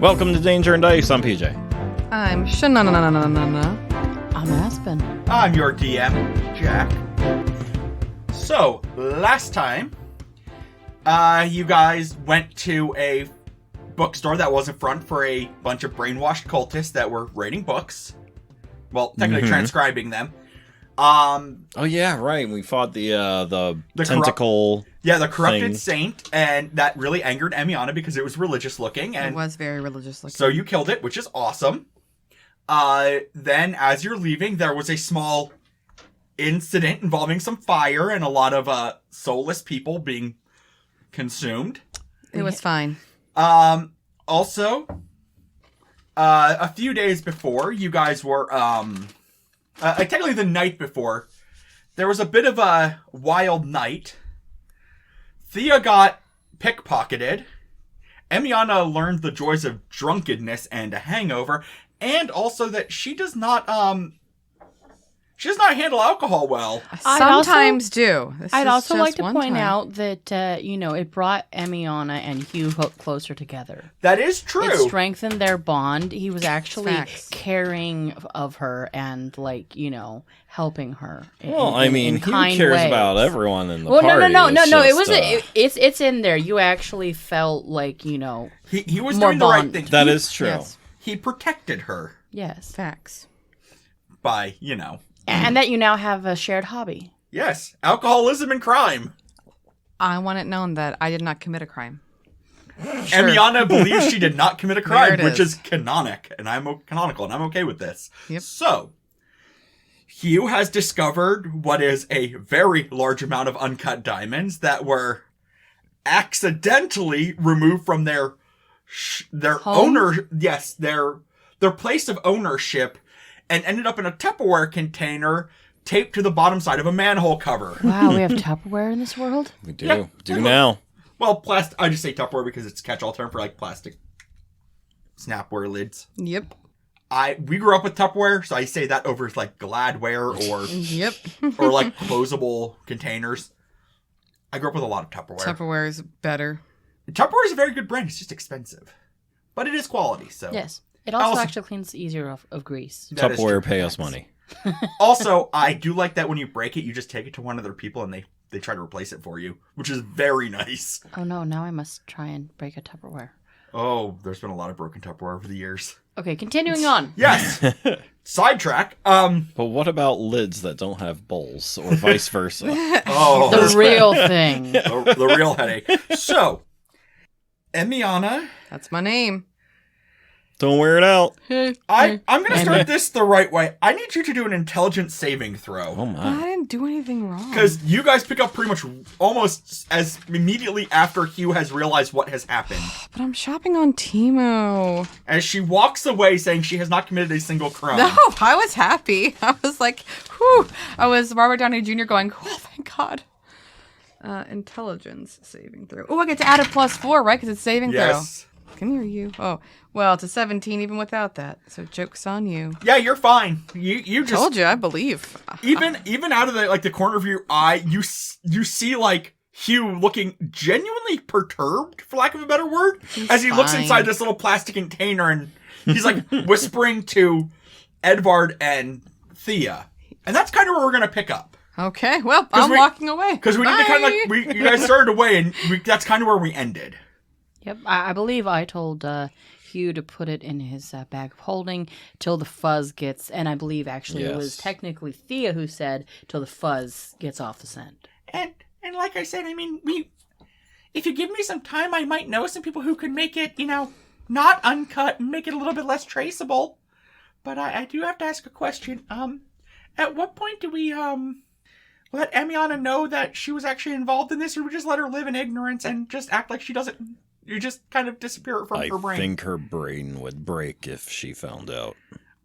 Welcome to Danger and Dice. I'm PJ. I'm Shanana. I'm Aspen. I'm your DM, Jack. So, last time, you guys went to a bookstore that was in front for a bunch of brainwashed cultists that were raiding books. Well, technically transcribing them. Oh yeah, right. We fought the tentacle. The corrupted thing. saint, and that really angered Emiana because it was religious looking. And It was very religious looking. so you killed it, which is awesome. Then, as you're leaving, there was a small incident involving some fire and a lot of soulless people being consumed. It was fine. Also, a few days before, you guys were, technically the night before, there was a bit of a wild night. Thea got pickpocketed. Emiana learned the joys of drunkenness and a hangover, and also that she does not handle alcohol well. Sometimes do. I'd also like to point out that, it brought Emiana and Hugh closer together. That is true. It strengthened their bond. He was actually Facts. caring of her and, helping her. Well, I mean, in he kind cares ways. about everyone in the Well, party. no. It's It was just, it's in there. You actually felt like, He was more doing the right bond. thing. that is true. Yes. He protected her Yes. Facts. by, And that you now have a shared hobby. Yes, alcoholism and crime. I want it known that I did not commit a crime. Emiana believes she did not commit a There crime, it which is. is canonical, and I'm okay with this. Yep. So, Hugh has discovered what is a very large amount of uncut diamonds that were accidentally removed from their Home? owner. Yes, their place of ownership, and ended up in a Tupperware container taped to the bottom side of a manhole cover. Wow, we have Tupperware in this world? We do. Yeah. Do now. Well, I just say Tupperware because it's a catch-all term for plastic Snapware lids. Yep. We grew up with Tupperware, so I say that over Gladware Yep. or closable containers. I grew up with a lot of Tupperware. Tupperware is better. Tupperware is a very good brand. It's just expensive, but it is quality. So Yes. It also, Also- actually cleans easier of grease. That is Tupperware, true. pay us money. Also, I do like that when you break it, you just take it to one of their people and they try to replace it for you, which is very nice. Oh no, now I must try and break a Tupperware. Oh, there's been a lot of broken Tupperware over the years. Okay, continuing on. Yes. Sidetrack. But what about lids that don't have bowls, or vice versa? Oh, The real thing. the real headache. So, Emiana, That's my name. Don't wear it out. I'm going to start this the right way. I need you to do an intelligence saving throw. Oh I my. didn't do anything wrong. Because you guys pick up pretty much almost as immediately after Hugh has realized what has happened. But I'm shopping on Temu. As she walks away saying she has not committed a single crime. No, I was happy. I was like, whew. I was Robert Downey Jr. going, oh, thank God. Intelligence saving throw. Oh, I get to add a +4, right? Because it's saving Yes. throw. Come here, you. Oh, well, it's a 17 even without that. So joke's on you. Yeah, you're fine. You just Told you, I believe. even out of the corner of your eye, you see Hugh looking genuinely perturbed, for lack of a better word, as he looks fine. inside this little plastic container and he's whispering to Edvard and Thea. And that's kind of where we're gonna pick up. Okay, well, I'm walking away. Because we need to kind of Bye. you guys started away, and that's kind of where we ended. Yep, I believe I told Hugh to put it in his bag of holding till the fuzz gets, and I believe actually it was Yes. technically Thea who said till the fuzz gets off the scent. And like I said, I mean, if you give me some time, I might know some people who could make it, not uncut and make it a little bit less traceable. But I do have to ask a question. At what point do we let Emiana know that she was actually involved in this, or we just let her live in ignorance and just act like she doesn't? You just kind of disappear from I her brain. think her brain would break if she found out.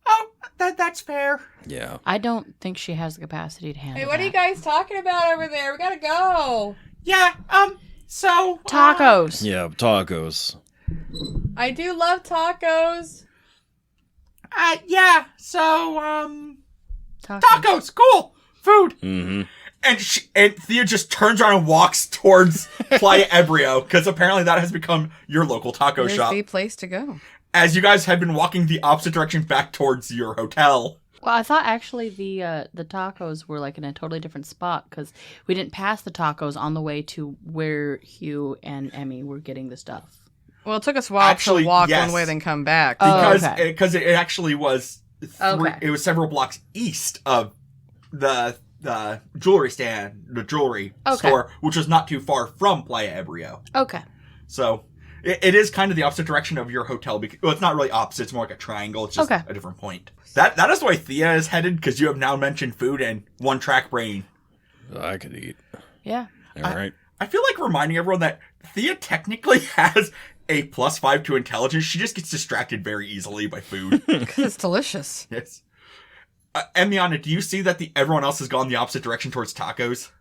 Oh, that's fair. Yeah. I don't think she has the capacity to handle Hey, what are you that. guys talking about over there? We gotta go. Yeah. So Tacos! Yeah, tacos. I do love tacos. Yeah. So tacos, cool food. Mm-hmm. And Thea just turns around and walks towards Playa Ebrio, because apparently that has become your local taco Where's shop. the place to go? as you guys had been walking the opposite direction back towards your hotel. Well, I thought actually the tacos were like in a totally different spot because we didn't pass the tacos on the way to where Hugh and Emmy were getting the stuff. Well, it took us a while to walk one way, then come back. Because it actually was Okay. It was several blocks east of the jewelry stand, the jewelry store, which was not too far from Playa Ebrio. Okay. So it is kind of the opposite direction of your hotel. Well, it's not really opposite. It's more like a triangle. It's just a different point. That is why Thea is headed, because you have now mentioned food and one track brain. I could eat. Yeah. All right. I feel like reminding everyone that Thea technically has a +5 to intelligence. She just gets distracted very easily by food. Because it's delicious. Yes. Emiana, do you see that everyone else has gone the opposite direction towards tacos?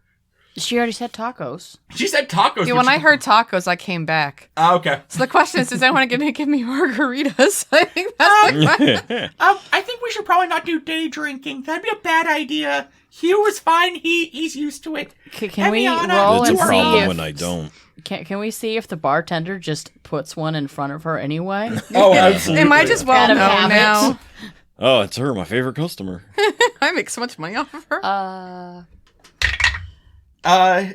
She already said tacos. She said tacos. Yeah, when I heard tacos, I came back. Oh, okay. So the question is, does anyone give me margaritas? I think that's the question. I think we should probably not do day drinking. That'd be a bad idea. Hugh is fine. He's used to it. Can we Emiana, roll It's and a problem see if when I don't. Can we see if the bartender just puts one in front of her anyway? Oh, absolutely. It might just well Kind of know now. Oh, it's her, my favorite customer. I make so much money off of her.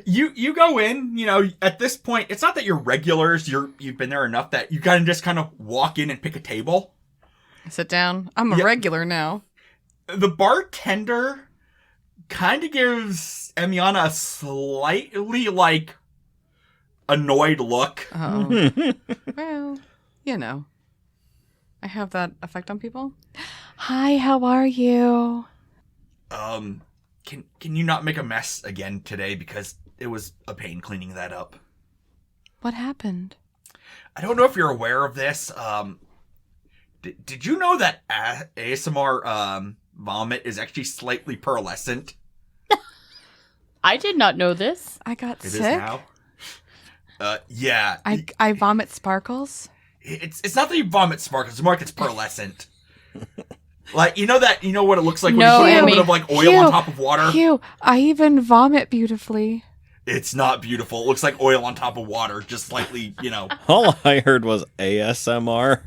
You go in, at this point, it's not that you're regulars, you've been there enough that you can just kind of walk in and pick a table. Sit down. I'm a regular now. The bartender kind of gives Emiana a slightly, annoyed look. Oh. Well, I have that effect on people. Hi, how are you? Can you not make a mess again today, because it was a pain cleaning that up. What happened? I don't know if you're aware of this. Did you know that ASMR vomit is actually slightly pearlescent? I did not know this. I got It sick. is now. Yeah. I vomit sparkles. It's not that you vomit sparkles. It's more like it's pearlescent. You know what it looks like when No, you put a Emmy. little bit of oil on top of water? Hugh, I even vomit beautifully. It's not beautiful. It looks like oil on top of water, just slightly, All I heard was ASMR.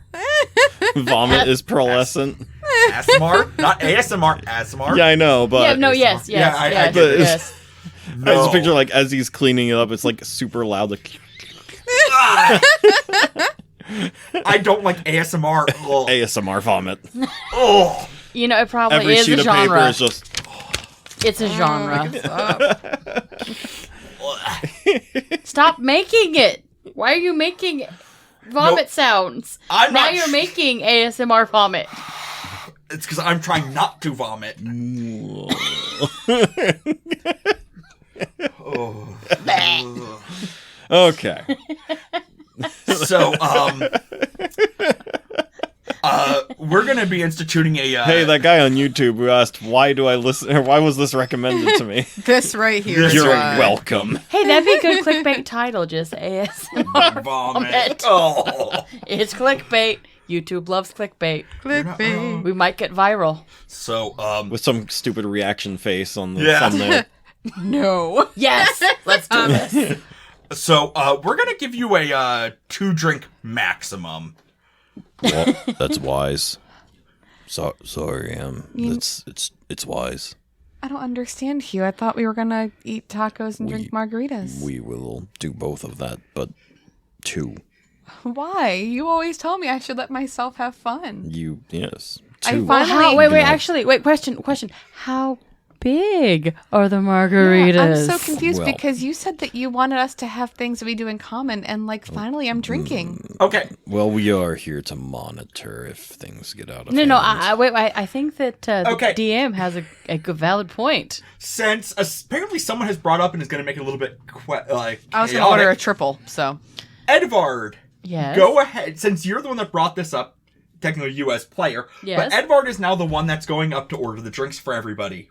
Vomit is pearlescent. ASMR? Not ASMR, ASMR. Yeah, I know, but Yes. I get it. Yes. I just picture as he's cleaning it up, it's super loud. I don't like ASMR. Ugh. ASMR vomit. Oh. It probably Every is sheet a of paper genre. is just. It's a genre. Stop. Stop making it. Why are you making vomit sounds? I'm now not you're making ASMR vomit. It's because I'm trying not to vomit. Oh. Okay. So, we're gonna be instituting a. Hey, that guy on YouTube who asked, "Why do I listen?" Or why was this recommended to me? This right here. is You're why. welcome. Hey, that'd be a good clickbait title. Just ASMR vomit. Oh. It's clickbait. YouTube loves clickbait. Clickbait. We might get viral. So, With some stupid reaction face on the Yeah. thumbnail. No. Yes, let's do this. So, we're gonna give you a 2-drink maximum. Well, that's wise. Sorry, it's wise. I don't understand, Hugh. I thought we were gonna eat tacos and drink margaritas. We will do both of that, but 2. Why? You always tell me I should let myself have fun. Yes. I 2. finally- Wait, question. How big are the margaritas? I'm so confused Well- because you said that you wanted us to have things that we do in common, and finally I'm drinking. Okay. Well, we are here to monitor if things get out of No, hand. I think that Okay. the DM has a good valid point. Since apparently someone has brought up and is gonna make it a little bit I was gonna order a chaotic, triple, so Edvard, Yes. go ahead. Since you're the one that brought this up, technically you as player, Yes. but Edvard is now the one that's going up to order the drinks for everybody.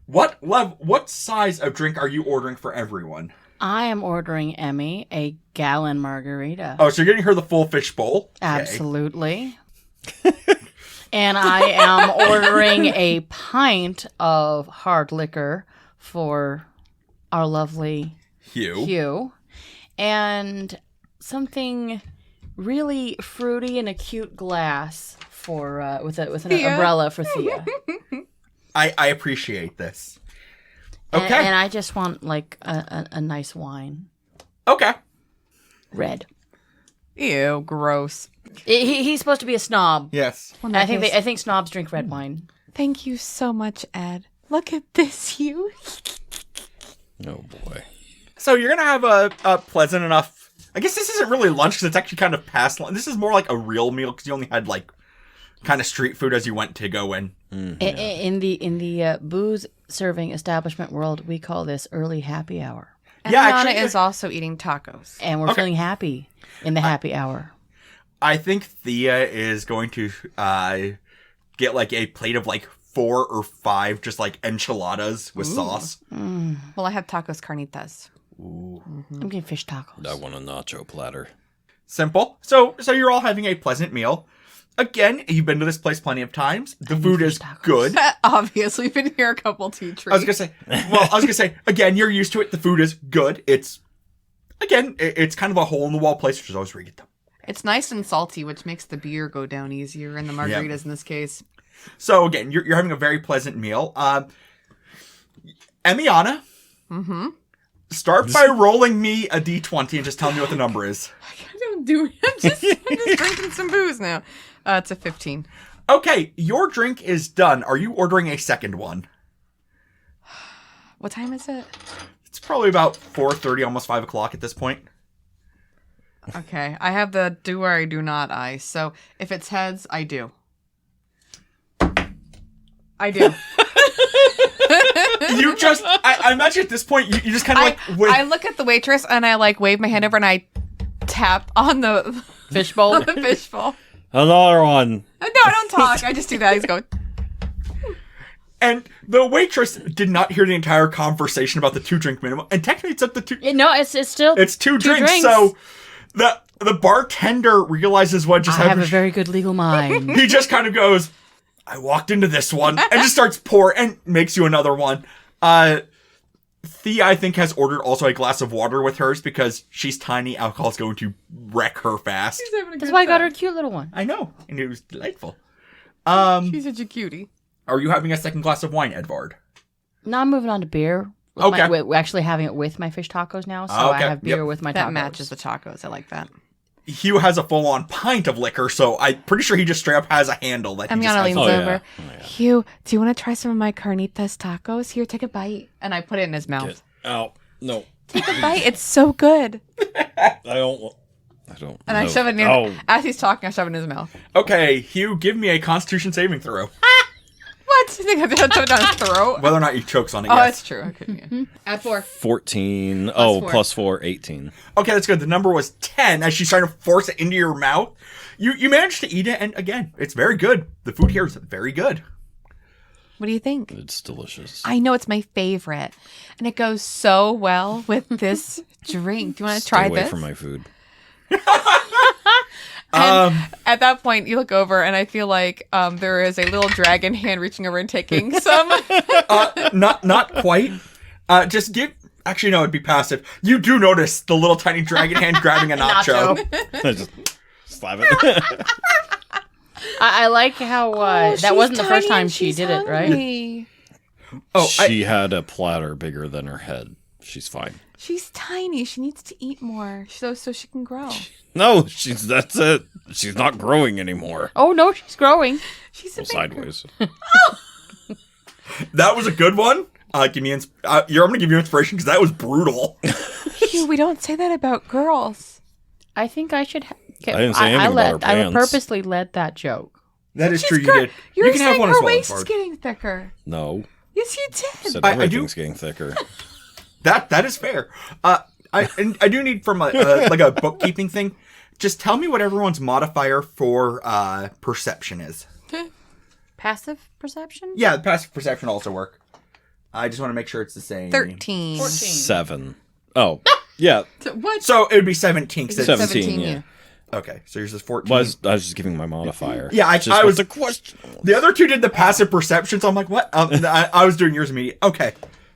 What size of drink are you ordering for everyone? I am ordering Emmy a gallon margarita. Oh, so you're getting her the full fish bowl? Okay. Absolutely. And I am ordering a pint of hard liquor for our lovely Hugh. Hugh. And something really fruity in a cute glass for with an Thea. umbrella for Thea. I appreciate this. And, Okay. and I just want like a nice wine, Okay. red. Ew, gross. He's supposed to be a snob. Yes. Well, I think snobs drink red wine. Thank you so much, Ed. Look at this, Hugh. Oh boy. So you're gonna have a pleasant enough. I guess this isn't really lunch because it's actually kind of past lunch. This is more like a real meal because you only had like kind of street food as you went to go in. In the booze serving establishment world, we call this early happy hour, And Yeah, Rihanna actually- is also eating tacos. and we're feeling happy in the happy hour. I think Thea is going to get like a plate of like 4 or 5 just like enchiladas with sauce. Well, I have tacos carnitas. I'm getting fish tacos. I want a nacho platter. Simple. So you're all having a pleasant meal. Again, you've been to this place plenty of times. The food is tacos. good. Obviously, we've been here a couple tea trees. I was gonna say, again, you're used to it. The food is good. It's kind of a hole in the wall place, which is always where you get them. It's nice and salty, which makes the beer go down easier, and the margaritas in this case. So again, you're having a very pleasant meal. Emiana, start by rolling me a d20 and just tell me what the number is. I don't do it. I'm just drinking some booze now. It's a 15. Okay, your drink is done. Are you ordering a second one? What time is it? It's probably about 4:30, almost 5 o'clock at this point. Okay, I have the do or I do not I. So if it's heads, I do. I do. You just, I imagine at this point, you just kind of I look at the waitress and I like wave my hand over and I tap on the Fishbowl. the fishbowl. Another one. No, I don't talk. I just do that. I just go. And the waitress did not hear the entire conversation about the 2-drink minimum. And technically it's up to 2. No, it's still It's 2 drinks. So the bartender realizes what just I have happened. a very good legal mind. He just kind of goes, I walked into this one, and just starts pour and makes you another one. Thea, I think, has ordered also a glass of water with hers because she's tiny. Alcohol's going to wreck her fast. That's why I got her a cute little one. I know, and it was delightful. She's such a cutie. Are you having a second glass of wine, Edvard? Now I'm moving on to beer. Okay. We're actually having it with my fish tacos now, so Okay, I have beer yep. with my tacos. That matches the tacos. I like that. Hugh has a full-on pint of liquor, so I'm pretty sure he just straight up has a handle that he just Emiana has. leans Oh, yeah. over. Oh, yeah. Hugh, do you want to try some of my carnitas tacos? Here, take a bite. And I put it in his mouth. Get out. No. Take a bite. It's so good. I don't. And I no. shove it in. Oh. As he's talking, I shove it in his mouth. Okay, Hugh, give me a Constitution saving throw. What? You think I have to shove it down his throat? Whether or not he chokes on it, Oh, yes. that's true. Okay, yeah. Add 4. 14. Oh, four. plus 4, 18. Okay, that's good. The number was 10 as she's trying to force it into your mouth. You managed to eat it, and again, it's very good. The food here is very good. What do you think? It's delicious. I know it's my favorite. And it goes so well with this drink. Do you want to Stay try away this? from my food. And at that point, you look over, and I feel like there is a little dragon hand reaching over and taking some. Not quite. Just give... Actually, no, it'd be passive. You do notice the little tiny dragon hand grabbing a nacho. I just slap it. I like how that wasn't the first time she did it, right? Oh, She had a platter bigger than her head. She's fine. She's tiny. She needs to eat more so she can grow. No, that's it. She's not growing anymore. Oh no, she's growing. She's a Well, big sideways. that was a good one. Give me I'm going to give you inspiration because that was brutal. Hugh, we don't say that about girls. I think I should. I didn't say anything about her I pants. purposely led that joke. That is She's true, you gr- did. You're You can saying have one her as well, waist is Edvard. getting thicker. No. Yes, you did. Said I do- everything's getting thicker. That is fair. I do need from like a bookkeeping thing. Just tell me what everyone's modifier for perception is. Passive perception. Yeah, the passive perception also work. I just want to make sure it's the same. 13. 14. 7. Oh, yeah. What? So it would be 17. 'cause it's- 17, yeah. Okay, so yours is 14. I was just giving my modifier. Yeah, I Just was- what the question. The other two did the passive perception, so I'm like, what? I was doing yours immediate. Okay.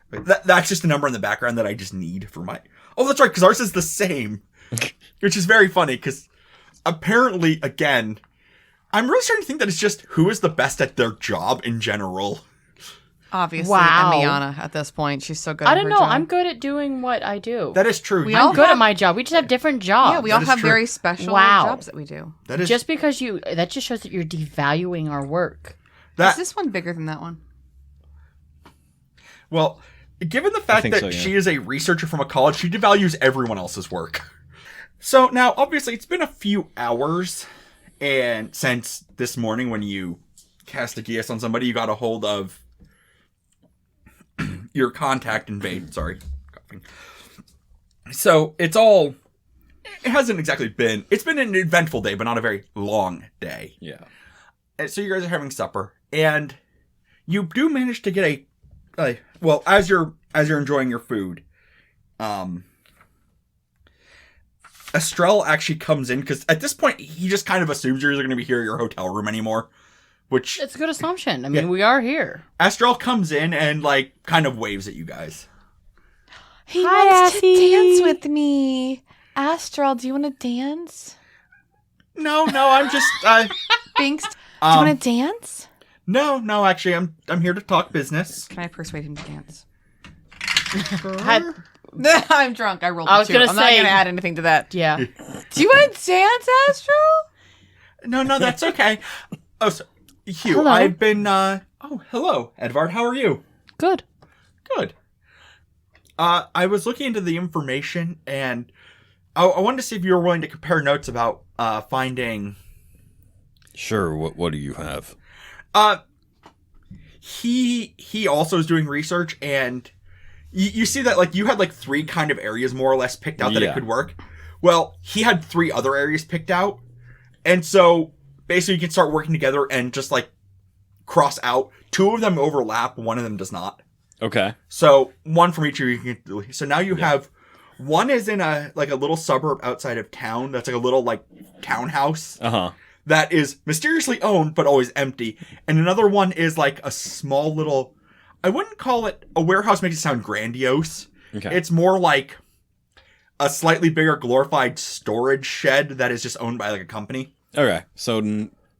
That's just a number in the background that I just need for my... Oh, that's right, because ours is the same. Which is very funny, because apparently, again, I'm really starting to think that it's just who is the best at their job in general. Obviously, Wow. Emiana at this point. She's so good I at don't her know. job. I'm good at doing what I do. That is true. We I'm all good have- at my job. We just have different jobs. Yeah, we all That is have true. very special Wow. jobs that we do. That is Just because that just shows that you're devaluing our work. that. Is this one bigger than that one? Well, given the fact think that so, yeah. she is a researcher from a college, she devalues everyone else's work. So now, obviously, it's been a few hours, and since this morning when you cast a GS on somebody, you got a hold of your contact invade. Sorry, coughing. So it hasn't exactly been. It's been an eventful day, but not a very long day. Yeah. And so you guys are having supper, and you do manage to get well, as you're enjoying your food, Estrell actually comes in, because at this point he just kind of assumes you're going to be here at your hotel room anymore, which It's a good assumption. I mean, Yeah. we are here. Estrell comes in and like kind of waves at you guys. He Hi, wants Assy. to dance with me. Astral, do you want to dance? No, I'm just Binks, do you want to dance? no, actually I'm here to talk business. Can I persuade him to dance? Had- I'm drunk. I rolled I a was 2. gonna I'm not say- going to add anything to that. yeah. Do you want to dance, Astral? No, that's okay. Oh, so, Hugh, Hello. I've been hello, Edvard, how are you? Good. Good. I was looking into the information, and I wanted to see if you were willing to compare notes about finding. Sure. What do you have? He also is doing research, and you see that like you had like 3 kind of areas more or less picked out that it Yeah. could work. Well, he had 3 other areas picked out, and so basically you can start working together and just like cross out. 2 of them overlap, 1 of them does not. Okay. So 1 from each of you. So now you have one is in a little suburb outside of town. That's like a little like townhouse Uh-huh. that is mysteriously owned but always empty. And another one is like a small little. I wouldn't call it a warehouse. Makes it sound grandiose. Okay. It's more like a slightly bigger glorified storage shed that is just owned by like a company. Okay. So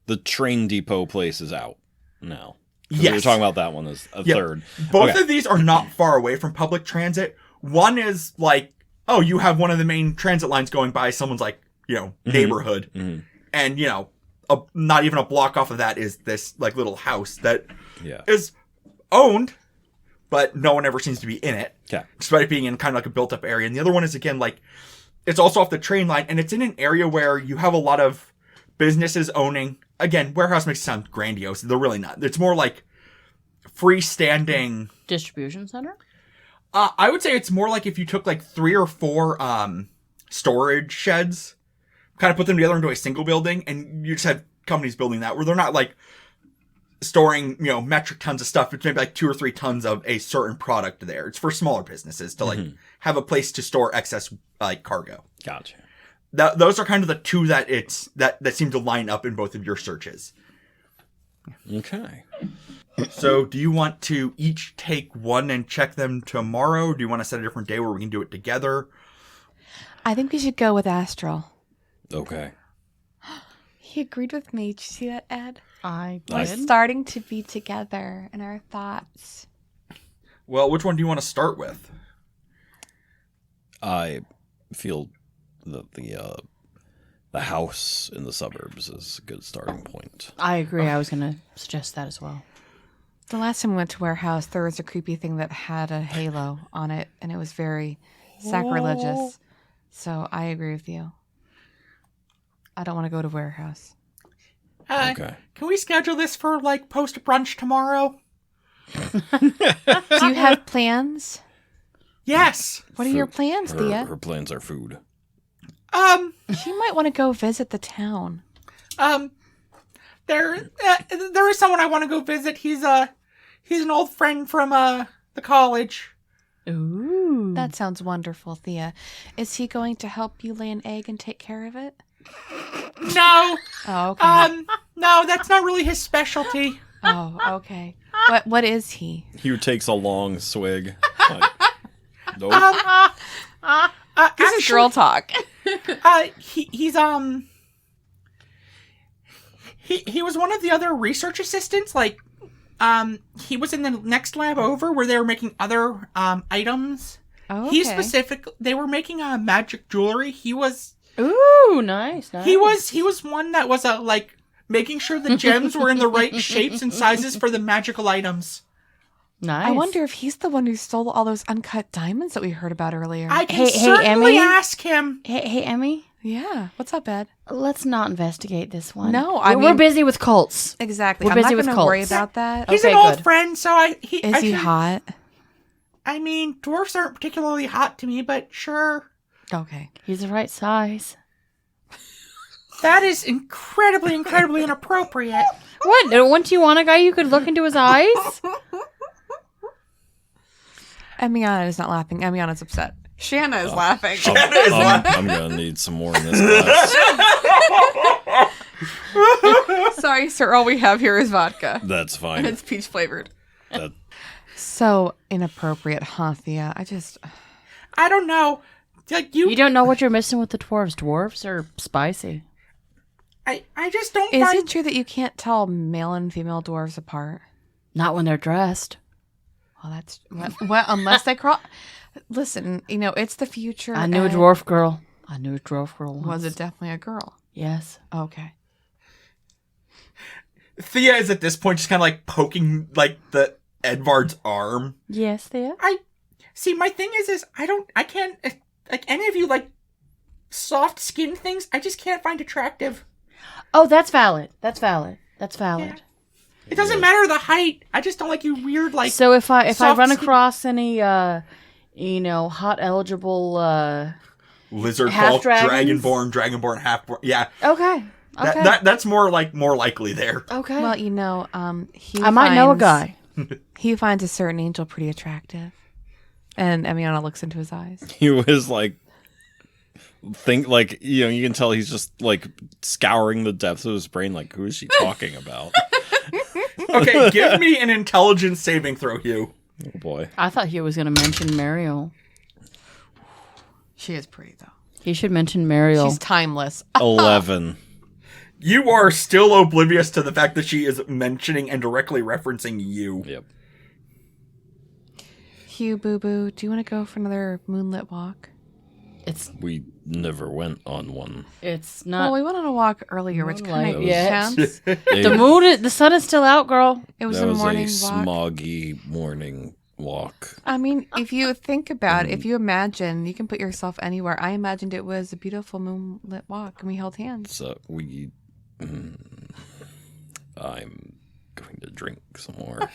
the train depot place is out now. 'Cause We were Yes. talking about that one as a Yep. third. Both Okay. of these are not far away from public transit. One is like, oh, you have one of the main transit lines going by someone's like, neighborhood. Mhm. And, not even a block off of that is this like little house that Yeah. is owned, but no one ever seems to be in it, Okay. despite it being in kind of like a built up area. And the other one is, again, like, it's also off the train line, and it's in an area where you have a lot of businesses owning. Again, warehouse makes it sound grandiose. They're really not. It's more like freestanding. Distribution center? I would say it's more like if you took like 3 or 4 storage sheds, kind of put them together into a single building, and you just have companies building that, where they're not like storing, metric tons of stuff. It's maybe like 2 or 3 tons of a certain product there. It's for smaller businesses to like have a place to store excess like cargo. Gotcha. Those are kind of the 2 that seem to line up in both of your searches. Okay. So do you want to each take one and check them tomorrow? Do you want to set a different day where we can do it together? I think we should go with Astral. Okay. He agreed with me. Did you see that, Ed? I We're did. starting to be together in our thoughts. Well, which one do you want to start with? I feel that the house in the suburbs is a good starting point. I agree. I was going to suggest that as well. The last time we went to warehouse, there was a creepy thing that had a halo on it, and it was very sacrilegious. So I agree with you. I don't want to go to warehouse. Okay. Can we schedule this for like post brunch tomorrow? Do you have plans? Yes. What are your plans, Thea? Her plans are food. She might want to go visit the town. There is someone I want to go visit. He's an old friend from the college. Ooh. That sounds wonderful, Thea. Is he going to help you lay an egg and take care of it? No, Oh, okay. no, that's not really his specialty. Oh, okay. What is he? Hugh takes a long swig. Like, nope. This is girl talk. He's He was one of the other research assistants. Like, he was in the next lab over where they were making other items. Oh, He okay. they were making magic jewelry. He was Ooh, nice. he was one that was like making sure the gems were in the right shapes and sizes for the magical items. Nice. I wonder if he's the one who stole all those uncut diamonds that we heard about earlier. I can Hey, certainly Emmy? ask him. Hey, Emmy. Yeah. What's up, Ed? Let's not investigate this one. No, I we're mean- busy with cults. Exactly. We're I'm busy not with going to worry cults. about that. He's Okay, an old good. friend, so Is he hot? I mean, dwarfs aren't particularly hot to me, but sure. Okay. He's the right size. That is incredibly, incredibly inappropriate. What? Wouldn't you want a guy you could look into his eyes? Emiana is not laughing. Emiana's upset. Shanna is laughing. I'm gonna need some more in this glass. Sorry, sir. All we have here is vodka. That's And fine. it's peach flavored. That, So inappropriate, huh, Thea? I don't know. Like You don't know what you're missing with the dwarves. Dwarves are spicy. I just don't Is find. it true that you can't tell male and female dwarves apart? Not when they're dressed. Well, that's well, unless they cross. Listen, it's the future. I knew a and- dwarf girl. I knew a dwarf girl once. Was it definitely a girl? Yes. Okay. Thea is at this point just kind of like poking like the Edvard's arm. Yes, Thea. See, my thing is I can't like any of you like soft skin things. I just can't find attractive. Oh, that's valid. That's valid. That's valid. It doesn't matter the height. I just don't like you weird like. So if I soft run skin- across any hot eligible Lizard Half folk, dragons? dragonborn, half-born. Yeah, okay. Okay. that's more likely there. okay. Well, he I might know a finds- guy. He finds a certain angel pretty attractive, and Emiana looks into his eyes. he was like, you can tell he's just like scouring the depths of his brain. Like, who is she talking about? Okay, give me an intelligence saving throw, Hugh. Oh boy. I thought he was going to mention Mariel. She is pretty though. He should mention Mariel. She's timeless. 11. You are still oblivious to the fact that she is mentioning and directly referencing you. Yep. Hugh, Boo Boo, do you want to go for another moonlit walk? We never went on one. It's Well, not. we went on a walk earlier, which kind of Moonlight yet. counts. The sun is still out, girl. It was That a was morning a walk. smoggy morning walk. I mean, if you think about it, if you imagine, you can put yourself anywhere. I imagined it was a beautiful moonlit walk, and we held hands. So I'm going to drink some more.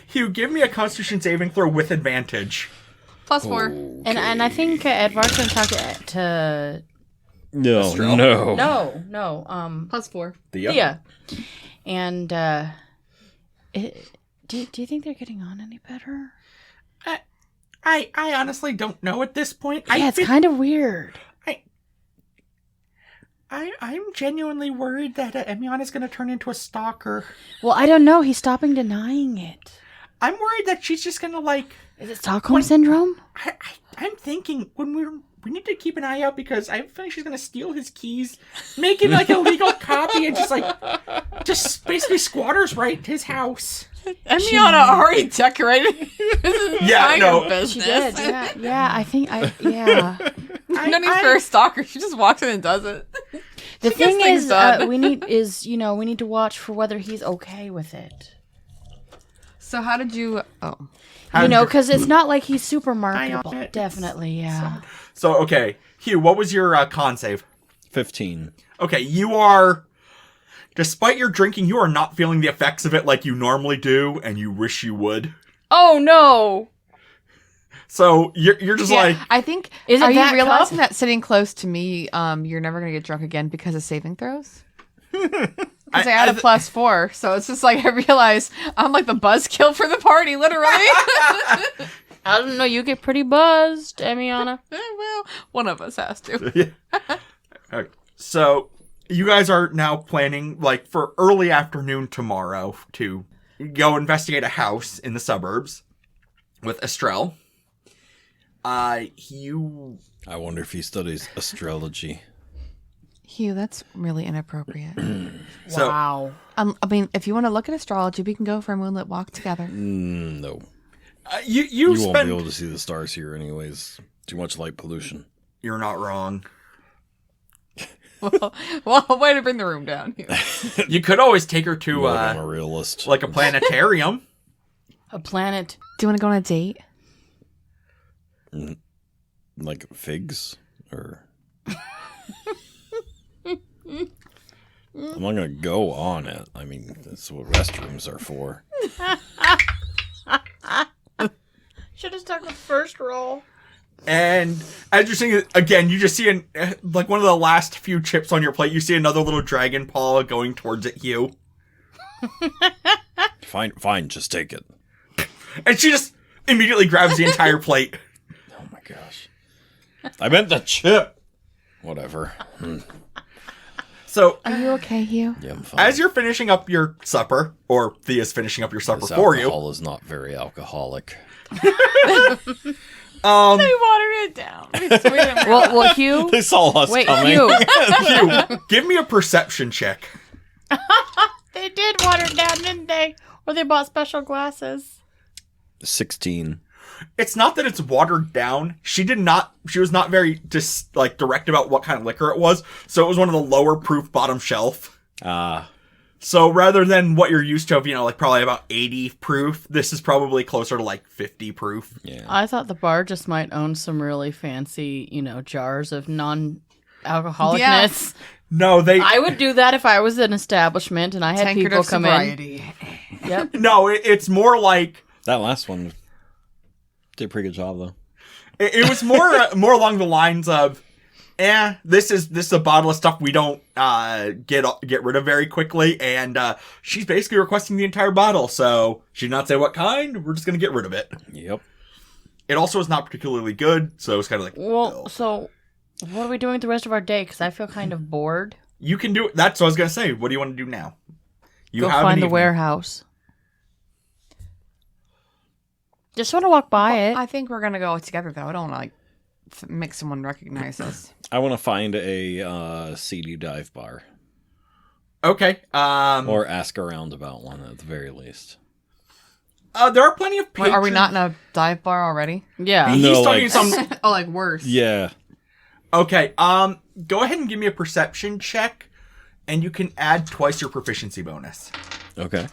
Hugh, give me a Constitution saving throw with advantage. +4. And I think Edvard's going to talk to No, Estrel? no. no. +4. Thea. And do you think they're getting on any better? I honestly don't know at this point. Yeah, it's kind of weird. I'm genuinely worried that Emiana's going to turn into a stalker. Well, I don't know. He's stopping denying it. I'm worried that she's just going to like. Is it Stockholm syndrome? I'm thinking when we need to keep an eye out because I feel like she's going to steal his keys, make him like a legal copy, and just basically squatters right to his house. Emiana already decorated. Yeah, no. She did. Yeah. I think. Yeah. No need for a stalker. She just walks in and does it. The She gets thing things is, done. we need to watch for whether he's okay with it. So how did you? Oh, Because it's not like he's super marketable. it. Definitely, yeah. So, okay. Hugh, what was your con save? 15. Okay, you are... Despite your drinking, you are not feeling the effects of it like you normally do, and you wish you would. Oh no! So, you're just like... I think. Is it are you that realizing cup? that sitting close to me, you're never gonna get drunk again because of saving throws? Because I had a +4, so it's just like I realize I'm like the buzzkill for the party, literally. I don't know. You get pretty buzzed, Emiana. Well, one of us has to. Okay. So, you guys are now planning, like, for early afternoon tomorrow to go investigate a house in the suburbs with Estrel. I wonder if he studies astrology. Hugh, that's really inappropriate. So, Wow. I mean, if you want to look at astrology, we can go for a moonlit walk together. No. you You won't spend. be able to see the stars here anyways. Too much light pollution. You're not wrong. well, way to bring the room down here. You could always take her to Look, I'm a realist. like a planetarium. A planet. Do you want to go on a date? Like figs? Or... I'm not going to go on it. I mean, that's what restrooms are for. Should have stuck with first roll. And as you're seeing it again, you just see like one of the last few chips on your plate. You see another little dragon paw going towards it, Hugh. Fine, just take it. And she just immediately grabs the entire plate. Oh my gosh. I meant the chip. Whatever. So, Are you okay, Hugh? Yeah, I'm fine. as you're finishing up your supper, or Thea's finishing up your supper This for you, alcohol is not very alcoholic. They watered it down. Well, Hugh. They saw us Wait, coming. Hugh. Hugh, give me a perception check. They did water it down, didn't they? Or they bought special glasses. 16. It's not that it's watered down. She was not very direct about what kind of liquor it was. So it was one of the lower proof bottom shelf. So rather than what you're used to of, like probably about 80 proof, this is probably closer to like 50 proof. Yeah. I thought the bar just might own some really fancy, jars of non-alcoholicness. No, I would do that if I was an establishment and I had Tankard people of come sobriety. in. Yep. no, it's more like That last one did a pretty good job, though. it was more along the lines of, this is a bottle of stuff we don't get rid of very quickly, and she's basically requesting the entire bottle. So she did not say what kind. We're just gonna get rid of it. Yep. It also is not particularly good, so it's kind of like, Well, so what are we doing with the rest of our day? Because I feel kind of bored. you can do it. That's what I was gonna say. What do you want to do now? You Go have an find the evening. warehouse. Just want to walk by it. I think we're gonna go together though. I don't want to make someone recognize us. I want to find a CD dive bar. Okay. Or ask around about one at the very least. There are plenty of Wait, are we patrons- not in a dive bar already? Yeah. He's No, talking like- some. Oh, like worse. Yeah. Okay. Go ahead and give me a perception check, and you can add twice your proficiency bonus. Okay.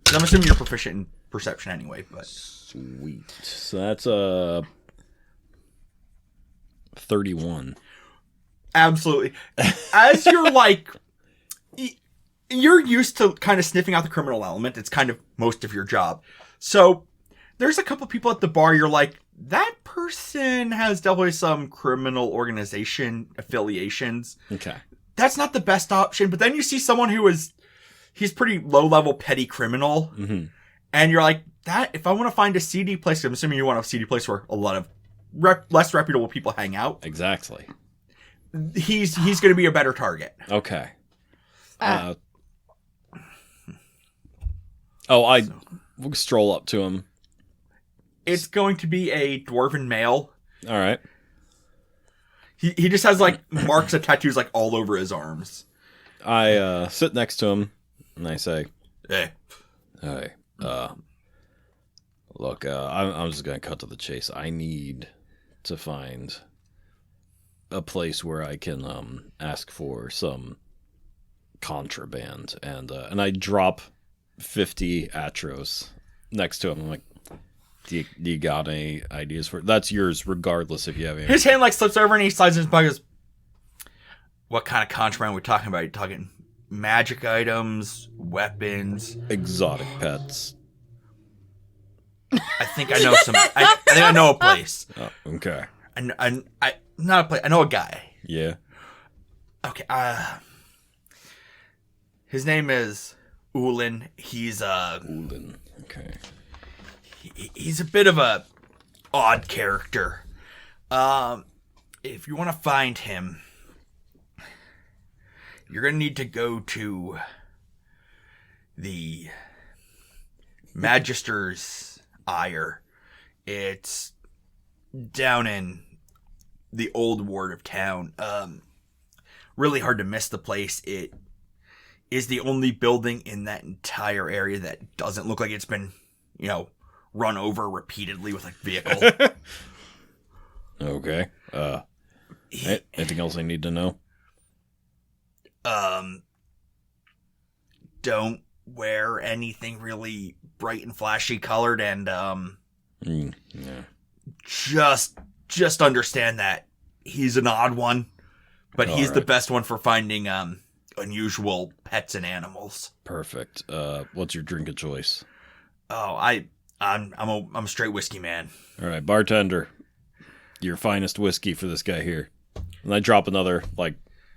'Cause I'm assuming you're proficient in perception anyway, but. Sweet. So that's 31. Absolutely. As you're you're used to kind of sniffing out the criminal element. It's kind of most of your job. So there's a couple people at the bar. You're like, that person has definitely some criminal organization affiliations. Okay. That's not the best option. But then you see someone he's pretty low level petty criminal. Mm-hmm. And you're like, if I want to find a seedy place, I'm assuming you want a seedy place where a lot of less reputable people hang out. Exactly. He's going to be a better target. Okay. Uh, I will stroll up to him. It's going to be a dwarven male. All right. He just has marks of tattoos all over his arms. I sit next to him and I say, Hey. "Hey, look, I'm just gonna cut to the chase. I need to find a place where I can ask for some contraband, and I drop 50 atros next to him. I'm like, do you got any ideas for it? That's yours, regardless if you have any. His hand slips over and he slides in his pocket. Goes, what kind of contraband are we talking about? Are you talking magic items, weapons? Exotic pets. I think I know some. I think I know a place. Oh, okay. I not a place. I know a guy. Yeah. Okay. His name is Ulin. He's Ulin. Okay. he's a bit of a odd character. If you want to find him, you're gonna need to go to the Magister's Ire. It's down in the old ward of town. really hard to miss the place. It is the only building in that entire area that doesn't look like it's been, run over repeatedly with a vehicle. Okay. Anything else I need to know? Don't wear anything really bright and flashy colored, and Yeah. just understand that he's an odd one, but All he's the right. best one for finding unusual pets and animals. Perfect. What's your drink of choice? Oh, I'm a straight whiskey man. All right, bartender, your finest whiskey for this guy here. And I drop another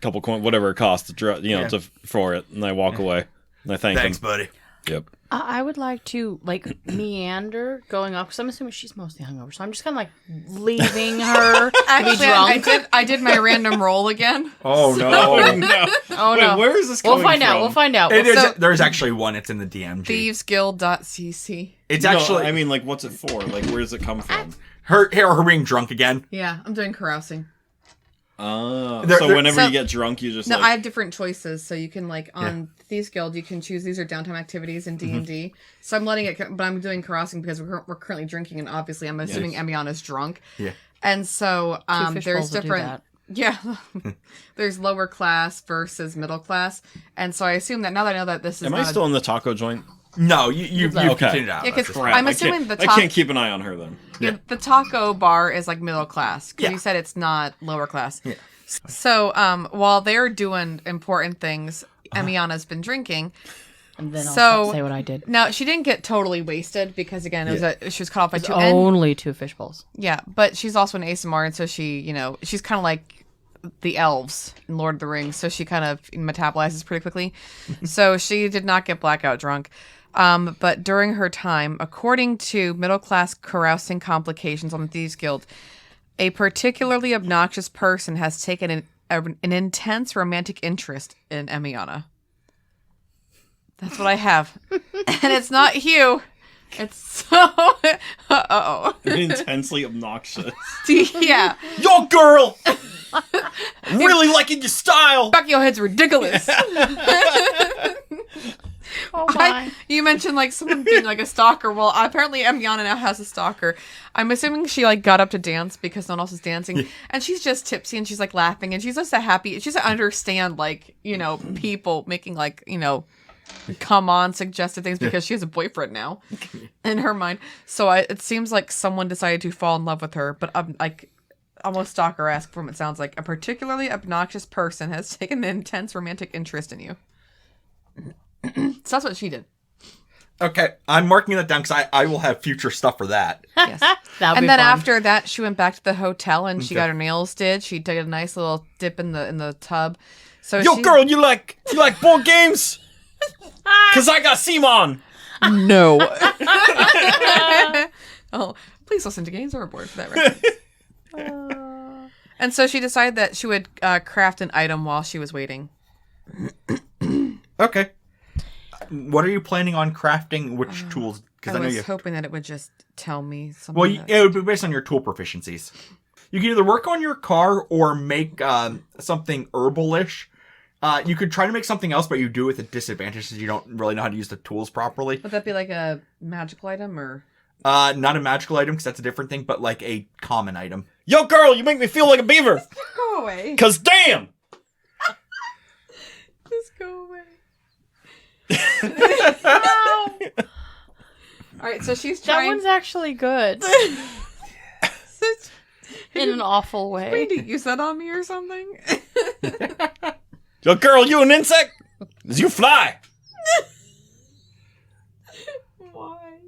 couple coin, whatever it costs to for it, and I walk away. And I thank Thanks, him. buddy. Yep. I would like to meander going up because I'm assuming she's mostly hungover, so I'm just kind of leaving her to be Actually, drunk. I did my random roll again. Oh no! no. Oh no! Where is this We'll coming find out. from? We'll find out. There's actually one. It's in the DMG. Thievesguild.cc. It's No, actually I mean, what's it for? Where does it come from? her being drunk again. Yeah, I'm doing carousing. So There- whenever so- you get drunk, you just No, I have different choices, so you can on Thieves Guild, you can choose these are downtime activities in D&D. So I'm letting it, but I'm doing carousing because we're currently drinking, and obviously I'm assuming Emiana's drunk. Yeah. And so fish there's bowls will do different. that. Yeah, there's lower class versus middle class, and so I assume that now that I know that this is Am not I still in the taco joint? No, you've Okay. continued out. Yeah, 'cause Crap, I'm I assuming can't- the I can't keep an eye on her then. the taco bar is middle class because Yeah. you said it's not lower class. Yeah. So while they're doing important things, Emiana's been drinking. And then So- I'll say what I did. Now she didn't get totally wasted because again she was cut off by It's two. And, only 2 fish bowls. yeah, but she's also an ASMR, and so she she's kind of like the elves in Lord of the Rings, so she kind of metabolizes pretty quickly. So she did not get blackout drunk. But during her time, according to middle class carousing complications on the Thieves Guild, a particularly obnoxious person has taken an intense romantic interest in Emiana. That's what I have. And it's not Hugh. It's so... Uh-oh. Intensely obnoxious. Yeah. Yo, girl! I'm really liking your style! Back your head's ridiculous. Oh my. You mentioned someone being a stalker. Well, apparently Emiana now has a stalker. I'm assuming she got up to dance because no one else is dancing, and she's just tipsy and she's laughing and she's just happy. She doesn't understand people making come on suggested things because she has a boyfriend now in her mind. So it seems like someone decided to fall in love with her, but almost stalker-esque from it sounds like a particularly obnoxious person has taken an intense romantic interest in you. So that's what she did. Okay, I'm marking that down because I will have future stuff for that. Yes. That'll And be then fun. after that, she went back to the hotel and she Okay. got her nails did. She did a nice little dip in the tub. So Yo, she, girl, you like board games? Cause I got Simon. no. Oh, please listen to Games Overboard for that reference. And so she decided that she would craft an item while she was waiting. Okay. What are you planning on crafting? Which tools? Because I I know was you. hoping that it would just tell me something. Well, that- it would be based on your tool proficiencies. You can either work on your car or make something herbalish. You could try to make something else, but you do it with a disadvantage since you don't really know how to use the tools properly. Would that be a magical item or? Not a magical item because that's a different thing, but a common item. Yo, girl, you make me feel like a beaver. Go away. Cause damn. Just go away. All right, so she's that trying. one's actually good in an awful way. Trying to use that on me or something. Yo, girl, you an insect? 'Cause you fly. Why?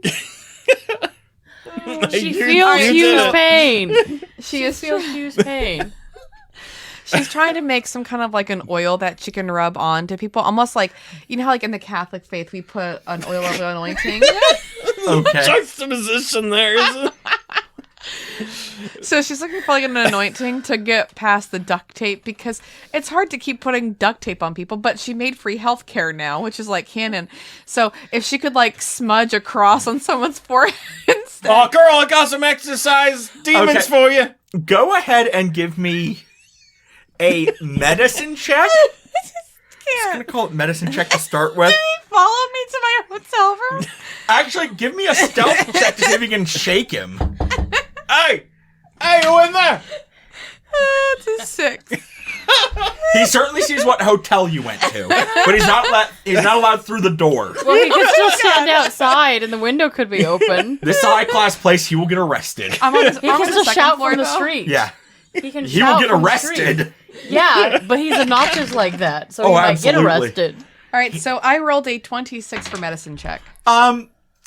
She You- feels you did Hugh's it. pain. She is Feels Hugh's pain. She's trying to make some kind of an oil that she can rub on to people, almost how in the Catholic faith we put an oil of anointing. Okay. Juxtaposition there, isn't it? So she's looking for an anointing to get past the duct tape because it's hard to keep putting duct tape on people, but she made free healthcare now, which is canon. So if she could smudge a cross on someone's forehead instead. Oh, girl, I got some exercise demons Okay. for you. Go ahead and give me a medicine check. Just gonna call it medicine check to start with. Follow me to my hotel room. Actually, give me a stealth check to see if you can shake him. Hey, who in there? It's a 6. He certainly sees what hotel you went to, but he's not allowed through the door. Well, he could still stand outside, and the window could be open. This high-class place, he will get arrested. I'm on the, He I'm on can the still second shout floor, from the though. street. Yeah, He can he will shout get from the street. arrested. Yeah, but he's obnoxious like that, so Oh, he might absolutely. get arrested. All right, so I rolled a 26 for medicine check.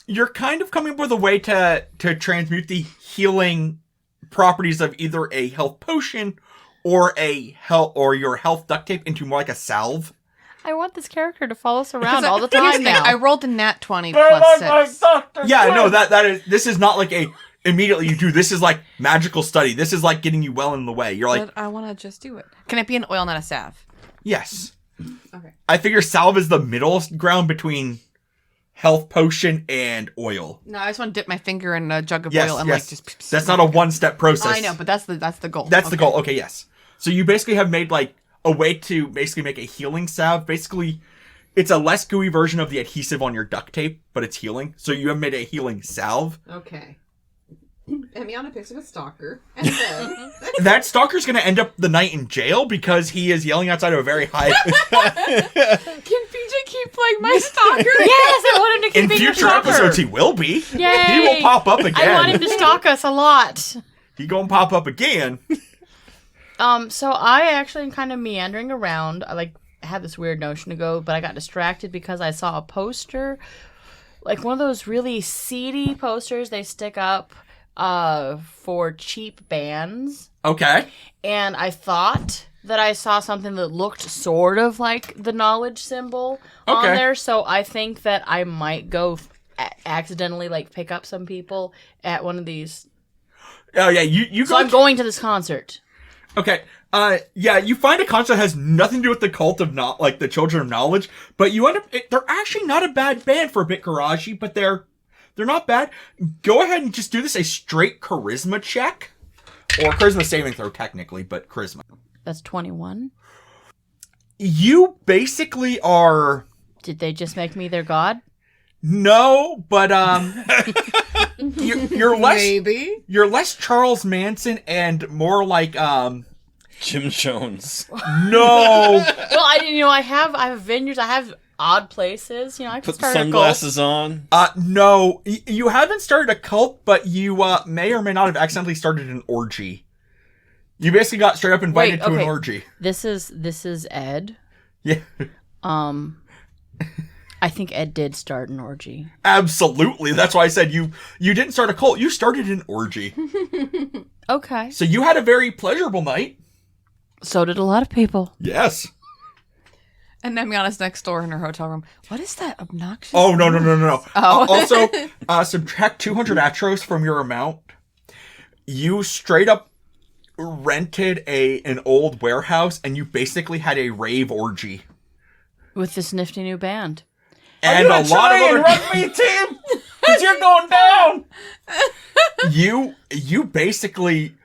You're kind of coming up with a way to transmute the healing properties of either a health potion or your health duct tape into more like a salve. I want this character to follow us around Because all the here's time thing, now. I rolled a nat 20 plus 6. Yeah, no, this is not like a immediately you do. This is like magical study. This is like getting you well in the way. You're like, But I want to just do it. Can it be an oil, not a salve? yes. Okay. I figure salve is the middle ground between health potion and oil. No, I just want to dip my finger in a jug of Yes, oil and yes. like just. That's not a one-step process. I know, but that's the goal. That's the goal. Okay, yes. So you basically have made like a way to basically make a healing salve. Basically, it's a less gooey version of the adhesive on your duct tape, but it's healing. So you have made a healing salve. Okay. Emiana picks up a stalker, and then That stalker's going to end up the night in jail because he is yelling outside of a very high. can PJ keep playing my stalker? Yes, I want him to keep In being a future stalker. episodes, he will be. Yay! He will pop up again. I want him to stalk us a lot. He gonna pop up again. So I actually am kind of meandering around. I had this weird notion to go, but I got distracted because I saw a poster, like one of those really seedy posters they stick up for cheap bands. Okay. And I thought that I saw something that looked sort of like the knowledge symbol on Okay. there, so I think that I might go accidentally pick up some people at one of these. Oh yeah, you So go. I'm going to this concert. Okay. Yeah, you find a concert that has nothing to do with the cult of not like the Children of Knowledge, but you end up. They're actually not a bad band for a bit garagey, but they're not bad. Go ahead and just do this a straight charisma check, or charisma saving throw technically, but charisma. That's 21. You basically are Did they just make me their god? no, but you're less Maybe. you're less Charles Manson and more like Jim Jones. no. Well, I have vineyards. I have odd places. I can Put start sunglasses on. No, you haven't started a cult, but you may or may not have accidentally started an orgy. You basically got straight up invited Wait, to an okay. orgy. This is Ed. Yeah, I think Ed did start an orgy. absolutely. That's why I said you didn't start a cult. You started an orgy. Okay. So you had a very pleasurable night. So did a lot of people. Yes. And Emiana's next door in her hotel room. What is that obnoxious? Oh, no. Oh. Also, subtract 200 atros from your amount. You straight up rented an old warehouse, and you basically had a rave orgy. With this nifty new band. And a lot of other... rugby team? Because you're going down. You basically...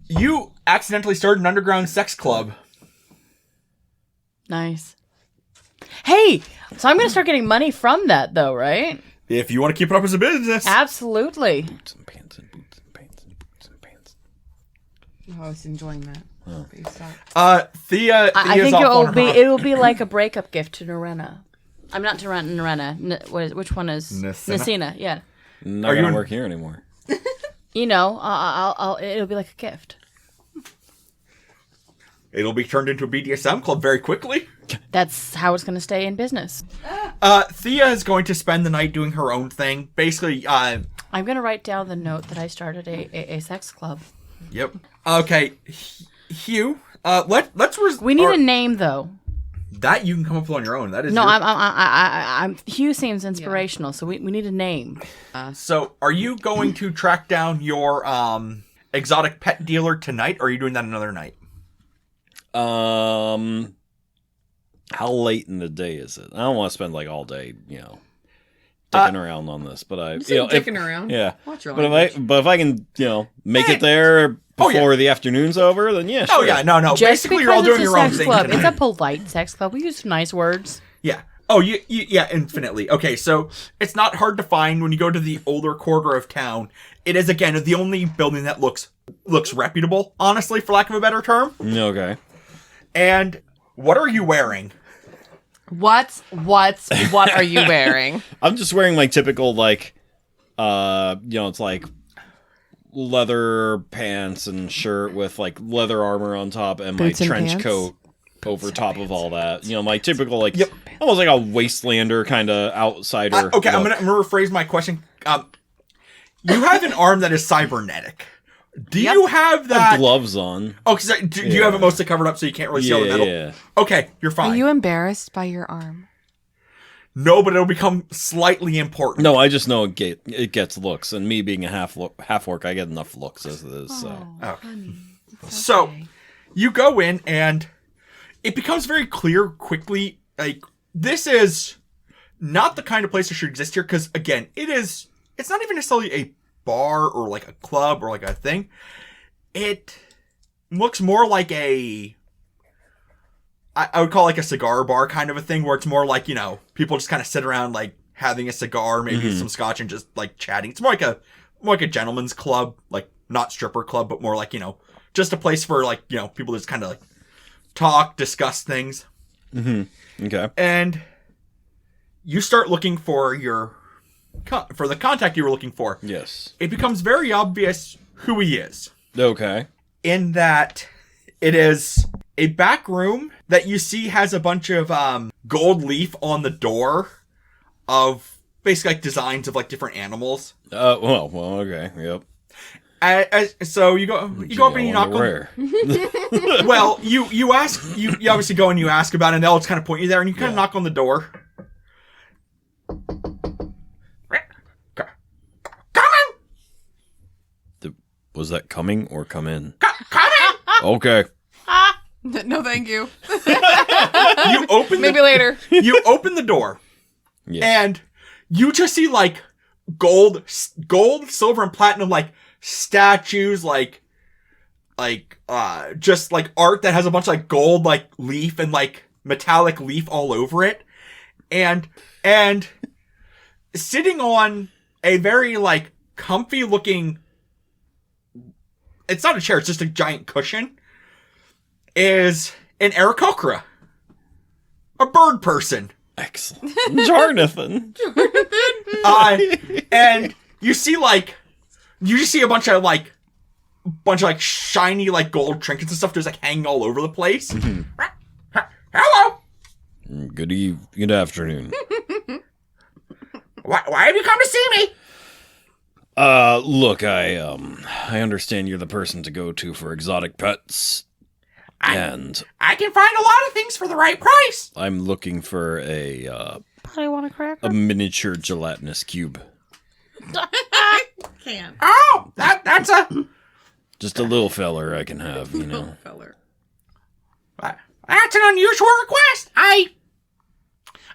You accidentally started an underground sex club. Nice. Hey, so I'm going to start getting money from that, though, right? If you want to keep it up as a business. Absolutely. Boots and pants and boots and pants and boots and pants. I was enjoying that. But you stopped. Thea's I think off on her- it will be like a breakup gift to Norena. I'm not to Norena. Which one is Nasina? Nasina? Yeah. Not Are you gonna in- work here anymore. It'll be like a gift. It'll be turned into a BDSM club very quickly. That's how it's going to stay in business. Thea is going to spend the night doing her own thing. Basically, I'm going to write down the note that I started a sex club. yep. Okay, Hugh. Let's. We need a name, though. that you can come up with on your own. That is No, your- I'm. Hugh seems inspirational, so we need a name. So, are you going to track down your exotic pet dealer tonight, or are you doing that another night? How late in the day is it? I don't want to spend all day, dicking around on this, but I, You dicking around. Yeah. Watch your But language. if I can, make it there before the afternoon's over, then yeah. Oh sure. yeah, no. Just Basically, you're all because doing it's a your own sex thing club. tonight. It's a polite sex club. We use nice words. Yeah. Oh, yeah, infinitely. Okay, so it's not hard to find when you go to the older quarter of town. It is, again, the only building that looks reputable, honestly, for lack of a better term. Okay. And what are you wearing? What are you wearing? I'm just wearing my typical it's like leather pants and shirt with like leather armor on top and Boots my and trench pants? coat over top of all that. My typical Yep. almost like a wastelander kind of outsider. Okay, I'm look. gonna rephrase my question. You have an arm that is cybernetic. Do you have I have that? gloves on. Oh, because do you have it mostly covered up so you can't really see all the metal? Yeah. Okay, you're fine. Are you embarrassed by your arm? No, but it'll become slightly important. No, I just know it gets looks, and me being a half orc, I get enough looks as it is. So Oh. Honey, it's So, okay. you go in and it becomes very clear quickly, like, this is not the kind of place that should exist here, because, again, it's not even necessarily a bar or, like, a club or, like, a thing. It looks more like I would call, like, a cigar bar kind of a thing, where it's more like, people just kind of sit around, like, having a cigar, maybe some scotch, and just, like, chatting. It's more like a gentleman's club, like, not stripper club, but more like, just a place for, like, people just kind of, like, talk, discuss things. okay. And you start looking for for the contact you were looking for. Yes. It becomes very obvious who he is, Okay. in that it is a back room that you see has a bunch of gold leaf on the door of basically like designs of like different animals. Well, okay. Yep. So you go up and you knock on. Where? Well, you ask, you obviously go and you ask about it, and they'll just kind of point you there, and you kind of knock on the door. Come in! Was that coming or come in? Come in! Okay. No, thank you. You open Maybe later. You open the door, Yes. and you just see like gold, silver, and platinum like statues, like just like art that has a bunch of like gold like leaf and like metallic leaf all over it, and sitting on a very like comfy looking, it's not a chair, it's just a giant cushion, is an Aarakocra, a bird person. Excellent. Jarnathan. And you see a bunch of shiny like gold trinkets and stuff just like hanging all over the place. Hello. Good afternoon. Why have you come to see me? Look, I understand you're the person to go to for exotic pets. And I can find a lot of things for the right price. I'm looking for a I want a cracker. a miniature gelatinous cube. Can't. Oh, that's a Just a little feller I can have, you know. Feller. that's an unusual request. I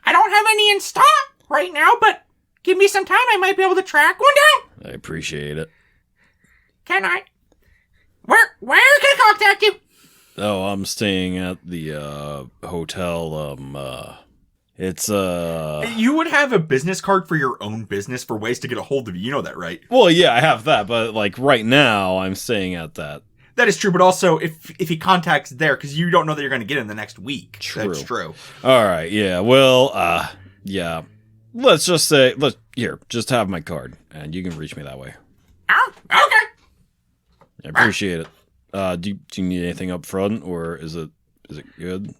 don't have any in stock right now, but give me some time. I might be able to track one down. I appreciate it. Can I? Where can I contact you? Oh, I'm staying at the hotel. It's You would have a business card for your own business for ways to get a hold of you. You know that, right? well, yeah, I have that, but like right now, I'm staying at that. That is true, but also if he contacts there, because you don't know that you're going to get in the next week. True. That's true. All right, yeah. Well, yeah. Let's just say, just have my card, and you can reach me that way. Oh, okay. I appreciate it. Do you need anything up front, or is it good?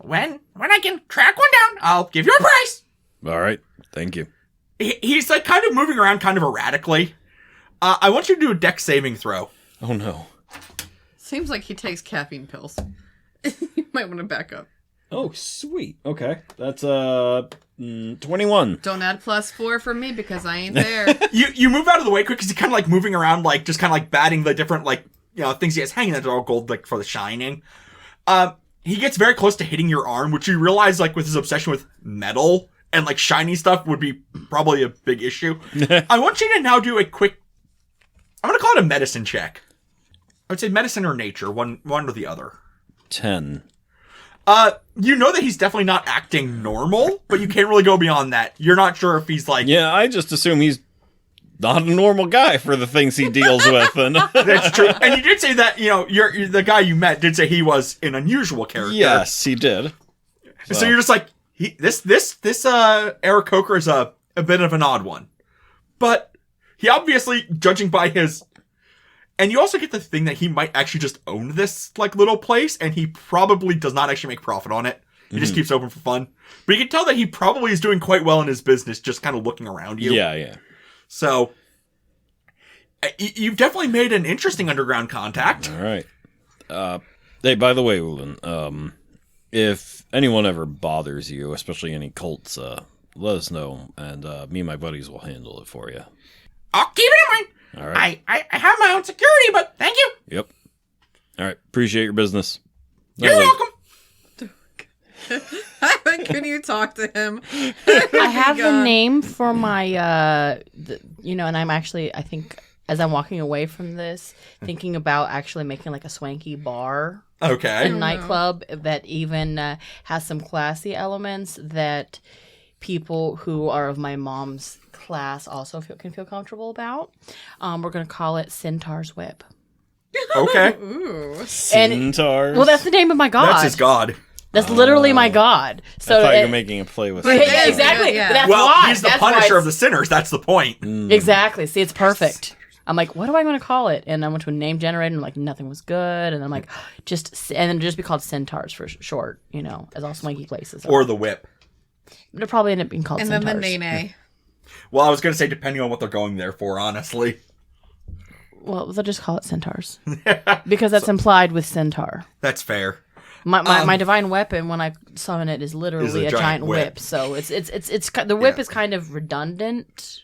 When I can track one down, I'll give you a price. All right, thank you. He's like kind of moving around kind of erratically. I want you to do a dex saving throw. Oh no. Seems like he takes caffeine pills. You might want to back up. Oh, sweet. Okay, that's 21. Don't add +4 for me because I ain't there. You move out of the way quick because he's kind of like moving around, like just kind of like batting the different like things he has hanging that are all gold like for the shining. He gets very close to hitting your arm, which you realize like with his obsession with metal and like shiny stuff would be probably a big issue. I want you to now do a quick, I'm going to call it a medicine check. I would say medicine or nature, one or the other. 10. You know that he's definitely not acting normal, but you can't really go beyond that. You're not sure if he's like... Yeah, I just assume he's not a normal guy for the things he deals with. And That's true. And you did say that, you're the guy you met did say he was an unusual character. yes, he did. So you're just like, this Eric Coker is a bit of an odd one. But he obviously, judging by his... And you also get the thing that he might actually just own this, like, little place, and he probably does not actually make profit on it. He just keeps open for fun. But you can tell that he probably is doing quite well in his business, just kind of looking around you. Yeah. So, you've definitely made an interesting underground contact. All right. Hey, by the way, Ulin, if anyone ever bothers you, especially any cults, let us know, and me and my buddies will handle it for you. I'll keep it in mind. All right. I have my own security, but thank you. Yep. All right. Appreciate your business. You're welcome. Can you talk to him? I have the name for my, and I'm actually, I think, as I'm walking away from this, thinking about actually making like a swanky bar. Okay. A nightclub that even has some classy elements that people who are of my mom's class also can feel comfortable about. We're going to call it Centaur's Whip. Okay. Ooh. Centaurs. Well, that's the name of my god. That's his god. That's literally my god. So I thought you were making a play with Yeah, it. exactly. Yeah. That's Well, why. he's the That's why punisher it's- of the sinners. That's the point. Exactly. See, it's perfect. I'm like, what am I going to call it? And I went to a name generator and like nothing was good. And I'm like, and then just be called Centaurs for short, as all swanky places are. Or the whip. It'll probably end up being called And Centaurs. then the Nene. Well, I was going to say depending on what they're going there for, honestly. Well, they'll just call it Centaurs. Because that's implied with Centaur. That's fair. My divine weapon when I summon it is literally a a giant giant whip. whip. So it's the whip is kind of redundant.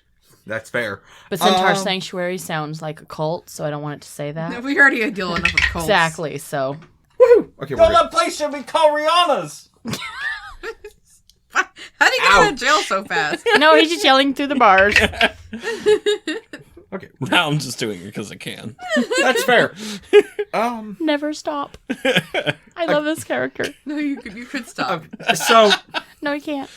That's fair. But Centaur Sanctuary sounds like a cult, so I don't want it to say that. We already deal enough with cults. Exactly. So Okay, No, that place should be called Rihanna's. How do you get out of jail so fast? no, he's just yelling through the bars. Okay, Now I'm just doing it because I can. that's fair. Never stop. I love this character. No, you could stop. So No, you can't.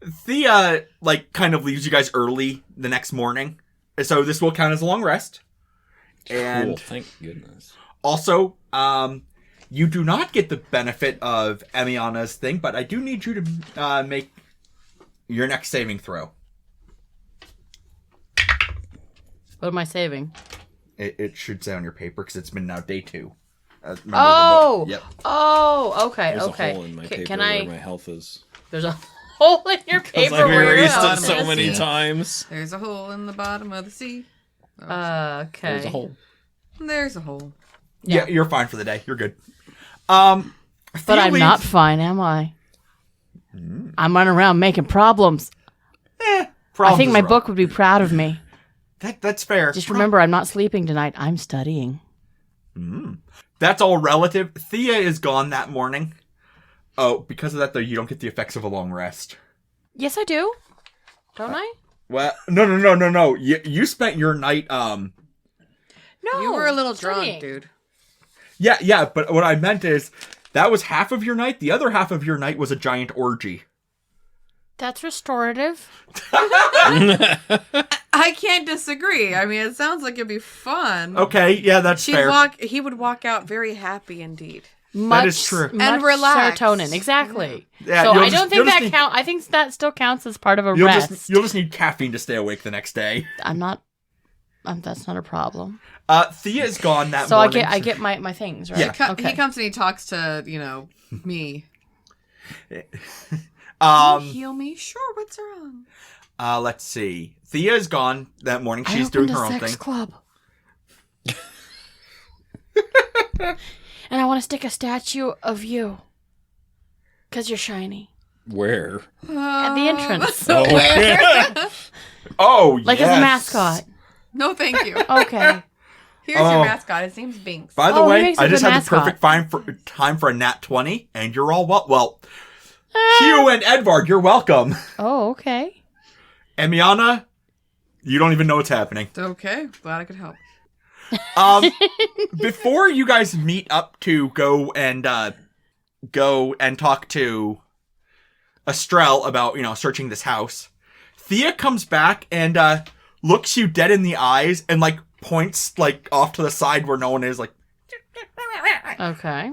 Thea kind of leaves you guys early the next morning, so this will count as a long rest. And Cool. Thank goodness. also, you do not get the benefit of Emiana's thing, but I do need you to make your next saving throw. What am I saving? It should say on your paper because it's been now day 2. Remember the Oh! book? Yep. Oh, okay, There's okay. a hole in my Can paper I? where my health is. There's a hole in your Because paper I've where erased your it health so is. many times. There's a hole in the bottom of the sea. Okay. There's a hole. There's a hole. Yeah, you're fine for the day. You're good. But But I'm not fine, am I? I'm running around making problems. I think my book would be proud of me. That's fair. Just remember, I'm not sleeping tonight. I'm studying. That's all relative. Thea is gone that morning. Oh, because of that, though, you don't get the effects of a long rest. Yes, I do. Don't I? Well, no. You spent your night, No. You were a little studying. drunk, dude. Yeah, but what I meant is, that was half of your night. The other half of your night was a giant orgy. That's restorative. I can't disagree. I mean, it sounds like it'd be fun. Okay, yeah, that's fair. He would walk out very happy indeed. Much, is true. much And relaxed. Serotonin, exactly. Yeah, So you'll I just- don't you'll think just that need- count. I think that still counts as part of a You'll rest. just need caffeine to stay awake the next day. I'm not. That's not a problem. Thea is gone that So morning. I get my things right. Yeah. Okay. He comes and he talks to, me. Heal me? Sure, what's wrong? Let's see. Thea is gone that morning. I She's doing opened her a own sex thing. club. And I want to stick a statue of you. Because you're shiny. Where? At the entrance. Oh, Like yes. as a mascot. No, thank you. Okay. Here's Oh. your mascot. His name's Binks. By the Oh, he way, makes a I just good had the perfect mascot. time for a nat 20, and you're all well. Hugh and Edvard, you're welcome. Oh, okay. Emiana, you don't even know what's happening. Okay, glad I could help. Before you guys meet up to go and talk to Estrelle about, searching this house, Thea comes back and looks you dead in the eyes and like points like off to the side where no one is, like Okay.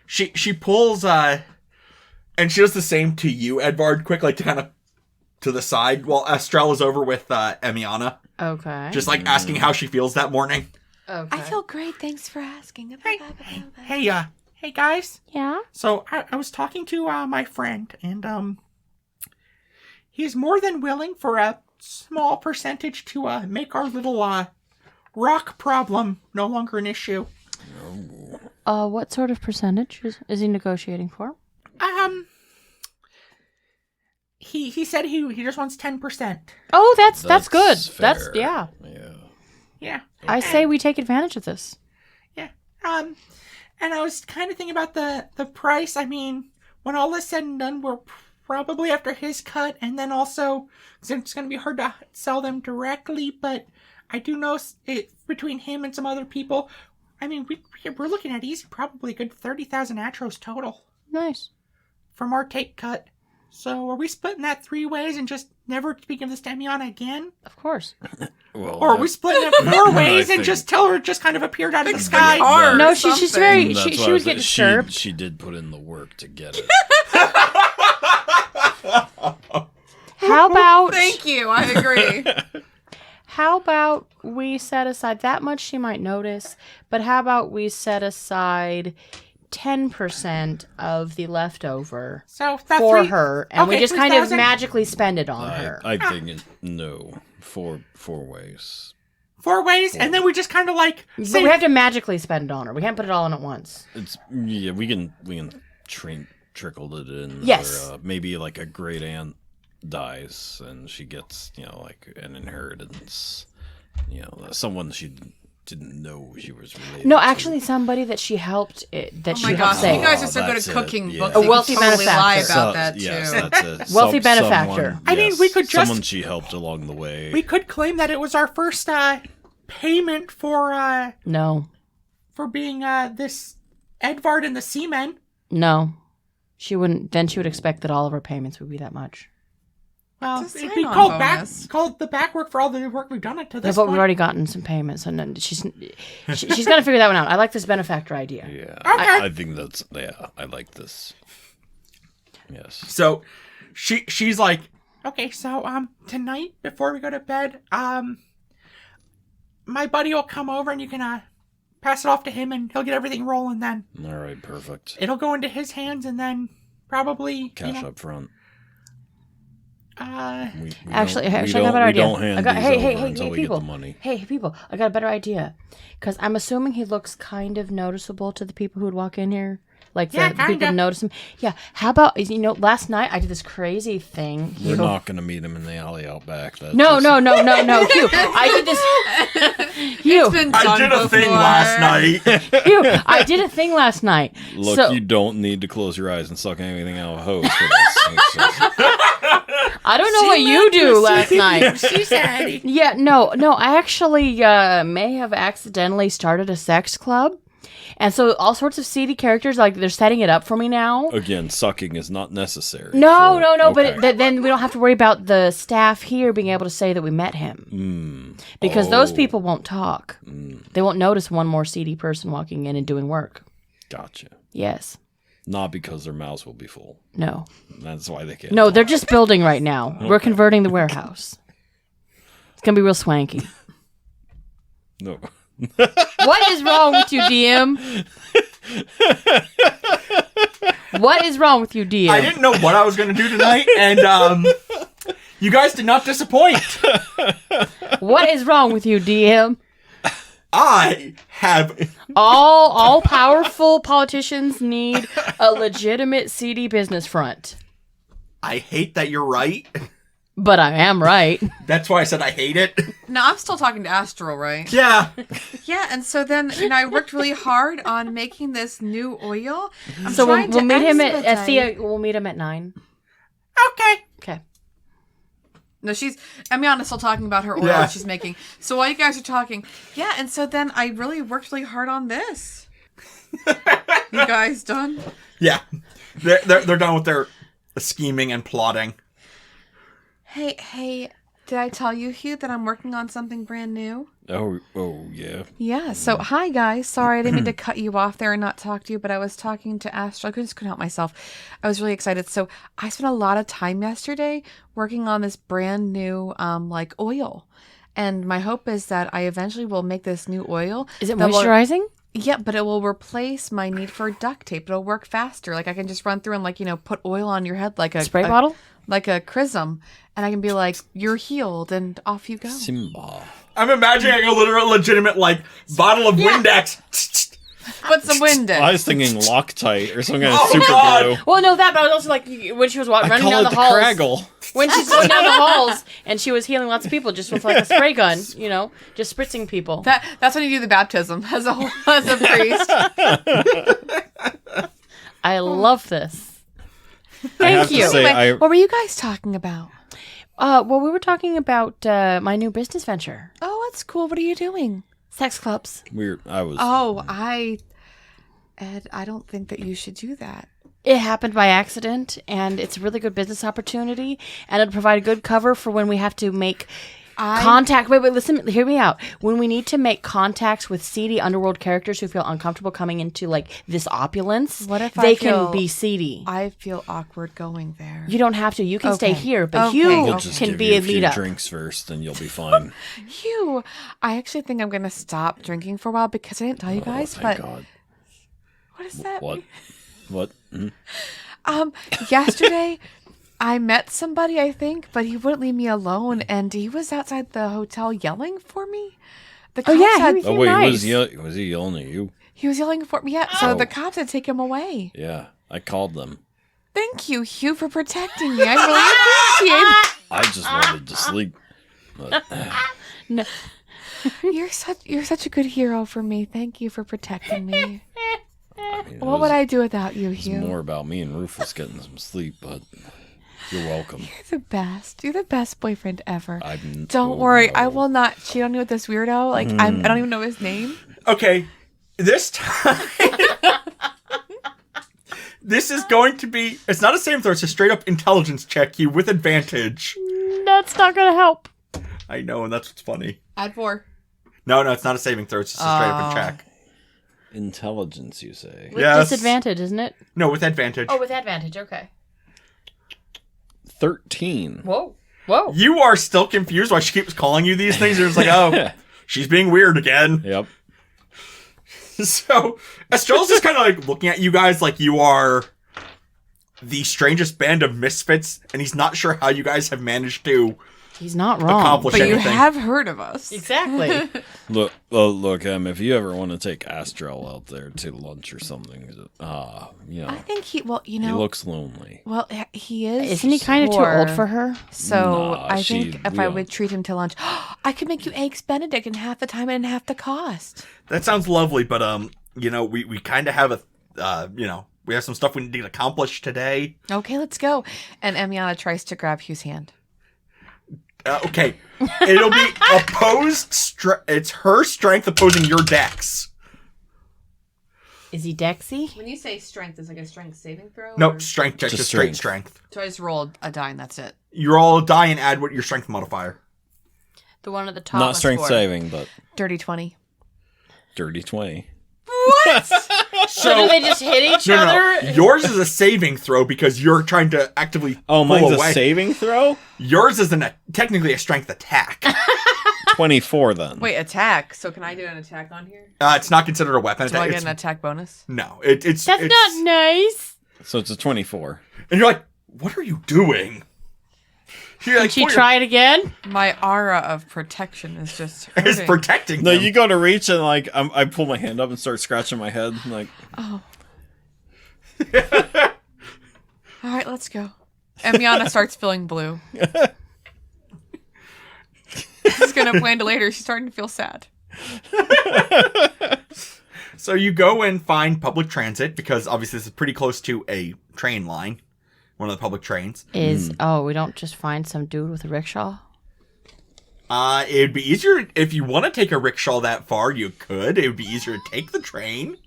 she pulls and she does the same to you, Edvard, quick, like to kind of to the side while Estrelle is over with Emiana. Okay. Just like asking how she feels that morning. Okay. I feel great. Thanks for asking. Hey guys. Yeah? So I was talking to my friend, and he's more than willing for a small percentage to make our little rock problem no longer an issue. What sort of percentage is he negotiating for? He said he just wants 10%. Oh, that's good. fair. That's yeah. Yeah. I say we take advantage of this. Yeah. And I was kind of thinking about the price. I mean, when all is said and done, we're probably after his cut, and then also, 'cause it's going to be hard to sell them directly, but I do know between him and some other people, I mean, we're looking at easy, probably a good 30,000 atros total Nice. from our take cut. So are we splitting that 3 ways and just never speaking of this to Emiana again? Of course. Well, Or are we splitting it 4 ways and think- just tell her it just kind of appeared out of the It's sky? hard. No, she's just very. That's She why I would was- get disturbed. She did put in the work to get it. How about? Thank you. I agree. How about we set aside that much she might notice, but how about we set aside 10% of the leftover So that for 3 her, and we Okay, just kind of 3,000? magically spend it on her. I think no. Four ways. 4 ways, and then we just kind of like But say, we have to magically spend it on her. We can't put it all in at once. It's we can trickle it in. Yes. Or, maybe like a great aunt dies and she gets like an inheritance. Someone she didn't know she was related. No, to. actually, somebody that she helped. That Oh she my helped gosh, save. you guys are so good that's at it, cooking yeah. books. A You wealthy can totally lie benefactor. about that too. Yes, that's it. Wealthy benefactor. Someone, I mean, we could just- someone she helped along the way. we could claim that it was our first payment for No, being this Edvard and the Seamen. no, she wouldn't. Then she would expect that all of her payments would be that much. Well, It's a it'd be sign-on bonus. called the back work for all the work we've done it to Yeah, this but point. we've already gotten some payments, and then she's got to figure that one out. I like this benefactor idea. Yeah, Okay. I think that's I like this. Yes. So she's like, Okay, so tonight before we go to bed, my buddy will come over and you can pass it off to him and he'll get everything rolling. Then All right. Perfect. it'll go into his hands and then probably Cash up front. Actually, I got a better we idea. don't hand I got, these hey, over hey, hey, until hey, we people. get the money. Hey, people, I got a better idea. Because I'm assuming he looks kind of noticeable to the people who would walk in here. Like Yeah, the people kinda. notice him. Yeah. How about, last night I did this crazy thing. We're not going to meet him in the alley out back. That's No, just- no. Hugh, I did this. Hugh, It's been I done did a thing before. last night. Hugh, I did a thing last night. Look, So- you don't need to close your eyes and suck anything out of a hose for this. It's just- I don't know what you do last night. she said, Yeah, no. I actually may have accidentally started a sex club. And so all sorts of seedy characters, like, they're setting it up for me now. Again, sucking is not necessary. No, for- but okay. then we don't have to worry about the staff here being able to say that we met him. Because those Oh. people won't talk. They won't notice one more seedy person walking in and doing work. Gotcha. Yes. Not because their mouths will be full. No. That's why they can't. No, talk. they're just building right now. We're converting the warehouse. It's going to be real swanky. No. What is wrong with you, DM? What is wrong with you, DM? I didn't know what I was going to do tonight, and you guys did not disappoint. What is wrong with you, DM? I have All powerful politicians need a legitimate seedy business front. I hate that you're right. but I am right. That's why I said I hate it. No, I'm still talking to Astral, right? Yeah. Yeah, and so then I worked really hard on making this new oil. I'm So trying we'll to meet him at expedite- Thea. We'll meet him at 9. Okay. Okay. No, Emiana's still talking about her oil Yeah. that she's making. So while you guys are talking, yeah, and so then I really worked really hard on this. You guys done? Yeah. They're done with their scheming and plotting. Hey, did I tell you, Hugh, that I'm working on something brand new? Oh, yeah. Yeah, so hi guys. Sorry I didn't mean to cut you off there and not talk to you, but I was talking to Astral. I just couldn't help myself. I was really excited. So I spent a lot of time yesterday working on this brand new like oil. And my hope is that I eventually will make this new oil. Is it that will- moisturizing? Yeah, but it will replace my need for duct tape. It'll work faster. Like I can just run through and put oil on your head like a Spray bottle? like a chrism, and I can be like, "You're healed," and off you go. Simba. I'm imagining a literal, legitimate, bottle of Windex. Put some wind in. I was thinking Loctite or some kind of Oh, super God. glue. Well, no, that, but I was also like, when she was I running call down it the the halls. Craggle. When she's going down the halls and she was healing lots of people just with like a spray gun, just spritzing people. That's when you do the baptism as a priest. I love this. I have Thank to you. say, Anyway, what were you guys talking about? Well, we were talking about my new business venture. Oh, that's cool. What are you doing? Sex clubs. I was. Oh, Ed, I don't think that you should do that. It happened by accident, and it's a really good business opportunity, and it'll provide a good cover for when we have to make contact. Wait, listen, hear me out. When we need to make contacts with seedy underworld characters who feel uncomfortable coming into this opulence, What if they I feel- can be seedy. I feel awkward going there. You don't have to. You can stay Okay. here, but Okay. you We'll just can give be you a a few lead up. drinks first, and you'll be fine. Hugh, I actually think I'm going to stop drinking for a while because I didn't tell you guys, Thank but God. what is that? What? What? Yesterday I met somebody, I think, but he wouldn't leave me alone, and he was outside the hotel yelling for me. The cops yeah, had, he Oh wait, nice. was he yelling at you? he was yelling for me. Yeah, so Oh. the cops had to take him away. Yeah, I called them. Thank you, Hugh, for protecting me. I really appreciate it. I just wanted to sleep. But, No. You're such a good hero for me. Thank you for protecting me. I mean, What would I do without you, It's Hugh? more about me and Rufus getting some sleep, but you're welcome. You're the best. You're the best boyfriend ever. Don't oh, worry, no. I will not cheat on you with this weirdo. Like I don't even know his name. Okay, this time... This is going to be... It's not a saving throw, it's a straight-up intelligence check you with advantage. That's not going to help. I know, and that's what's funny. Add 4. No, it's not a saving throw, it's just a straight-up check. Intelligence, you say? With Yes. disadvantage, isn't it? No, with advantage. Oh, with advantage. Okay. 13. Whoa. Whoa. You are still confused why she keeps calling you these things. You're just like, oh, she's being weird again. Yep. So, Estrell's just kind of looking at you guys like you are the strangest band of misfits, and he's not sure how you guys have managed to He's not wrong. accomplish But you anything. have heard of us. Exactly. Look, if you ever want to take Astral out there to lunch or something, I think he he looks lonely. well, he is. Isn't he kind of too poor. old for her? So Nah, I think if we I don't- would treat him to lunch, I could make you eggs Benedict in half the time and half the cost. That sounds lovely, but we kind of have we have some stuff we need to accomplish today. Okay, let's go. And Emiana tries to grab Hugh's hand. Okay, it'll be it's her strength opposing your dex. Is he Dexy? When you say strength, is like a strength saving throw? No, strength check, Just just straight strength. strength. So I just rolled a die and that's it. You roll a die and add what your strength modifier. The one at the top. Not was strength 4. saving, but Dirty 20. dirty 20. So do they just hit each other? No. Yours is a saving throw because you're trying to actively Oh, pull mine's away. a saving throw? Yours is technically a strength attack. 24 then. Wait, attack. So can I do an attack on here? It's not considered a weapon Do I attack. get an attack bonus? No, it's That's not nice. So it's a 24. And you're like, what are you doing? You're Can like, she "Well, try it again? My aura of protection is just It's hurting. protecting No, them. you go to reach and I pull my hand up and start scratching my head. All right, let's go. Emiana starts feeling blue. was going to plan to later. She's starting to feel sad. So you go and find public transit, because obviously this is pretty close to a train line. One of the public trains. We don't just find some dude with a rickshaw? It'd be easier if you want to take a rickshaw that far, you could. It would be easier to take the train.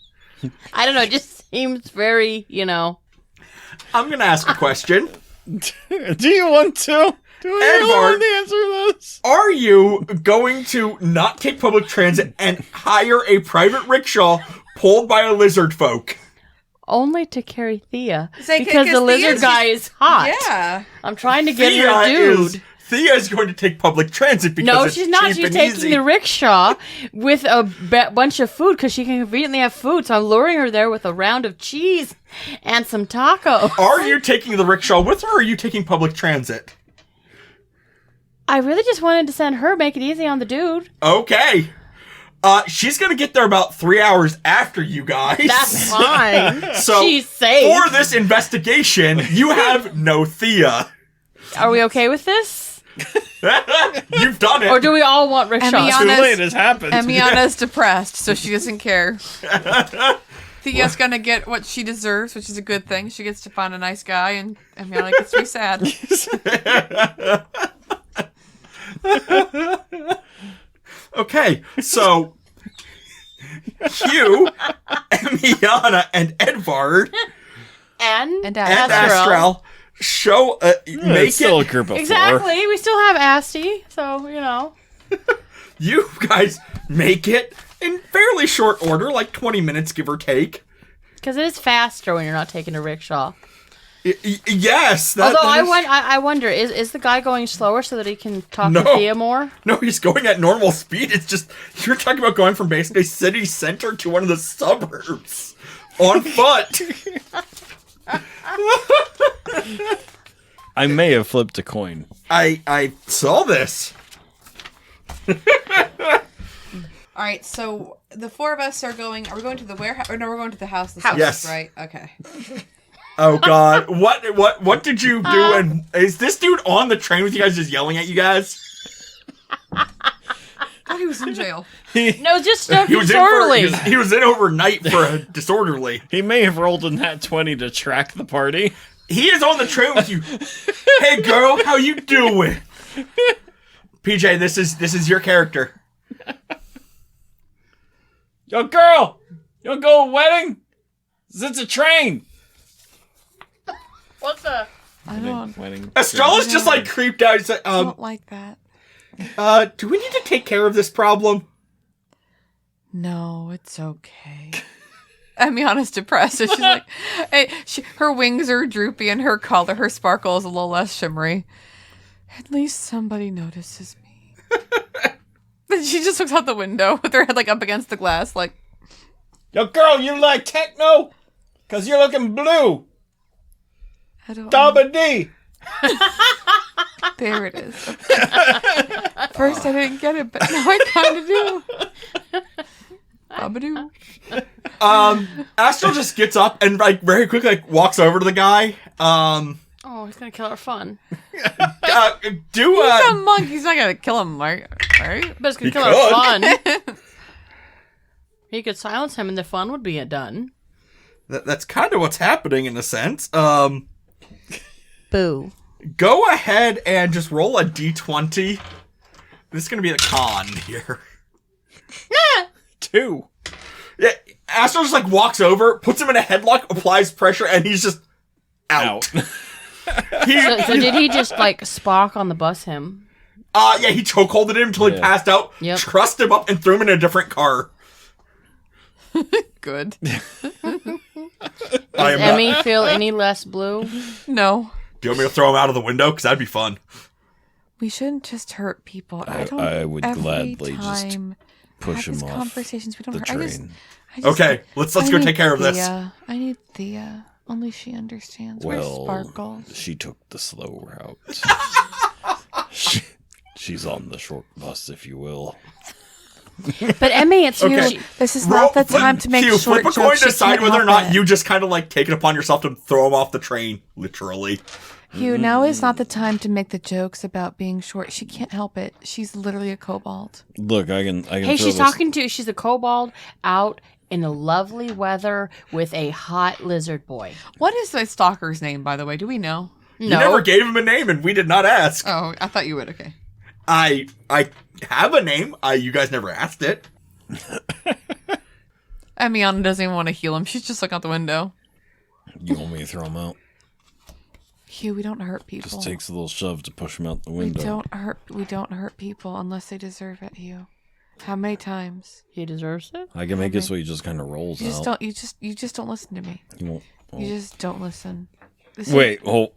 I don't know. It just seems very, I'm going to ask a question. Do you want to? Do you really Edvard, want to answer this? Are you going to not take public transit and hire a private rickshaw pulled by a lizard folk? Only to carry Thea. Say, Because the 'cause lizard Thea's guy is hot. Yeah. I'm trying to get her a dude. Thea is going to take public transit because No, it's she's not. cheap She's and taking easy. the rickshaw with a bunch of food because she can conveniently have food. So I'm luring her there with a round of cheese and some tacos. Are you taking the rickshaw with her, or are you taking public transit? I really just wanted to send her, make it easy on the dude. Okay. She's going to get there about 3 hours after you guys. That's fine. So, She's safe. for this investigation, you have no Thea. Are we okay with this? You've done it. Or do we all want rickshaws? Emiana- Too late. It's happened. Emiana's depressed, so she doesn't care. Thea's gonna get what she deserves, which is a good thing. She gets to find a nice guy, and Emiana gets to be sad. Okay, so you, Emiana, and Edvard And And and Astral. Astral show make It's still a it. group of exactly. We still have Asti, so You guys make it in fairly short order, like 20 minutes, give or take. because it is faster when you're not taking a rickshaw. Yes. Although that I wonder, is the guy going slower so that he can talk No. to Thea more? No, he's going at normal speed. It's just, you're talking about going from basically city center to one of the suburbs on foot. I may have flipped a coin. I saw this. All right, so the four of us are going. Are we going to the warehouse? Or no, we're going to the house. Yes. Right. Okay. Oh God, what did you do? And is this dude on the train with you guys, just yelling at you guys? I thought he was in jail. No, just stuff He was disorderly. he was in overnight for a disorderly. He may have rolled in that 20 to track the party. He is on the train with you. Hey girl, how you doing? PJ, this is your character. Yo, girl! You wanna go to a wedding? It's a train! What the? I don't. Wedding. Estrella's just like creeped out. He's like, Don't like that. do we need to take care of this problem? No, it's okay. Emiana's depressed, so she's like, hey, her wings are droopy and her color, her sparkle is a little less shimmery. At least somebody notices me. Then she just looks out the window with her head like up against the glass, like, Yo, girl, you like techno? Cause you're looking blue. I don't. Dabba D. There it is. First I didn't get it, but now I kind of do. Babadoo. Astral just gets up and like very quickly like walks over to the guy. Oh, he's gonna kill our fun. He's a monk. He's not gonna kill him, right? But it's gonna He kill could. our fun. He could silence him and the fun would be done. That's kind of what's happening in a sense. Boo. Go ahead and just roll a d20. This is gonna be the con here. 2. Yeah, Astral just like walks over, puts him in a headlock, applies pressure, and he's just out. So did he just like Spock on the bus him? Yeah, he chokeholded him until he Yeah. passed out, Yep. trussed him up, and threw him in a different car. Good. I am Does not- Emmy feel any less blue? No. Do you want me to throw him out of the window? Because that'd be fun. We shouldn't just hurt people. I don't. I would every gladly just time push have him these off conversations. We don't the hurt. train. I just Okay, let's go need take care of this. Thea. I need Thea. Only she understands. Where's Well, Sparkle? she took the slow route. She's on the short bus, if you will. But Emmy, it's Okay. you. This is not the time to make Hugh, short flip a jokes. coin to She decide can't whether or help not it. you just kind of like take it upon yourself to throw him off the train, literally. Hugh, now is not the time to make the jokes about being short. She can't help it. She's literally a kobold. Look, I can. Hey, she's she's a kobold out in the lovely weather with a hot lizard boy. What is the stalker's name, by the way? Do we know? You never gave him a name, and we did not ask. Oh, I thought you would. Okay. I have a name. You guys never asked it. Emiana doesn't even want to heal him. She's just looking out the window. You want me to throw him out? Hugh, we don't hurt people. Just takes a little shove to push him out the We window. don't hurt people unless they deserve it, Hugh. How many times? He deserves it. I can make it so he just kind of rolls You just out. don't. You just don't listen to me. He won't. You just don't listen. This Wait, hold.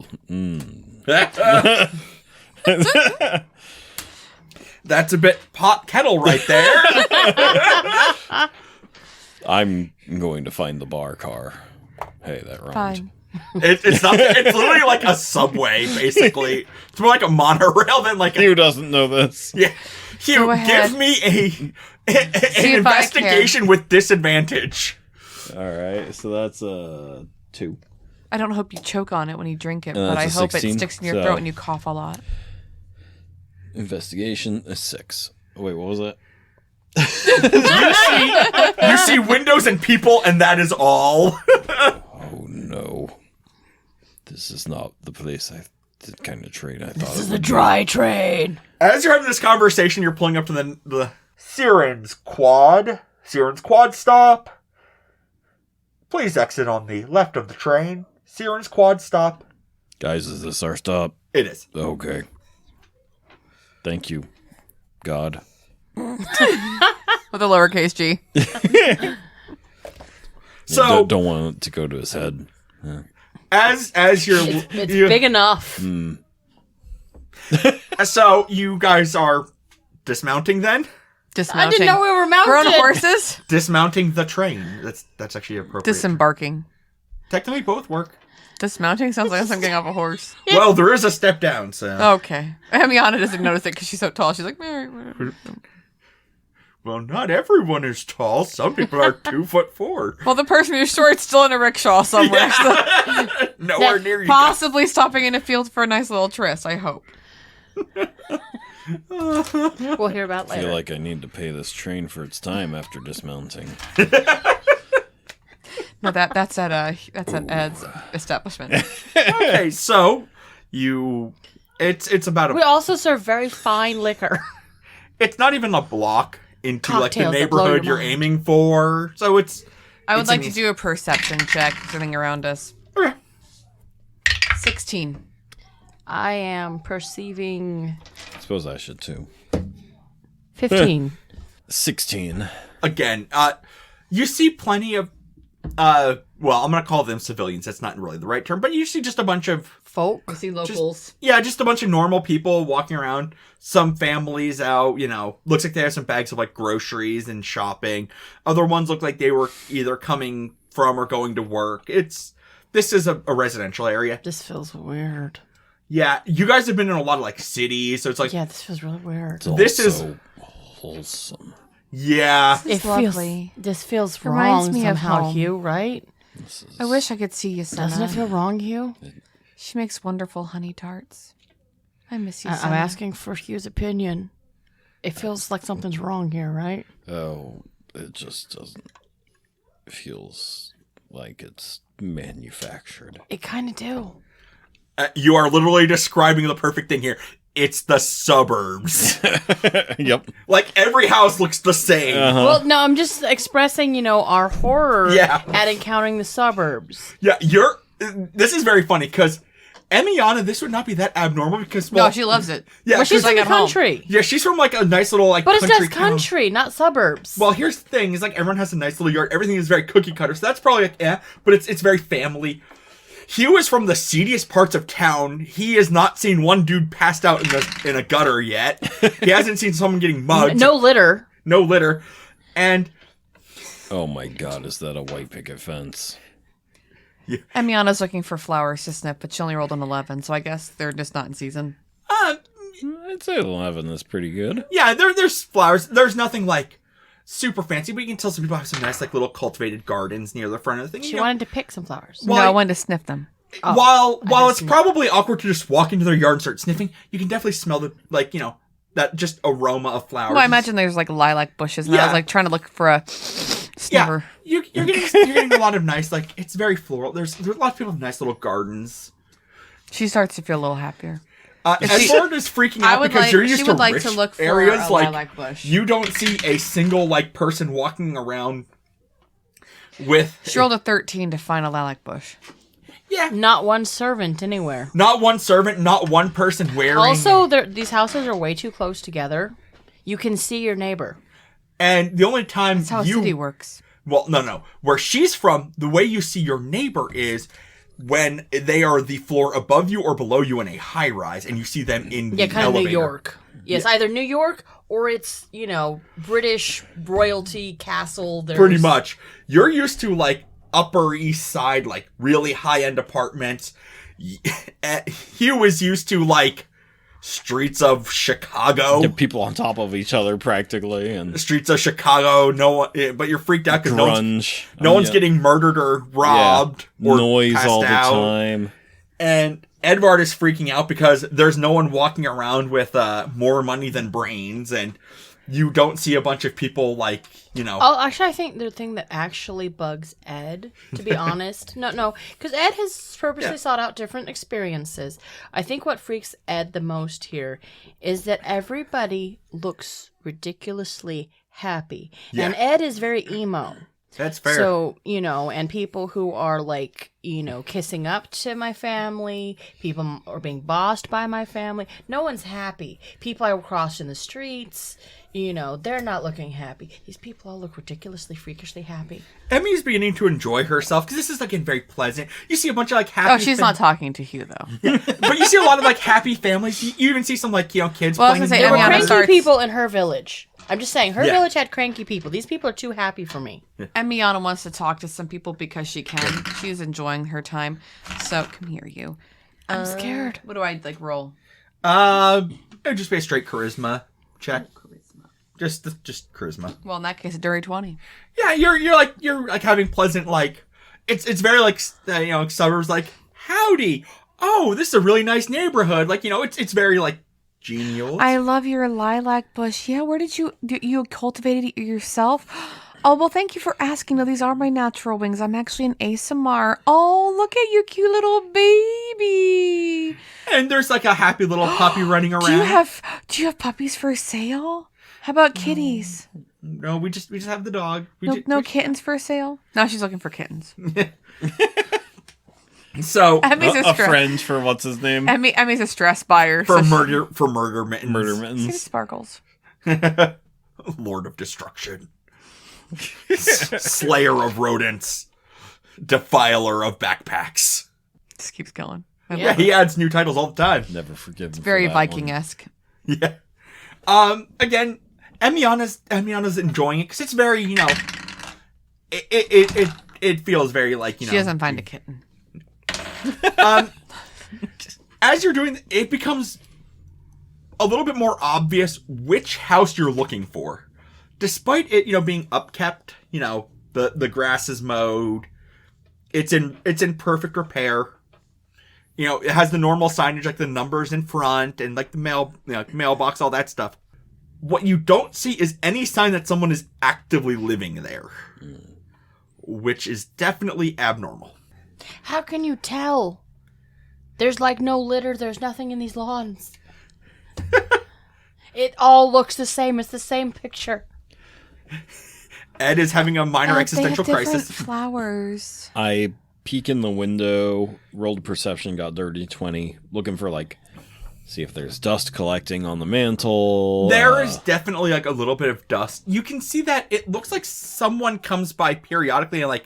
That's a bit pot kettle right there. I'm going to find the bar car. Hey, that rhymed. Fine. It's not. It's literally like a subway, basically. It's more like a monorail than like a. Hugh doesn't know this. Yeah, Hugh, Go ahead. give me an if I investigation with disadvantage. All right, so that's 2. I don't hope you choke on it when you drink it, And but that's I a hope 16, it sticks in your so- throat and you cough a lot. Investigation is 6. Wait, what was that? You see windows and people, and that is all. Oh no, this is not the place the kind of trade I thought. This is a dry train. As you're having this conversation, you're pulling up to the Siren's quad. Siren's quad stop. Please exit on the left of the train. Siren's quad stop. Guys, is this our stop? It is. Okay. Thank you, God. With a lowercase g. So don't want it to go to his head. as you're It's big enough. So you guys are dismounting then? I Dismounting. didn't know we were mounted. We're on horses. Dismounting the train. That's actually appropriate. Disembarking. Technically both work. Dismounting sounds like I'm getting off a horse. Well, there is a step down, so. Okay. Emiana doesn't notice it because she's so tall. She's like, Mary. Well, not everyone is tall. Some people are 2'4". Well, the person who's short's still in a rickshaw somewhere. Nowhere near you. Possibly stopping in a field for a nice little tryst, I hope. We'll hear about I feel later. like I need to pay this train for its time after dismounting. No, that's at Ed's establishment. Okay, so it's about We also serve very fine liquor. it's not even a block into like the Cocktails that blow neighborhood your you're mind. aiming for. So it's I would It's like an to easy- do a perception check, something around us. okay. 16. I am perceiving I suppose I should too. 15. 16. Again, you see plenty of well, I'm gonna call them civilians. That's not really the right term, but you see just a bunch of Folk. I see locals. just a bunch of normal people walking around. Some families out, looks like they have some bags of like groceries and shopping. Other ones look like they were either coming from or going to work. This is a residential area. This feels weird. Yeah, you guys have been in a lot of like cities, so it's like Yeah, this feels really weird. It's This is- also wholesome. yeah. This is lovely. This feels Reminds wrong me of somehow, home. Hugh, right? This is... I wish I could see you, Senna. Doesn't it feel wrong, Hugh? She makes wonderful honey tarts. I miss you, I'm Senna. asking for Hugh's opinion. It feels like something's wrong here, right? Oh, it just doesn't. It feels like it's manufactured. It kind of do. You are literally describing the perfect thing here. It's the suburbs. Yep. Like every house looks the same. Well, no, I'm just expressing, our horror Yeah. at encountering the suburbs. Yeah, this is very funny because Emiana, this would not be that abnormal because No, she loves it. yeah, Well, she's she's from the at home. country. yeah, she's from like a nice little like But it's country just town. country, not suburbs. Well, here's the thing: is like everyone has a nice little yard. Everything is very cookie cutter, so that's probably like but it's very family. Hugh is from the seediest parts of town. He has not seen one dude passed out in a gutter yet. He hasn't seen someone getting mugged. no litter. No litter, and Oh my god, is that a white picket fence? Emiana's looking for flowers to snip, but she only rolled an 11, so I guess they're just not in season. I'd say 11 is pretty good. yeah, there's flowers. There's nothing like super fancy, but you can tell some people have some nice like little cultivated gardens near the front of the thing. She you know. wanted to pick some flowers. Well, no, I I- wanted to sniff them. Oh, while it's probably awkward to just walk into their yard and start sniffing, you can definitely smell the that just aroma of flowers. Well, I imagine there's like lilac bushes, and I was like trying to look for a sniffer. Yeah, you're getting a lot of nice, like, it's very floral. There's a lot of people with nice little gardens. She starts to feel a little happier. Edward is freaking out because you're used she to would like rich to look for areas. a lilac bush. You don't see a single person walking around with. She rolled a 13 to find a lilac bush. Yeah, Not one servant anywhere. not one servant, not one person wearing. Also, these houses are way too close together. You can see your neighbor. and the only time That's how a city works. Well, no. Where she's from, the way you see your neighbor is when they are the floor above you or below you in a high rise, and you see them in the Kind of elevator. New York. Yes, either New York or it's, British royalty castle. Pretty much. You're used to Upper East Side, really high end apartments. He was used to streets of Chicago. The people on top of each other practically, and Streets of Chicago. No one, but you're freaked out because grunge. no one's getting murdered or robbed or noise passed all the out. time. And Edvard is freaking out because there's no one walking around with more money than brains, and you don't see a bunch of people Oh, actually, I think the thing that actually bugs Ed, to be honest, no, because Ed has purposely sought out different experiences. I think what freaks Ed the most here is that everybody looks ridiculously happy, and Ed is very emo. That's fair. So, and people who are kissing up to my family, people are being bossed by my family. No one's happy. People I crossed in the streets, they're not looking happy. These people all look ridiculously, freakishly happy. Emmy's beginning to enjoy herself because this is very pleasant. You see a bunch of happy. Oh, she's not talking to Hugh though. But you see a lot of happy families. You even see some kids Well, I was playing. gonna say, There were Emiana cranky starts- people in her village. I'm just saying, her Yeah. village had cranky people. These people are too happy for me. And Miana wants to talk to some people because she can. She's enjoying her time. So come here, you. I'm scared. What do I roll? It would just be a straight charisma check. Just charisma. Well, in that case, a dirty 20. Yeah, you're having pleasant it's very suburbs howdy. Oh, this is a really nice neighborhood. It's very genial. I love your lilac bush. Yeah, where did you cultivated it yourself? Oh, well, thank you for asking. No, these are my natural wings. I'm actually an ASMR. Oh, look at you, cute little baby. And there's a happy little puppy running around. Do you have puppies for sale? How about kitties? No, we just have the dog. No kittens for sale? No, she's looking for kittens. So Emmy's A a stress. fringe for what's his name? Emmy's a stress buyer. for so murder mittens. Murder See the mittens. sparkles. Lord of Destruction. Slayer of rodents. Defiler of backpacks. Just keeps going. Yeah, he adds new titles all the time. Never forgive him. Very for that one. Viking-esque. Yeah. Again, Emiana's enjoying it because it's very, it feels very She doesn't find a kitten. As you're doing, it becomes a little bit more obvious which house you're looking for. Despite it, being upkept, the grass is mowed. It's in perfect repair. It has the normal signage, the numbers in front and the mailbox, all that stuff. What you don't see is any sign that someone is actively living there, which is definitely abnormal. How can you tell? There's no litter. There's nothing in these lawns. It all looks the same. It's the same picture. Ed is having a minor existential crisis. Flowers. I peek in the window, rolled perception, got dirty 20, looking for see if there's dust collecting on the mantle. There is definitely a little bit of dust. You can see that it looks like someone comes by periodically and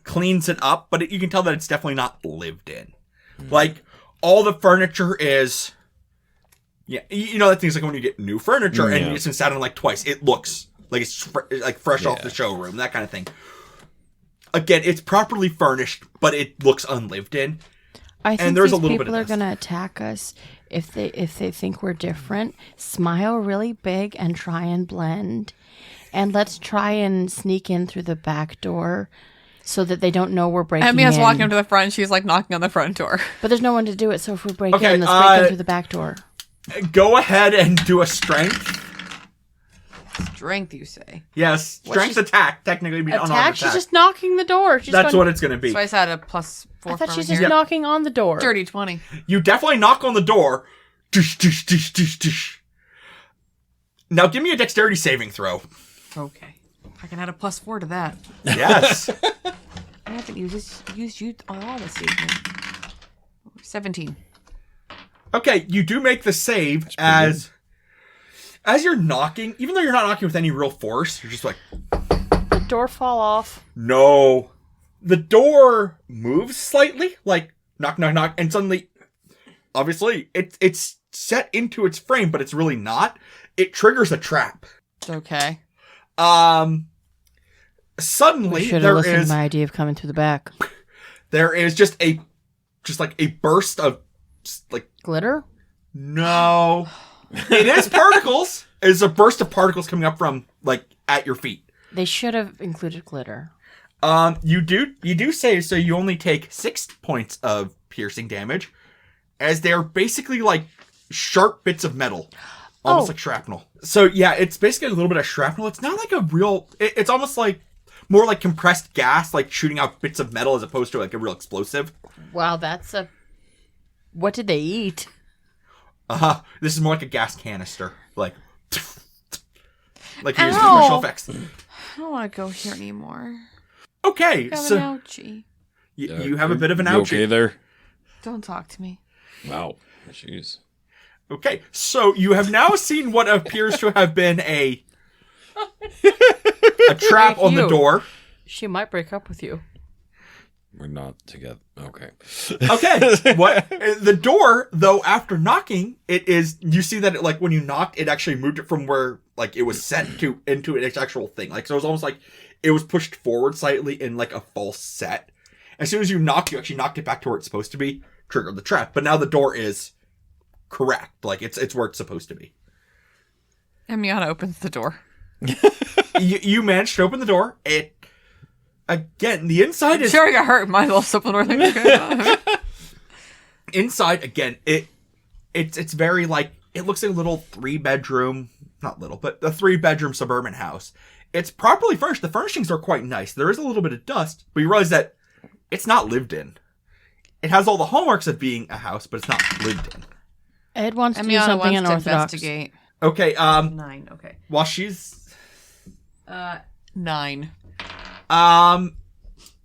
cleans it up, but you can tell that it's definitely not lived in. All the furniture is, that thing's when you get new furniture and it's been sat on twice. It looks like it's fresh off the showroom, that kind of thing. Again, it's properly furnished, but it looks unlived in. I think there's these a little bit people of are this. going to attack us if they think we're different. Smile really big and try and blend. And let's try and sneak in through the back door so that they don't know we're breaking in. Emmy's walking up to the front. She's like knocking on the front door. But there's no one to do it, so if we break Okay, in, let's break in through the back door. Go ahead and do a strength. Strength, you say? Yes, strength attack. Technically, be unarmed Attack? She's just knocking the door. That's what it's going to be. So I said a +4. I thought she's from just here. knocking on the door. Dirty 20. You definitely knock on the door. Dish, dish, dish, dish, dish. Now give me a dexterity saving throw. Okay. I can add a +4 to that. Yes. I haven't used you all this evening. 17. Okay, you do make the save as you're knocking, even though you're not knocking with any real force, you're just like, The door fall off. no. The door moves slightly, like knock, knock, knock, and suddenly, obviously, it's set into its frame, but it's really not. It triggers a trap. Okay. Suddenly, Should have there listened is to my idea of coming through the back. just like a burst of like Glitter? no. It is particles. It's a burst of particles coming up from like at your feet. They should have included glitter. You do save, so you only take 6 points of piercing damage, as they're basically like sharp bits of metal, almost like shrapnel. So yeah, it's basically a little bit of shrapnel. It's not like a real. It's almost like more like compressed gas, like shooting out bits of metal as opposed to like a real explosive. Wow, that's a... What did they eat? This is more like a gas canister, like you use Ow. special effects. I don't want to go here anymore. Okay, I have so an ouchie. you have a bit of an You ouchie. okay there? Don't talk to me. Wow. Jeez. Okay, so you have now seen what appears to have been a trap Like on the you. door. She might break up with you. We're not together. Okay. Okay, what the door though? After knocking, you see that it, like when you knocked, it actually moved it from where like it was set to into its actual thing. Like so, it was almost like it was pushed forward slightly in like a false set. As soon as you knocked, you actually knocked it back to where it's supposed to be, triggered the trap. But now the door is correct. Like it's where it's supposed to be. Emiana opens the door. You managed to open the door. It again, the inside is Sure, I got hurt. Might as well step on the door. Like, okay. inside again. It's very like it looks like a little 3-bedroom, not little, but a 3-bedroom suburban house. It's properly furnished. The furnishings are quite nice. There is a little bit of dust, but you realize that it's not lived in. It has all the hallmarks of being a house, but it's not lived in. Ed wants to do Emiana something wants to unorthodox. investigate. Okay, 9. Okay. while she's 9.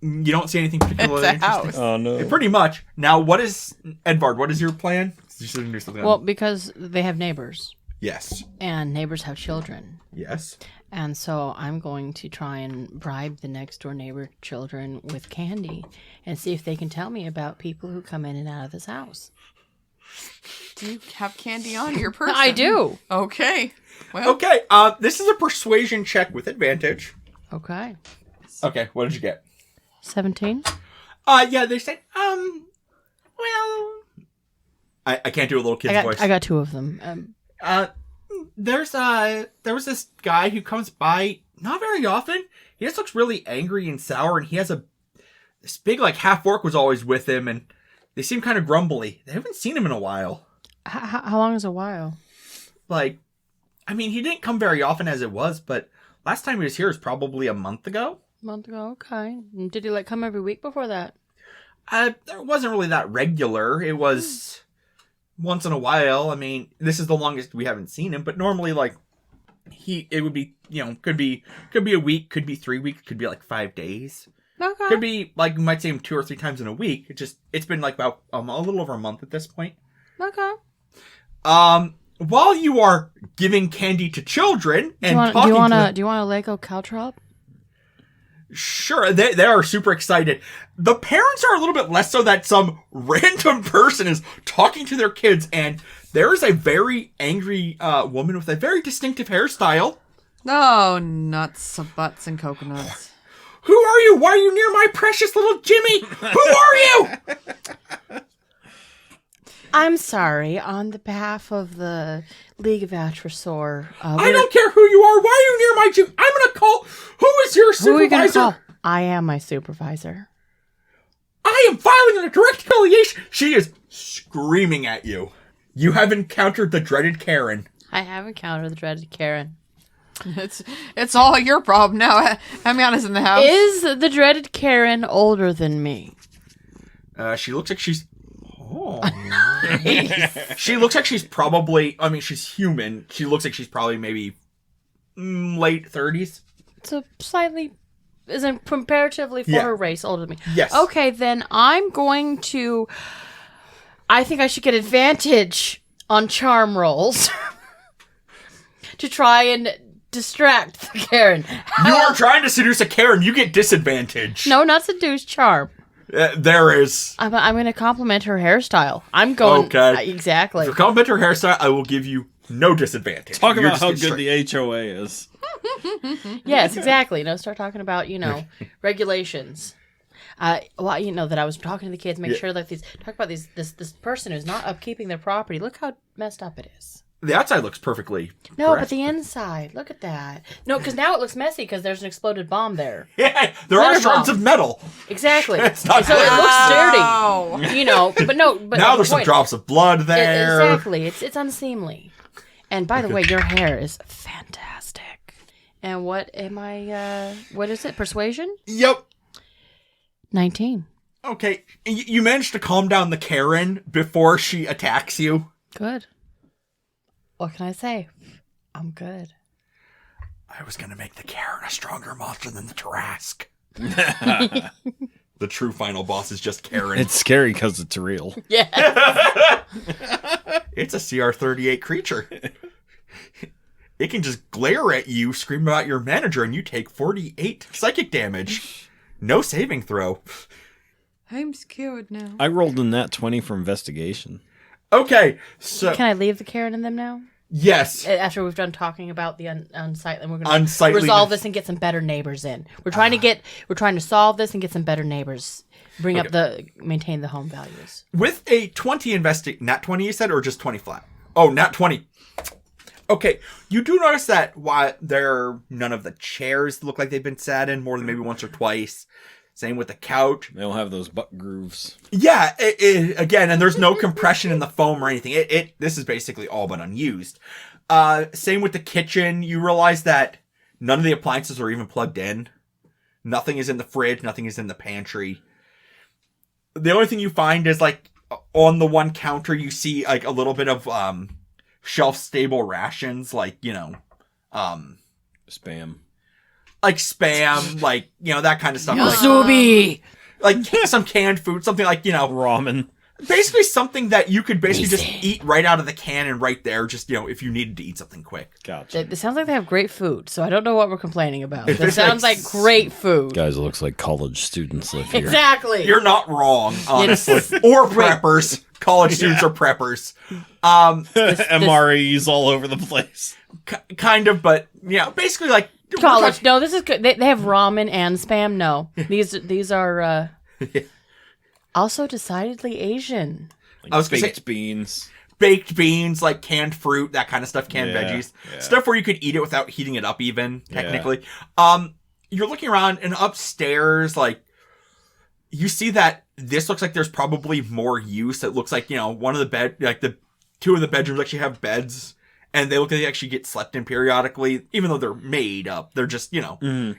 you don't see anything particularly It's a interesting. house. Oh no. Pretty much. Now, what is Edvard? What is your plan? You should do something. Well, because they have neighbors, yes, and neighbors have children. yes. And so I'm going to try and bribe the next door neighbor children with candy and see if they can tell me about people who come in and out of this house. Do you have candy on your person? I do. Okay. Well, Okay. This is a persuasion check with advantage. Okay. Okay. What did you get? 17? Yeah. They said, well, I can't do a little kid's voice. I got 2 of them. There was this guy who comes by not very often. He just looks really angry and sour, and he has this big like half orc was always with him, and they seem kind of grumbly. They haven't seen him in a while. How long is a while? Like, I mean, he didn't come very often as it was, but last time he was here was probably a month ago. A month ago, okay. And did he like come every week before that? It wasn't really that regular. It was once in a while. I mean, this is the longest we haven't seen him, but normally, like, it would be, could be a week, could be 3 weeks, could be like 5 days. Okay. Could be like, we might see him 2 or 3 times in a week. It's been like about a little over a month at this point. Okay. While you are giving candy to children and Do talking you want to a them, do you want a Lego caltrop? sure, they are super excited. The parents are a little bit less so that some random person is talking to their kids, and there is a very angry woman with a very distinctive hairstyle. Oh, nuts, butts, and coconuts. Who are you? Why are you near my precious little Jimmy? Who are you? I'm sorry. On the behalf of the League of Atresor, I don't care who you are. Why are you near my Jimmy? I'm gonna call. Who is your Who are you gonna supervisor? call? I am my supervisor. I am filing a direct affiliation. She is screaming at you. You have encountered the dreaded Karen. I have encountered the dreaded Karen. It's all your problem now. Amiana's in the house. Is the dreaded Karen older than me? She looks like she's... Oh. She looks like she's probably... I mean, she's human. She looks like she's probably maybe late 30s. So slightly... Isn't comparatively for her race older than me. Yes. Okay, then I'm going to... I think I should get advantage on charm rolls to try and distract the Karen. You are trying to seduce a Karen. You get disadvantage. No, not seduce, charm. There is. I'm going to compliment her hairstyle. I'm going... Okay. Exactly. For compliment her hairstyle, I will give you no disadvantage. Talk You're about how just good the HOA is. Yes, exactly. Start talking about, regulations. Well, that I was talking to the kids, make sure that talk about this person who's not upkeeping their property. Look how messed up it is. The outside looks perfectly No, correct. but the inside, look at that. No, because now it looks messy because there's an exploded bomb there. Yeah, there are Glitter shards bomb. of metal. Exactly. It's not So it glitter. looks dirty. But no. But Now the there's some point- drops of blood there. Exactly. It's unseemly. And by the way, your hair is fantastic. And what am I? What is it? Persuasion? Yep. 19. Okay, you managed to calm down the Karen before she attacks you. Good. What can I say? I'm good. I was gonna make the Karen a stronger monster than the Tarask. The true final boss is just Karen. It's scary because it's real. Yeah. It's a CR-38 creature. It can just glare at you, scream about your manager, and you take 48 psychic damage. No saving throw. I'm scared now. I rolled a nat 20 for investigation. Okay, so... Can I leave the Karen in them now? Yes. After we've done talking about the unsightly, we're going to Unsightliness. resolve this and get some better neighbors in. We're trying to solve this and get some better neighbors. Maintain the home values. With a 20 nat 20 you said, or just 20 flat? Oh, nat 20. Okay, you do notice that while none of the chairs look like they've been sat in more than maybe once or twice. Same with the couch. They don't have those butt grooves. Yeah, again, and there's no compression in the foam or anything. This is basically all but unused. Same with the kitchen. You realize that none of the appliances are even plugged in. Nothing is in the fridge. Nothing is in the pantry. The only thing you find is, like, on the one counter, you see, like, a little bit of shelf-stable rations, like, Spam. like spam, like, that kind of stuff. Yasubi! Like some canned food, something like, Ramen. basically something that you could basically just eat right out of the can and right there, just, if you needed to eat something quick. Gotcha. It sounds like they have great food, so I don't know what we're complaining about. If It it's sounds like like great food. Guys, it looks like college students live here. Exactly. You're not wrong, honestly. Or preppers. College students are preppers. MREs all over the place. Kind of, but, basically, like... College. No, this is good. They have ramen and spam. No, these are also decidedly Asian. Like I was gonna baked say- beans. Baked beans, like canned fruit, that kind of stuff, canned Yeah, veggies. yeah. Stuff where you could eat it without heating it up even, technically. You're looking around, and upstairs, like, you see that this looks like there's probably more use. It looks like, one of the two of the bedrooms actually have beds, and they look like they actually get slept in periodically, even though they're made up. They're just, it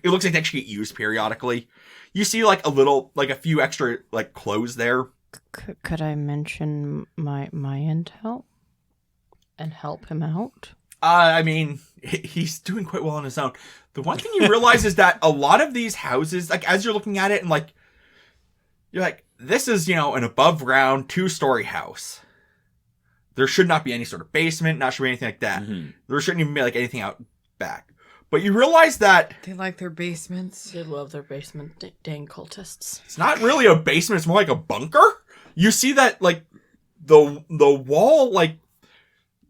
looks like they actually get used periodically. You see, like, a few extra, like, clothes there. Could I mention my intel and help him out? I mean, he's doing quite well on his own. The one thing you realize is that a lot of these houses, like, as you're looking at it, and, like, you're like, this is, an above-ground 2-story house. There should not be any sort of basement, not should be anything like that. Mm-hmm. There shouldn't even be, like, anything out back. But you realize that They like their basements. They love their basement, dang cultists. it's not really a basement, it's more like a bunker. You see that, like, the wall, like,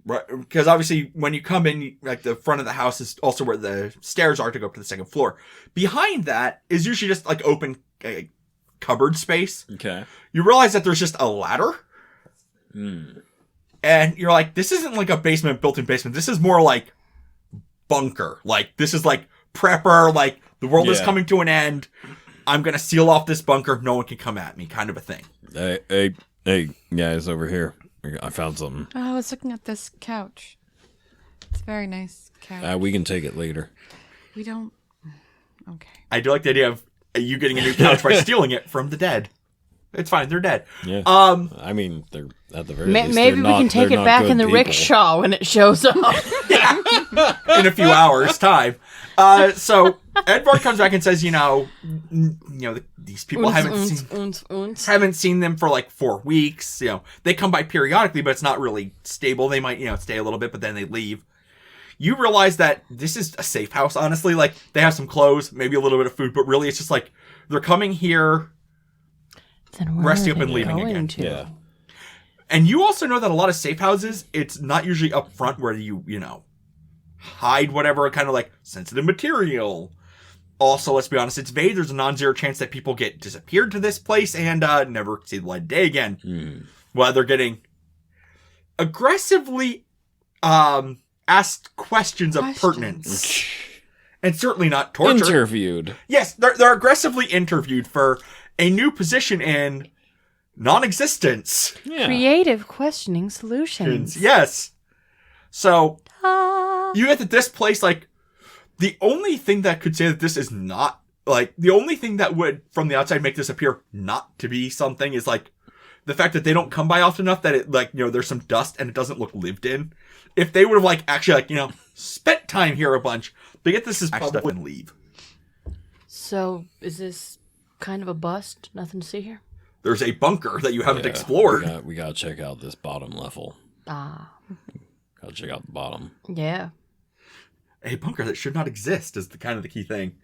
right, because obviously when you come in, like, the front of the house is also where the stairs are to go up to the second floor. Behind that is usually just, like, open cupboard space. Okay. You realize that there's just a ladder. Hmm. And you're like, this isn't like a built-in basement. This is more like bunker. Like, this is like prepper, like, the world is Yeah. coming to an end. I'm going to seal off this bunker. No one can come at me, kind of a thing. Hey, guys, over here. I found something. Oh, I was looking at this couch. It's a very nice couch. We can take it later. We don't. Okay. I do like the idea of you getting a new couch by stealing it from the dead. It's fine. They're dead. Yeah. I mean, they're at the very least. Maybe we can take it back in the people. rickshaw when it shows up. In a few hours' time. So Edvard comes back and says, these people haven't seen them for like 4 weeks. They come by periodically, but it's not really stable. They might, stay a little bit, but then they leave. You realize that this is a safe house, honestly. Like, they have some clothes, maybe a little bit of food, but really it's just like they're coming here, resting up and leaving again. Yeah. And you also know that a lot of safe houses, it's not usually up front where you hide whatever kind of like sensitive material. Also, let's be honest, it's Vade. There's a non-zero chance that people get disappeared to this place and never see the light of day again. While they're getting aggressively asked questions of pertinence. And certainly not torture. Interviewed. Yes, they're aggressively interviewed for a new position in non-existence. Yeah. Creative questioning solutions. Yes. So, you get that this place, like, the only thing that could say that this is not, like, the only thing that would, from the outside, make this appear not to be something is, like, the fact that they don't come by often enough that it, like, there's some dust and it doesn't look lived in. If they would have, like, actually, like, spent time here a bunch, they get this as stuff and leave. So, is this kind of a bust? Nothing to see here? There's a bunker that you haven't explored. We gotta check out this bottom level. Gotta check out the bottom. Yeah. A bunker that should not exist is the key thing.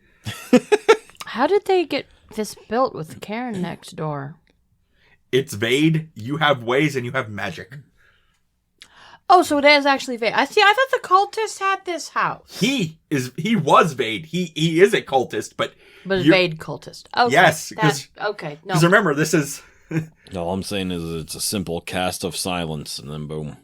How did they get this built with Karen next door? It's Vade. You have ways and you have magic. Oh, so it is actually Vade. I thought the cultist had this house. He was Vade. He is a cultist, but a Vade cultist. Okay. Yes. Okay. No. Because remember, this is... All I'm saying is it's a simple cast of silence, and then boom.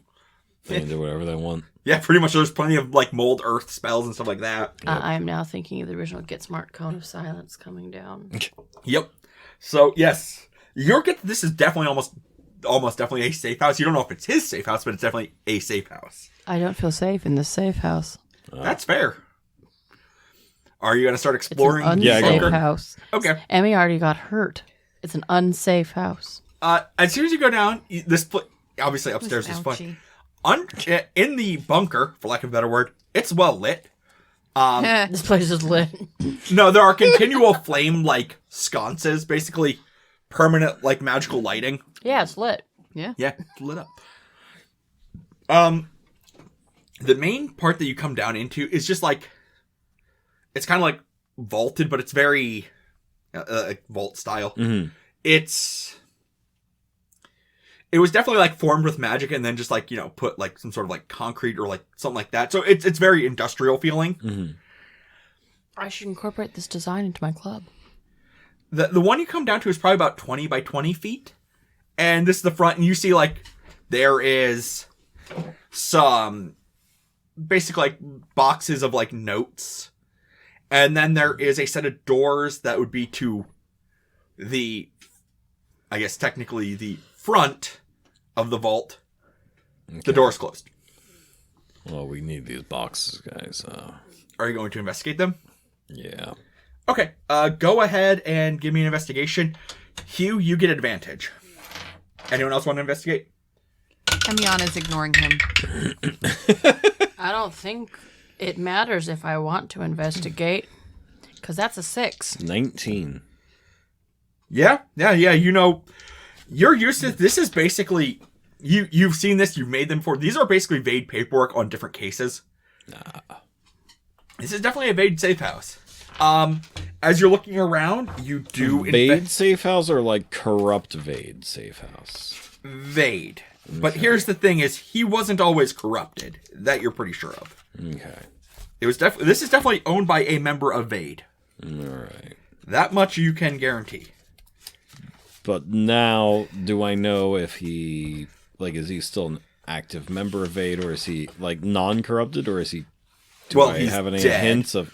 They can do whatever they want. Yeah, pretty much. There's plenty of, like, mold earth spells and stuff like that. I am now thinking of the original Get Smart Cone of Silence coming down. Yep. So, yes. This is definitely almost definitely a safe house. You don't know if it's his safe house, but it's definitely a safe house. I don't feel safe in this safe house. That's fair. Are you going to start exploring? It's an unsafe house. Okay. Emmy already got hurt. It's an unsafe house. As soon as you go down, obviously upstairs is fun. In the bunker, for lack of a better word, it's well lit. This place is lit. No, there are continual flame like sconces, basically permanent like magical lighting. Yeah, it's lit. Yeah. Yeah, it's lit up. The main part that you come down into is just like it's kind of like vaulted, but it's very vault style. Mm-hmm. It was definitely like formed with magic and then just like, put like some sort of like concrete or like something like that. So it's very industrial feeling. Mm-hmm. I should incorporate this design into my club. The one you come down to is probably about 20 by 20 feet. And this is the front and you see like there is some basically like boxes of like notes. And then there is a set of doors that would be to I guess technically the front of the vault. Okay. The door's closed. Well, we need these boxes, guys. Are you going to investigate them? Yeah. Okay. Go ahead and give me an investigation. Hugh, you get advantage. Anyone else want to investigate? Emiana's ignoring him. I don't think it matters if I want to investigate, because that's a 6. 19. Yeah. You're used to this. Is basically you've seen this. You've made them before. These are basically Vade paperwork on different cases. Nah. This is definitely a Vade safe house. As you're looking around, you do Vade safe house or like corrupt Vade safe house? Vade. But here's the thing: is he wasn't always corrupted. That you're pretty sure of. Okay. It was this is definitely owned by a member of Vade. All right. That much you can guarantee. But now, do I know if he, like, is he still an active member of Vade, or is he, like, non-corrupted, or is he, do I he's have any dead. hints of,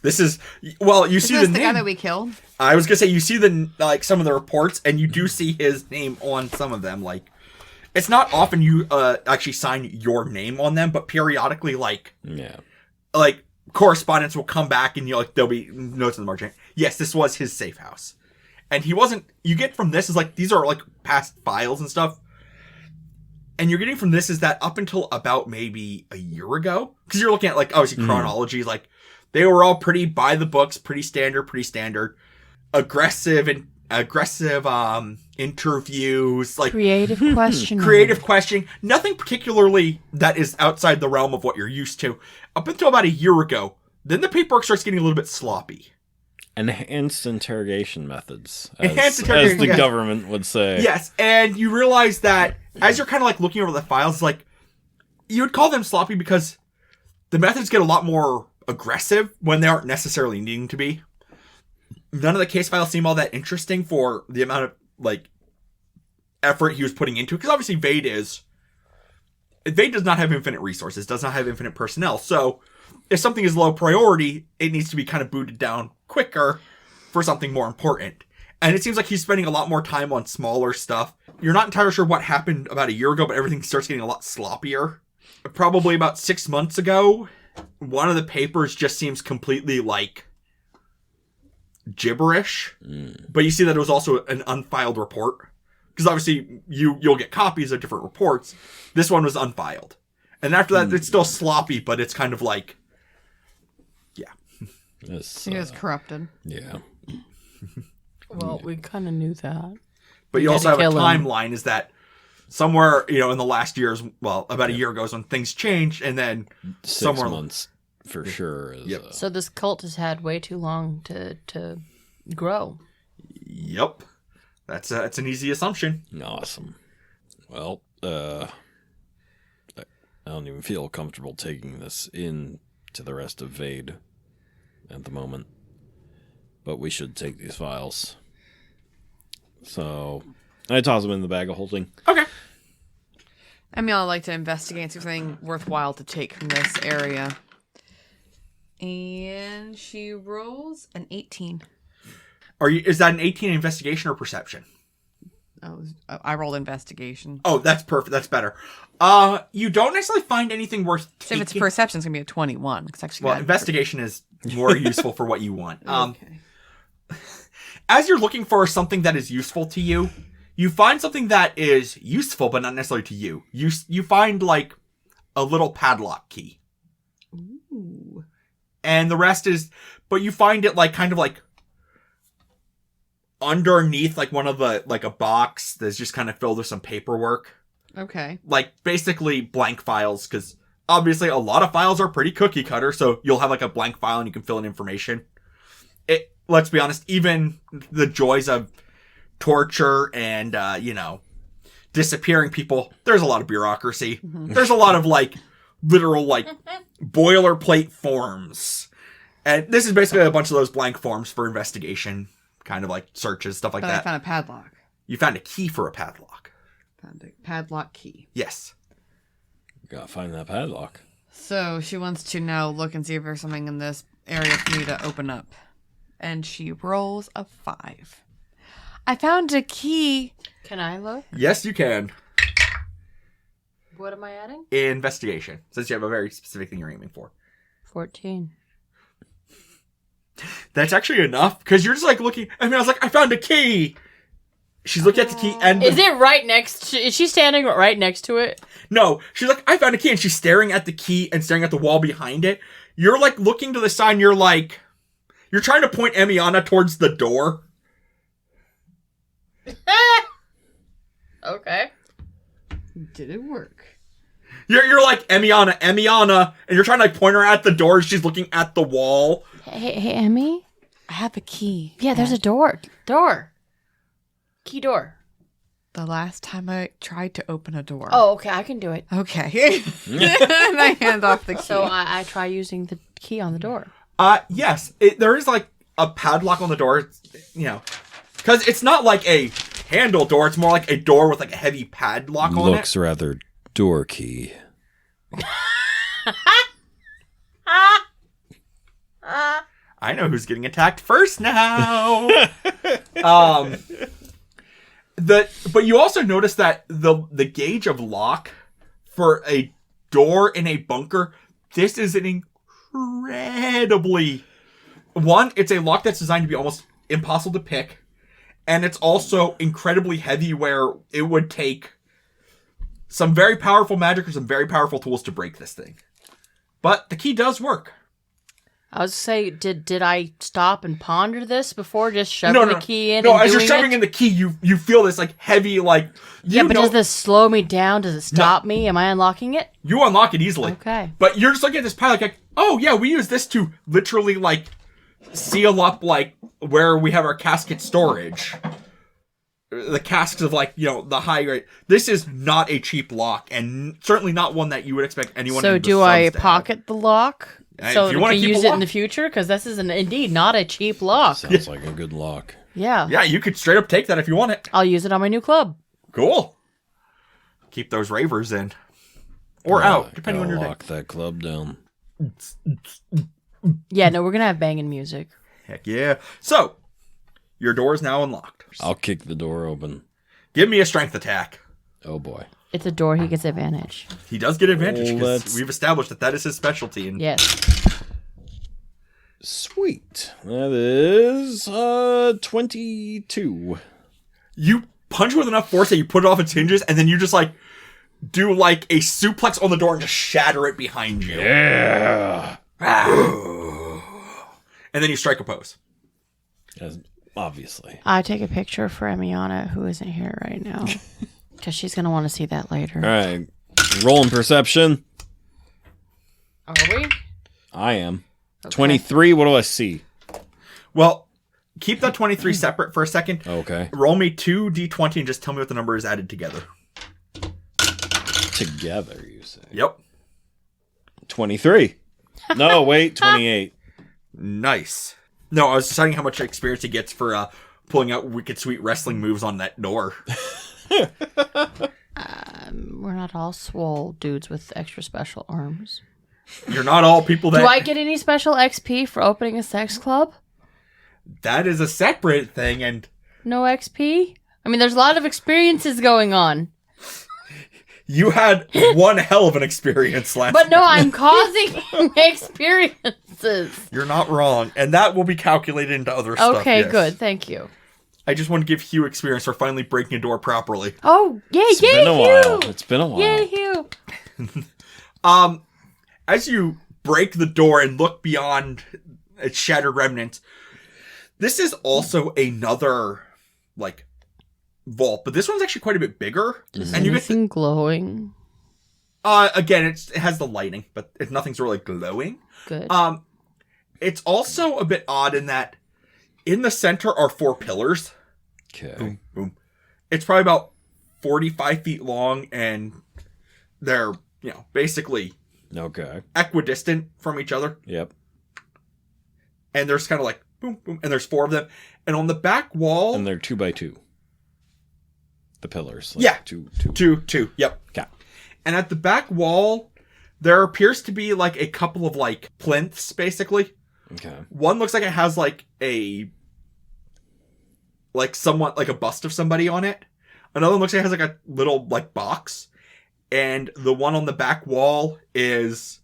This is well, you Is see this the the name. guy that we killed? I was gonna say you see the like some of the reports, and you do see his name on some of them. Like, it's not often you actually sign your name on them, but periodically, like correspondence will come back, and there'll be notes in the margin. Yes, this was his safe house, and he wasn't. You get from this is like these are like past files and stuff. And you're getting from this is that up until about maybe a year ago, because you're looking at like obviously chronology, like they were all pretty by the books, pretty standard, aggressive interviews, like Creative questioning. nothing particularly that is outside the realm of what you're used to. Up until about a year ago, then the paperwork starts getting a little bit sloppy. Enhanced interrogation methods, Enhanced as interrogation, the yes. government would say. Yes, and you realize that as you're kind of like looking over the files, like you would call them sloppy because the methods get a lot more aggressive when they aren't necessarily needing to be. None of the case files seem all that interesting for the amount of like effort he was putting into it. Because obviously Vade does not have infinite resources, does not have infinite personnel. So if something is low priority, it needs to be kind of booted down quicker for something more important. And it seems like he's spending a lot more time on smaller stuff. You're not entirely sure what happened about a year ago, but everything starts getting a lot sloppier. Probably about 6 months ago, one of the papers just seems completely like gibberish. But you see that it was also an unfiled report. Because obviously you'll get copies of different reports. This one was unfiled. And after that, it's still sloppy, but it's kind of like, He was corrupted. Yeah. Well, we kind of knew that. But you had also to have a kill him. timeline is that somewhere, in the last years, well, about a year ago is when things changed, and then 6 somewhere months for sure. Is, Yep. So this cult has had way too long to grow. Yep. That's an easy assumption. awesome. Well, I don't even feel comfortable taking this in to the rest of Vade at the moment. But we should take these files. So I toss them in the bag of holding. Okay. I mean, I'd like to investigate and see if there's anything worthwhile to take from this area. And she rolls an 18. Is that an 18 investigation or perception? Oh, I rolled investigation. Oh, that's perfect. That's better. You don't necessarily find anything worth So if it's taking. perception, it's going to be a 21. Cause I actually Well, got investigation is more useful for what you want. Okay. As you're looking for something that is useful to you, you find something that is useful, but not necessarily to you. You find like a little padlock key. Ooh. And the rest is, but you find it like kind of like underneath like one of the, like a box that's just kind of filled with some paperwork. Okay. Like basically blank files, because obviously a lot of files are pretty cookie cutter, so you'll have like a blank file and you can fill in information. Let's be honest, even the joys of torture and, disappearing people, there's a lot of bureaucracy. Mm-hmm. There's a lot of like literal like boilerplate forms. And this is basically a bunch of those blank forms for investigation, kind of like searches, stuff like But that. I found a padlock. You found a key for a padlock. Found a padlock key. Yes. Gotta find that padlock. So she wants to now look and see if there's something in this area for me to open up. And she rolls a 5. I found a key. Can I look? Yes, you can. What am I adding? Investigation, since you have a very specific thing you're aiming for. 14. That's actually enough, because you're just like looking. I was like, I found a key. She's looking at the key, and Is it right next is she standing right next to it? no, she's like, I found a key, and she's staring at the key and staring at the wall behind it. You're like looking to the side, and you're trying to point Emiana towards the door. Okay. Did it work? You're like, Emiana, and you're trying to like point her at the door, and she's looking at the wall. Hey, Emmy? I have a key. Yeah, there's a door. Key door. The last time I tried to open a door. Oh, okay, I can do it. Okay. And I hand off the key. So I try using the key on the door. Yes, there is like a padlock on the door, because it's not like a handle door, it's more like a door with like a heavy padlock on it. Looks rather door key. I know who's getting attacked first now. But you also notice that the gauge of lock for a door in a bunker, this is an incredibly... One, it's a lock that's designed to be almost impossible to pick. And it's also incredibly heavy where it would take some very powerful magic or some very powerful tools to break this thing. But the key does work. I was say, did I stop and ponder this before just shoving the key in? No, and as you're doing shoving it? in the key, you feel this like heavy, like does this slow me down? Does it stop me? Am I unlocking it? You unlock it easily. Okay. But you're just looking at this pile like, oh yeah, we use this to literally like seal up like where we have our casket storage. The casks of like, the high grade. This is not a cheap lock, and certainly not one that you would expect anyone. So in the do I subs to have. pocket the lock? So if you we wanna can keep use a it in the lock. future? Because this is indeed not a cheap lock. Sounds like a good lock. Yeah. Yeah, you could straight up take that if you want it. I'll use it on my new club. Cool. Keep those ravers in. Or out, depending on your day. Lock that club down. Yeah, no, we're going to have banging music. Heck yeah. So, your door is now unlocked. I'll kick the door open. Give me a strength attack. Oh boy. It's a door. He gets advantage. He does get advantage because Let's- we've established that is his specialty. And Yes. Sweet. That is 22. you punch with enough force that you put it off its hinges, and then you just like do like a suplex on the door and just shatter it behind you. Yeah. And then you strike a pose. Obviously. I take a picture for Emiana, who isn't here right now. Because she's going to want to see that later. All right. Rolling perception. Are we? I am. 23. What do I see? Well, keep that 23 separate for a second. Okay. Roll me 2d20 and just tell me what the number is added together. Together, you say? Yep. 23. No, wait. 28. Nice. No, I was deciding how much experience he gets for pulling out wicked sweet wrestling moves on that door. We're not all swole dudes with extra special arms. You're not all people that... Do I get any special XP for opening a sex club? That is a separate thing, and... No XP? I mean, there's a lot of experiences going on. You had one hell of an experience last But no, night. I'm causing experiences. You're not wrong, and that will be calculated into other stuff. Okay, yes. good. Thank you. I just want to give Hugh experience for finally breaking a door properly. Oh, yay, It's yay, been a while. Hugh! It's been a while. Yay, Hugh! As you break the door and look beyond its shattered remnants, this is also another, like, vault, but this one's actually quite a bit bigger. Is And you get anything glowing? again, it has the lighting, but nothing's really glowing. Good. It's also a bit odd in that in the center are 4 pillars. Okay. Boom, boom. It's probably about 45 feet long, and they're, basically Okay. equidistant from each other. Yep. And there's kind of like boom, boom, and there's 4 of them. And on the back wall, And they're 2 by 2. The pillars. Yeah. 2. 2, yep. Okay. And at the back wall, there appears to be like a couple of like plinths, basically. Okay. One looks like it has like somewhat like a bust of somebody on it. Another one looks like it has like a little like box. And the one on the back wall it's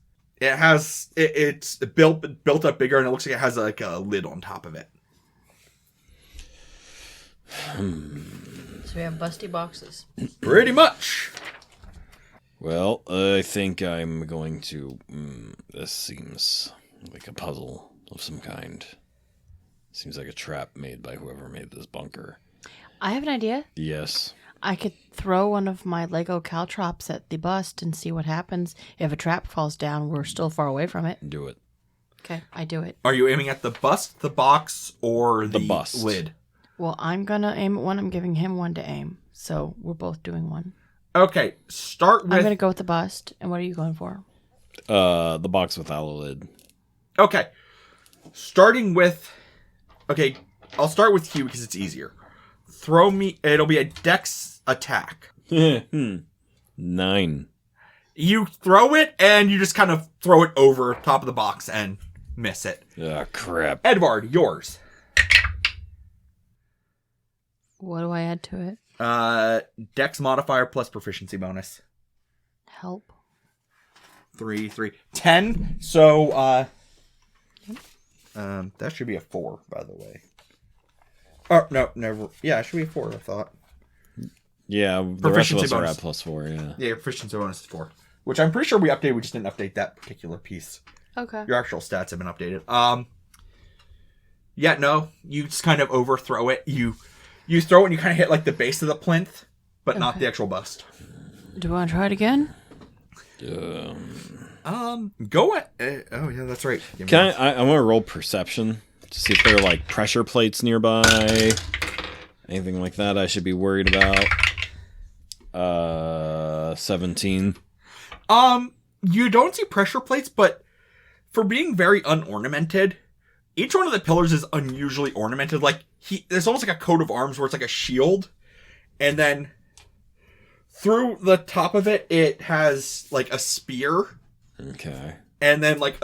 built up bigger, and it looks like it has like a lid on top of it. So we have busty boxes. Pretty much. Well, I think I'm going to... this seems like a puzzle of some kind. Seems like a trap made by whoever made this bunker. I have an idea. Yes. I could throw one of my Lego caltrops at the bust and see what happens. If a trap falls down, we're still far away from it. Do it. Okay, I do it. Are you aiming at the bust, the box, or the bust. lid? Well, I'm gonna aim at one. I'm giving him one to aim. So we're both doing one. Okay, start I'm with... gonna go with the bust. And what are you going for? The box without a lid. Okay. Starting with... Okay, I'll start with Hugh because it's easier. Throw me... It'll be a dex attack. 9. You throw it, and you just kind of throw it over top of the box, and miss it. Ah, crap. Edvard, yours. What do I add to it? Dex modifier plus proficiency bonus. Help. 3, 10. So, that should be a 4, by the way. Oh, no, never. Yeah, it should be a 4, I thought. Yeah, the rest of Proficiency us are bonus. at +4, yeah. Yeah, your proficiency bonus is 4. Which I'm pretty sure we updated, we just didn't update that particular piece. Okay. Your actual stats have been updated. Yeah, no, you just kind of overthrow it. You throw it and you kind of hit like the base of the plinth, but not the actual bust. Do you want to try it again? Go at. Oh yeah, that's right. Give me Can that. I want to roll perception to see if there are like pressure plates nearby, anything like that I should be worried about. 17. You don't see pressure plates, but for being very unornamented, each one of the pillars is unusually ornamented. Like there's almost like a coat of arms where it's like a shield, and then through the top of it, it has like a spear. Okay. And then like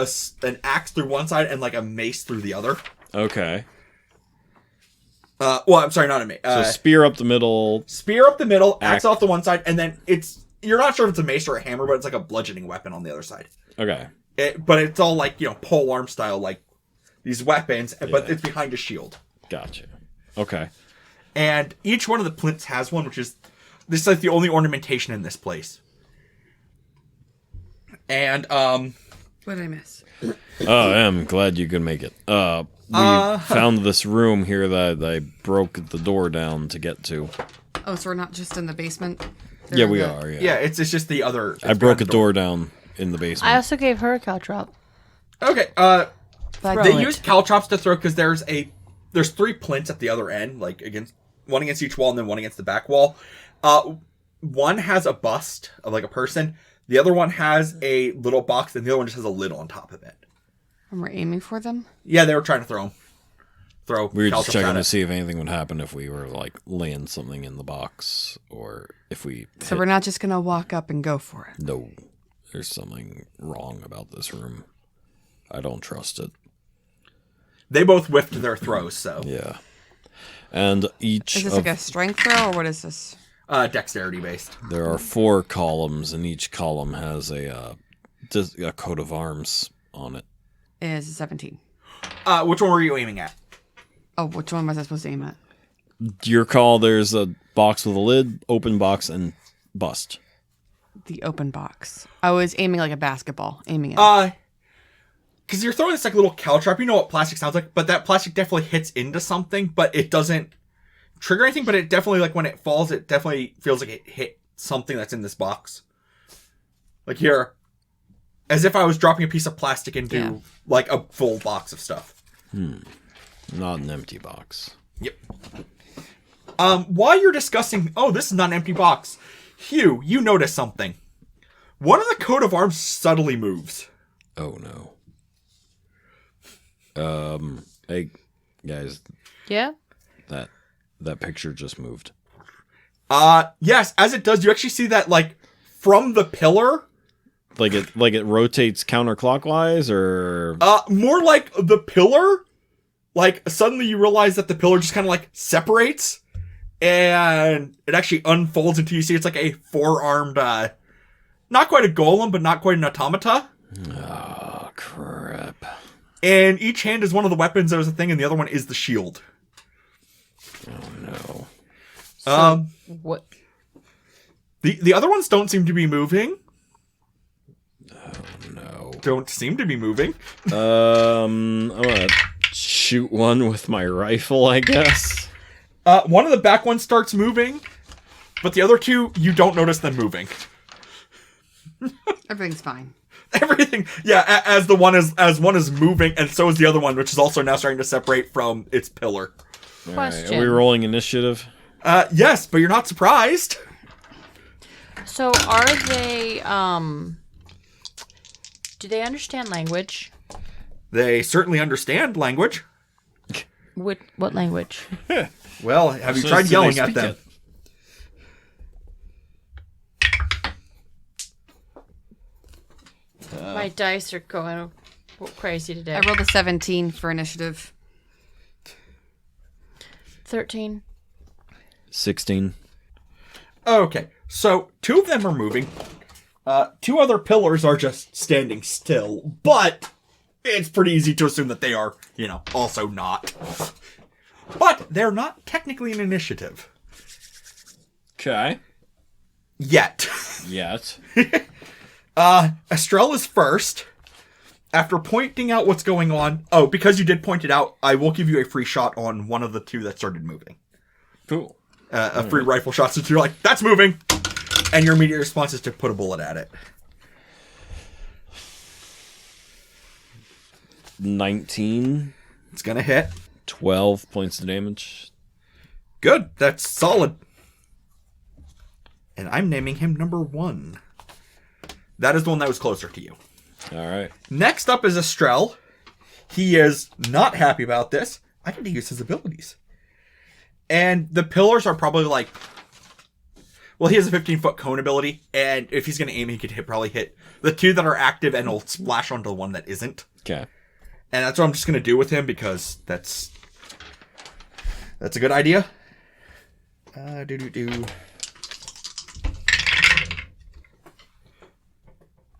an axe through one side and like a mace through the other. Okay. Well, I'm sorry, not a mace. So spear up the middle. Spear up the middle, axe Axe. off the one side, and then you're not sure if it's a mace or a hammer, but it's like a bludgeoning weapon on the other side. Okay. But it's all like, pole arm style, like these weapons, but Yeah. it's behind a shield. Gotcha. Okay. And each one of the plinths has one, this is like the only ornamentation in this place. And, What did I miss? Oh, I'm glad you could make it. We found this room here that I broke the door down to get to. Oh, so we're not just in the basement? Yeah, we are. Yeah. yeah, it's just the other. I broke a door down in the basement. I also gave her a caltrop. Okay, But they use caltrops to throw because there's 3 plinths at the other end, like one against each wall and then one against the back wall. One has a bust of like a person. The other one has a little box, and the other one just has a lid on top of it. And we're aiming for them? Yeah, they were trying to throw We were just caltrops checking at to it. see if anything would happen if we were like laying something in the box, or if we. So we're not just going to walk up and go for it. No, there's something wrong about this room. I don't trust it. They both whiffed their throws, so Yeah, and each Is this of like a strength throw, or what is this? dexterity based. there are 4 columns, and each column has a coat of arms on it. Is 17. Which one were you aiming at? Oh, which one was I supposed to aim at? Your call. There's a box with a lid, open box, and bust. The open box. I was aiming like a basketball. Aiming it. Because you're throwing this like little caltrop. You know what plastic sounds like, but that plastic definitely hits into something, but it doesn't trigger anything. But it definitely, like when it falls, it definitely feels like it hit something that's in this box. Like here, as if I was dropping a piece of plastic into like a full box of stuff. Not an empty box. Yep. While you're discussing, this is not an empty box. Hugh, you notice something. One of the coat of arms subtly moves. Oh no. Hey guys, Yeah? that picture just moved. Yes, as it does, you actually see that like from the pillar. Like it rotates counterclockwise, or More like the pillar. Like suddenly you realize that the pillar just kind of like separates, and it actually unfolds until you see it's like a 4-armed, not quite a golem, but not quite an automata. oh crap. And each hand is one of the weapons that was a thing, and the other one is the shield. Oh So, what? The other ones don't seem to be moving. no. Don't seem to be moving. I'm gonna shoot one with my rifle, I guess. One of the back ones starts moving, but the other 2, you don't notice them moving. Everything's fine. Everything, yeah, as one is moving, and so is the other one, which is also now starting to separate from its pillar. All right, Question. are we rolling initiative? Yes, but you're not surprised. So are they, do they understand language? They certainly understand language. What language? Well, have you So tried do they yelling at speak them? it? My dice are going crazy today. I rolled a 17 for initiative. 13. 16. Okay, so 2 of them are moving. 2 other pillars are just standing still, but it's pretty easy to assume that they are, also not. But they're not technically an initiative. Okay. Yet. Yet. Estrella is first. After pointing out what's going on... Oh, because you did point it out, I will give you a free shot on one of the 2 that started moving. Cool. A free rifle shot, since you're like, that's moving! And your immediate response is to put a bullet at it. 19. It's gonna hit. 12 points of damage. Good, that's solid. And I'm naming him number 1. That is the one that was closer to you. All right. Next up is Estrell. He is not happy about this. I get to use his abilities. And the pillars are probably like... Well, he has a 15-foot cone ability, and if he's going to aim, he could probably hit the 2 that are active, and it'll splash onto the one that isn't. Okay. And that's what I'm just going to do with him, because that's a good idea.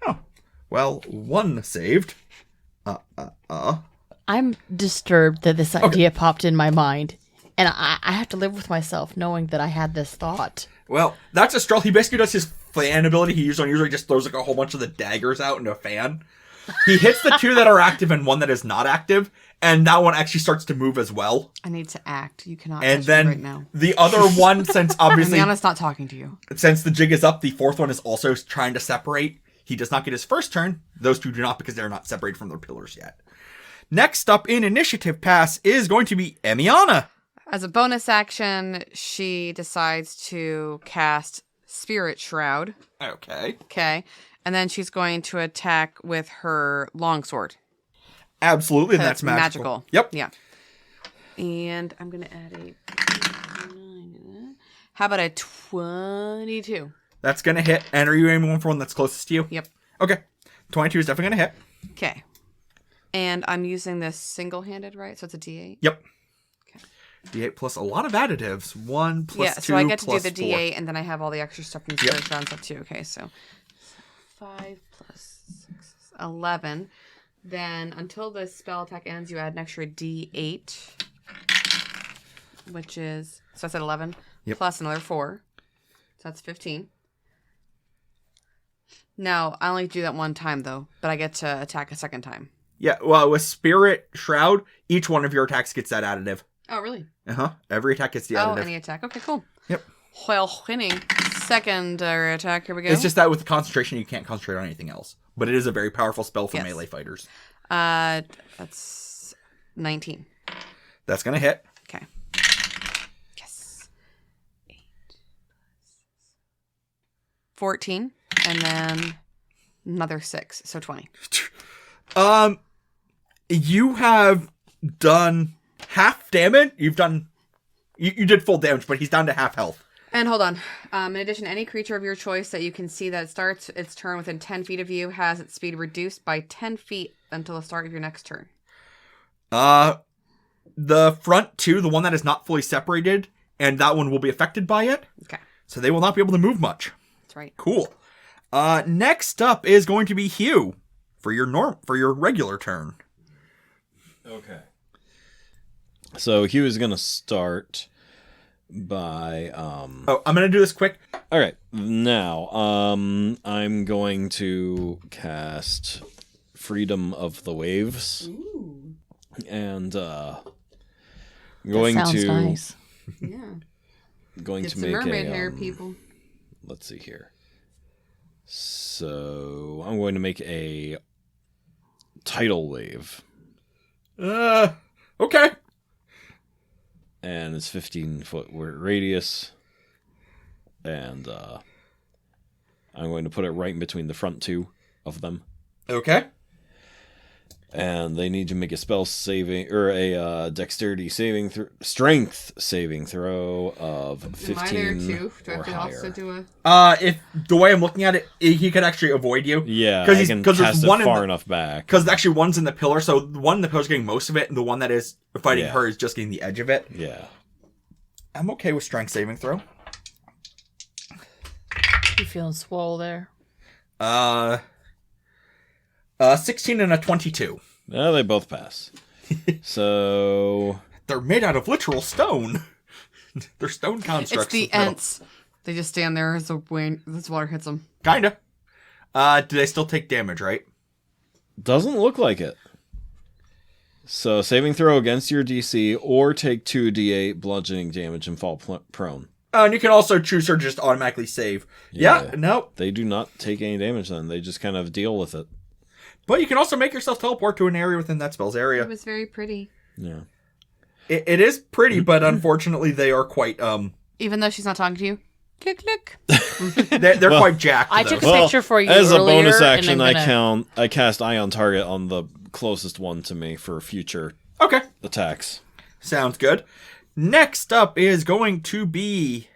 Oh. Well, 1 saved. I'm disturbed that this idea popped in my mind. And I have to live with myself knowing that I had this thought. Well, that's Estrell. He basically does his fan ability he usually just throws like a whole bunch of the daggers out into a fan. He hits the 2 that are active and 1 that is not active, and that one actually starts to move as well. I need to act. You cannot And touch then me right now. the other one, since obviously Liana's not talking to you. since the jig is up, the 4th one is also trying to separate. He does not get his first turn. Those 2 do not because they're not separated from their pillars yet. Next up in initiative pass is going to be Emiana. As a bonus action, she decides to cast Spirit Shroud. Okay. Okay. And then she's going to attack with her longsword. Absolutely, and That's that's magical. Yep. Yeah. And I'm going to add a... How about a 22? That's going to hit. And are you aiming for one that's closest to you? Yep. Okay. 22 is definitely going to hit. Okay. And I'm using this single-handed, right? So it's a D8? Yep. D8 plus a lot of additives. 1 plus yeah, 2 so I get to do plus the 4. D8, and then I have all the extra stuff from Spirit Shroud and stuff too. Okay, so 5 plus 6 is 11. Then until the spell attack ends, you add an extra D8, which is, so I said 11, plus another 4. So that's 15. No, I only do that one time, though, but I get to attack a second time. Yeah, well, with Spirit Shroud, each one of your attacks gets that additive. Oh, really? Every attack gets the additive. Oh, any attack. Okay, cool. Yep. Well, winning. Second attack. Here we go. It's just that with the concentration, you can't concentrate on anything else. But it is a very powerful spell for melee fighters. That's 19. That's going to hit. Okay. Yes. 8 plus 14, and then another 6, so 20. You have done half damage. You've done... You did full damage, but he's down to half health. And hold on. In addition, any creature of your choice that you can see that starts its turn within 10 feet of you has its speed reduced by 10 feet until the start of your next turn. The front 2, the one that is not fully separated, and that one will be affected by it. Okay. So they will not be able to move much. That's right. Cool. Next up is going to be Hugh for your regular turn. Okay. So Hugh is going to start by I'm going to do this quick. All right. Now, I'm going to cast Freedom of the Waves. Ooh. And That going sounds to nice. Yeah. going It's to the make mermaid a hair, people. let's see here. So, I'm going to make a tidal wave. Okay. And it's 15-foot radius. And I'm going to put it right in between the front 2 of them. Okay. And they need to make a spell saving or a dexterity saving strength saving throw of 15 Am I there too? Do I or have to higher. also do a... If the way I'm looking at it, he could actually avoid you. Yeah, because I can there's cast it one far enough back. Because actually, one's in the pillar, so the one in the pillar is getting most of it, and the one that is fighting Yeah. her is just getting the edge of it. Yeah. I'm okay with strength saving throw. You feeling swole there? 16 and a 22. No, they both pass. So They're made out of literal stone. They're stone constructs. It's the with metal. Ents. They just stand there as the water hits them. Kinda. Do they still take damage, right? doesn't look like it. So saving throw against your DC or take 2d8 bludgeoning damage and fall prone. And you can also choose her to just automatically save. Yeah, nope. They do not take any damage then. They just kind of deal with it. But you can also make yourself teleport to an area within that spell's area. It was very pretty. Yeah. It is pretty, but unfortunately they are quite, Even though she's not talking to you. Click, click. they're quite jacked, I though. took a picture for you as earlier, a bonus and action, I'm gonna- I cast Eye on Target on the closest one to me for future Okay. attacks. Sounds good. Next up is going to be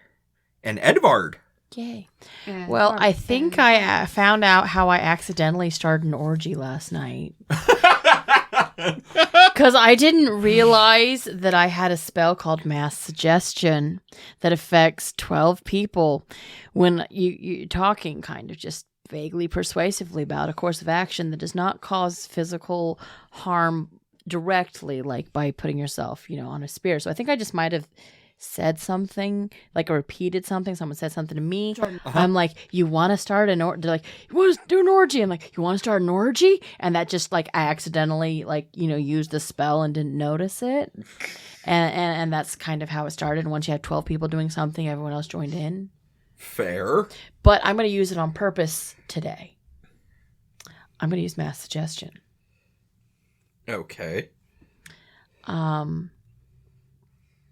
an Edvard. Yay. And Well, I Barb think and- I found out how I accidentally started an orgy last night. Because I didn't realize that I had a spell called Mass Suggestion that affects 12 people when you're talking kind of just vaguely persuasively about a course of action that does not cause physical harm directly, like by putting yourself, on a spear. So I think I just might have said something, like repeated something. Someone said something to me. I'm like, you want to start an orgy? They're like, you want to do an orgy? I'm like, you want to start an orgy? And that just I accidentally used the spell and didn't notice it. And that's kind of how it started. And once you had 12 people doing something, everyone else joined in. Fair. But I'm going to use it on purpose today. I'm going to use Mass Suggestion. Okay.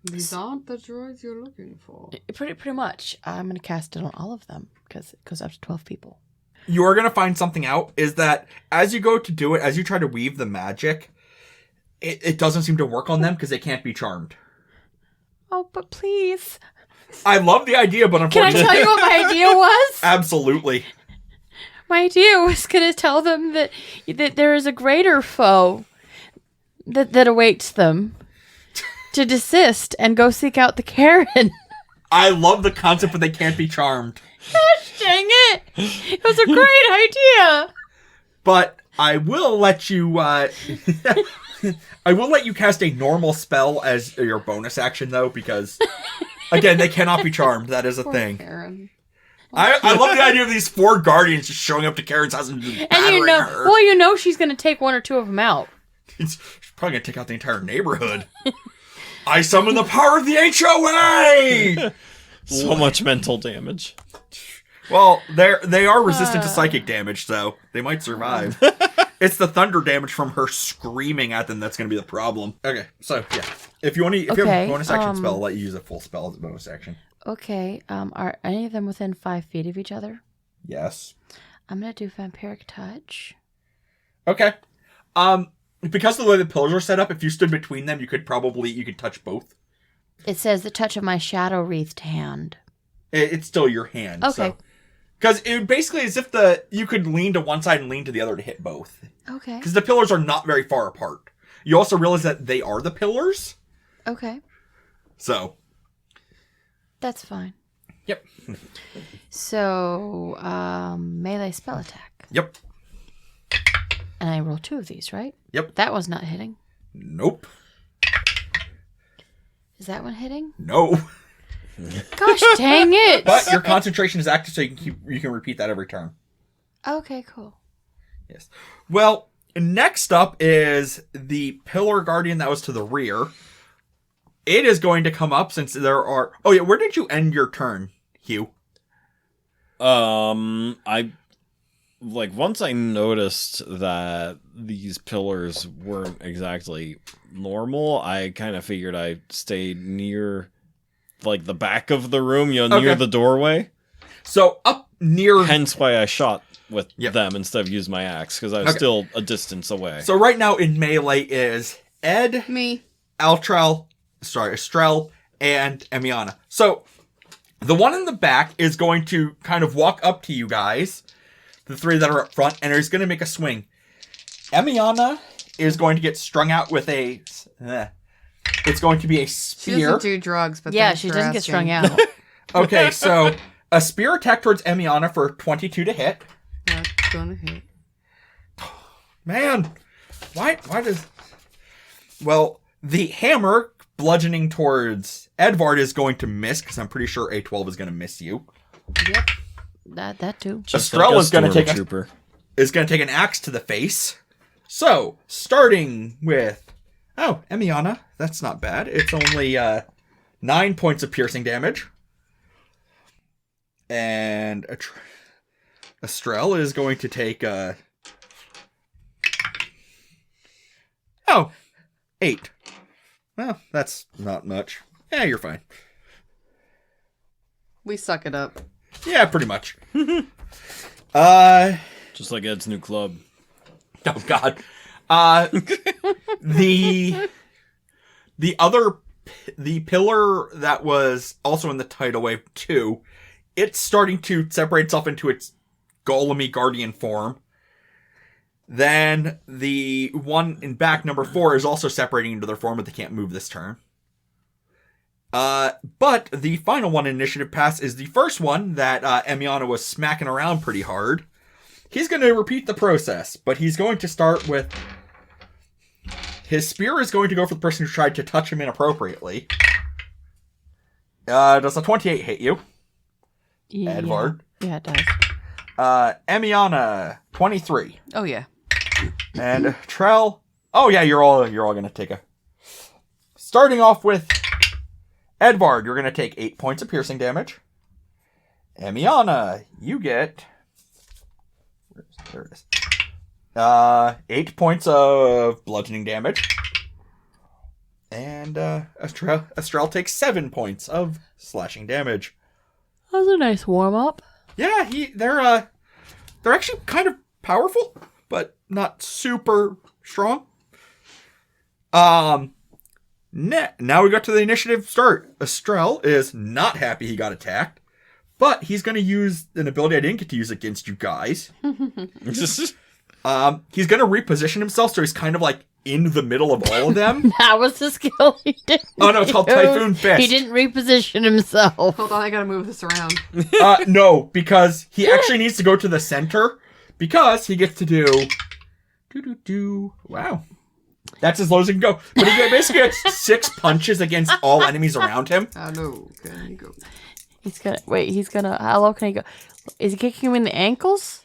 These aren't the droids you're looking for. Pretty much. I'm going to cast it on all of them because it goes up to 12 people. You are going to find something out, is that as you go to do it, as you try to weave the magic, it doesn't seem to work on them because they can't be charmed. Oh, but please. I love the idea, but Can I unfortunately... tell you what my idea was? Absolutely. My idea was going to tell them that there is a greater foe that awaits them to desist and go seek out the Karen. I love the concept, but they can't be charmed. Gosh dang it. It was a great idea. But I will let you... I will let you cast a normal spell as your bonus action, though, because... Again, they cannot be charmed. That is a thing. Karen. I love the idea of these 4 guardians just showing up to Karen's house and just battering her. Well, she's going to take 1 or 2 of them out. She's probably going to take out the entire neighborhood. I summon the power of the HOA! So much mental damage. Well, they are resistant to psychic damage, so they might survive. It's the thunder damage from her screaming at them that's going to be the problem. Okay, so yeah. If you have a bonus action spell, I'll let you use a full spell as a bonus action. Okay. Are any of them within 5 feet of each other? Yes. I'm going to do Vampiric Touch. Okay. Because of the way the pillars are set up, if you stood between them, you could touch both. It says the touch of my shadow-wreathed hand. It's still your hand. Okay. Because it basically is if you could lean to one side and lean to the other to hit both. Okay. Because the pillars are not very far apart. You also realize that they are the pillars. Okay. So. That's fine. Yep. So, melee spell attack. Yep. And I roll 2 of these, right? Yep. That one's not hitting. Nope. Is that one hitting? No. Gosh dang it! But your concentration is active, so you can repeat that every turn. Okay, cool. Yes. Well, next up is the pillar guardian that was to the rear. It is going to come up since there are... Oh, yeah. Where did you end your turn, Hugh? Once I noticed that these pillars weren't exactly normal, I kind of figured I stayed near, the back of the room, near Okay. the doorway. So up near... Hence why I shot with Yep. them instead of use my axe because I was Okay. still a distance away. So right now in melee is Ed, Me. Estrel, and Emiana. So the one in the back is going to kind of walk up to you guys, the three that are up front, and is going to make a swing. Emiana is going to get strung out with a... it's going to be a She spear. doesn't do drugs, but Yeah, thanks she for doesn't get asking. strung out. Okay, so a spear attack towards Emiana for 22 to hit. Not gonna hit. Man, why does... Well, the hammer bludgeoning towards Edvard is going to miss, because I'm pretty sure a 12 is going to miss you. Yep. That too. Just Estrel a is gonna take a- stormtrooper. Is going to take an axe to the face. So, starting with... Oh, Emiana, that's not bad. It's only 9 points of piercing damage. And Estrel is going to take... 8. Well, that's not much. Yeah, you're fine. We suck it up. Yeah, pretty much. Just like Ed's new club. Oh God. The pillar that was also in the tidal wave 2, it's starting to separate itself into its golemy guardian form. Then the one in back, number 4, is also separating into their form, but they can't move this turn. But the final one in initiative pass is the first one that Emiana was smacking around pretty hard. He's going to repeat the process, but he's going to start with... His spear is going to go for the person who tried to touch him inappropriately. Does a 28 hit you, Edvard? Yeah, it does. Emiana, 23. Oh yeah. And Trell... Oh yeah, you're all going to take a... Starting off with Edvard, you're going to take 8 points of piercing damage. Emiana, you get... There it is. 8 points of bludgeoning damage. And Estrel takes 7 points of slashing damage. That was a nice warm up. Yeah, they're actually kind of powerful, but not super strong. Now we got to the initiative start. Estrel is not happy he got attacked, but he's going to use an ability I didn't get to use against you guys. He's going to reposition himself so he's kind of like in the middle of all of them. That was the skill he didn't Oh no, it's called use. Typhoon Fist. He didn't reposition himself. Hold on, I gotta move this around. No, because he actually needs to go to the center because he gets to do... Wow. That's as low as he can go. But he basically gets 6 punches against all enemies around him. Oh no, can you go? How low can he go? Is he kicking him in the ankles?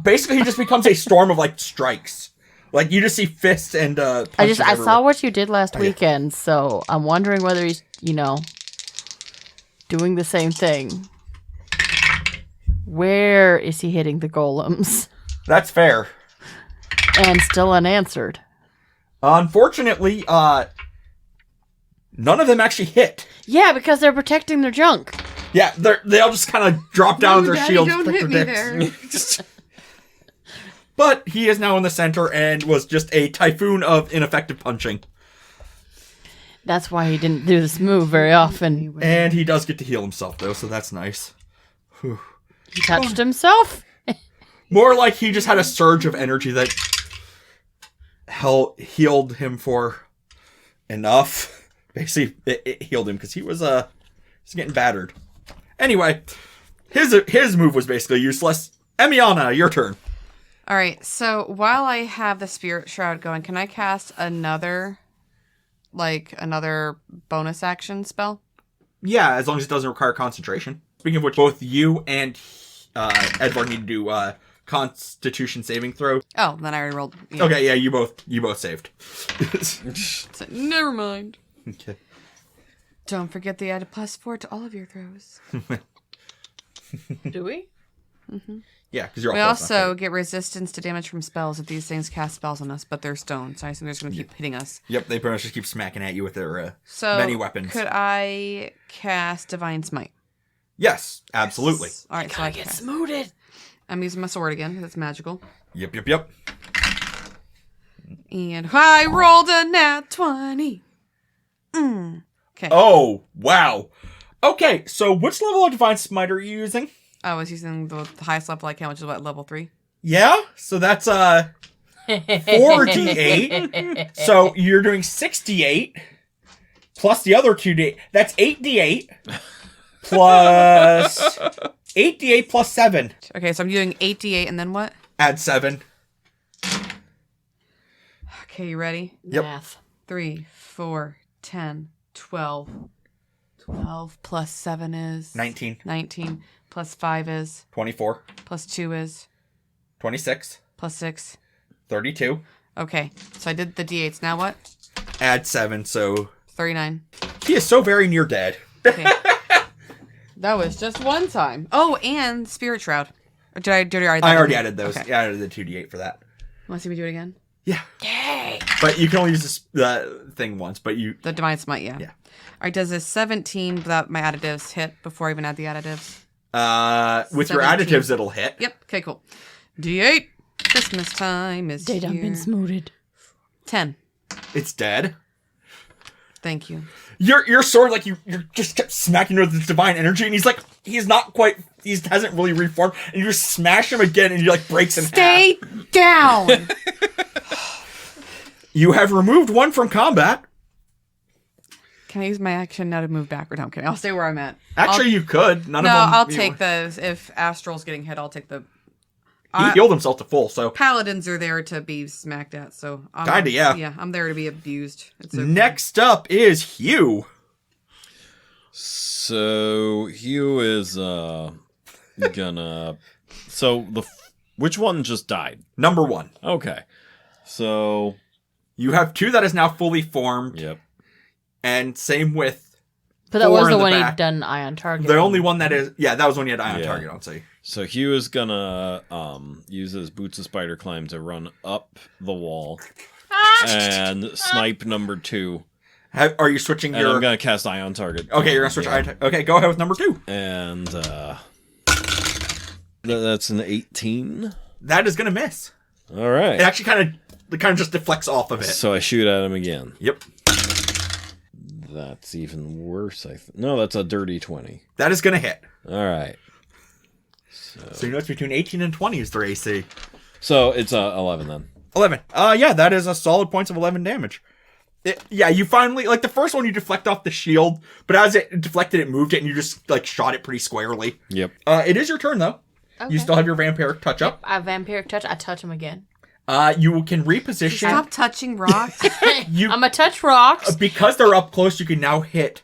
Basically, he just becomes a storm of, like, strikes. Like, you just see fists and punches I everywhere. saw what you did last yeah. weekend, so I'm wondering whether he's, doing the same thing. Where is he hitting the golems? That's fair. And still unanswered. Unfortunately, none of them actually hit. Yeah, because they're protecting their junk. Yeah, they all just kind of drop down No, their Daddy, shields. don't protect hit their me dicks. there. But he is now in the center and was just a typhoon of ineffective punching. That's why he didn't do this move very often. And he does get to heal himself, though, so that's nice. Whew. He touched himself? More like he just had a surge of energy that healed him for enough. Basically, it healed him because he was getting battered. Anyway, his move was basically useless. Emiana, your turn. All right, so while I have the Spirit Shroud going, can I cast another bonus action spell? Yeah, as long as it doesn't require concentration. Speaking of which, both you and Edvard need to do Constitution saving throw. Oh, then I already rolled. Yeah. Okay, yeah, you both saved. So, never mind. Okay. Don't forget the added +4 to all of your throws. Do we? Yeah, because you're all We close enough. also get resistance to damage from spells if these things cast spells on us, but they're stone, so I assume they're just going to keep hitting us. Yep, they pretty much just keep smacking at you with their So many weapons. Could I cast Divine Smite? Yes, absolutely. All right, so I can cast. Smooted. I'm using my sword again because it's magical. Yep. And I rolled a nat 20. Okay. Oh, wow. Okay, so which level of Divine Smite are you using? I was using the highest level I can, which is what, level 3? Yeah, so that's 4d8. So you're doing 6d8 plus the other 2d8. That's 8d8 plus 8d8 plus 7. Okay, so I'm doing 8d8 and then what? Add 7. Okay, you ready? Yep. Math. 3, 4, 10, 12. 12 plus 7 is 19. 19 plus 5 is 24. plus 2 is 26. plus 6. 32. Okay, so I did the d8s. Now what? Add 7, so 39. he is so very near dead. Okay. That was just one time. Oh, and Spirit Shroud. Or did I already? I already added those. Okay. Yeah, I added the 2d8 for that. Want to see me do it again? Yeah. Yay! But you can only use the thing once, but you... The Divine Smite, yeah. Yeah. All right, does this 17 without my additives hit before I even add the additives? With your 17. additives, it'll hit. Yep. Okay, cool. D8. Christmas time is They done here. been smooted. 10. It's dead. Thank you. Your sword, like, you're just kept smacking with this divine energy, and he's not quite, he hasn't really reformed, and you just smash him again, and he, like, breaks in half. Stay down. You have removed one from combat. Can I use my action now to move backward? No, I'm kidding. I'll stay where I'm at. Actually, you could. None No, of them. I'll take the... If Astral's getting hit, I'll take the... He healed himself to full, so. Paladins are there to be smacked at, so... Kinda, yeah. Yeah, I'm there to be abused. It's okay. Next up is Hugh. So Hugh is gonna. So which one just died? Number 1. Okay, so You have 2 that is now fully formed, yep. and same with But that 4 was in the one back. he'd done Ion Target. The only one that is, yeah, that was when you had Eye on Yeah. Target, I'd say. So Hugh is gonna use his Boots of Spider Climb to run up the wall and snipe number 2. Are you switching And your... I'm gonna cast Eye on Target. Okay, you're gonna switch... Okay, go ahead with number 2. And that's an 18. That is gonna miss. All right. It actually kind of just deflects off of it. So I shoot at him again. Yep. That's even worse. No, that's a dirty 20. That is gonna hit. All right. So you know it's between 18 and 20 is their AC. So it's 11 then. 11. Yeah, that is a solid points of 11 damage. You finally, like, the first one you deflect off the shield, but as it deflected, it moved it, and you just, like, shot it pretty squarely. Yep. It is your turn, though. Okay. You still have your vampiric touch up. I vampiric touch. I touch him again. You can reposition. Stop touching rocks. I'm a touch rocks. Because they're up close, you can now hit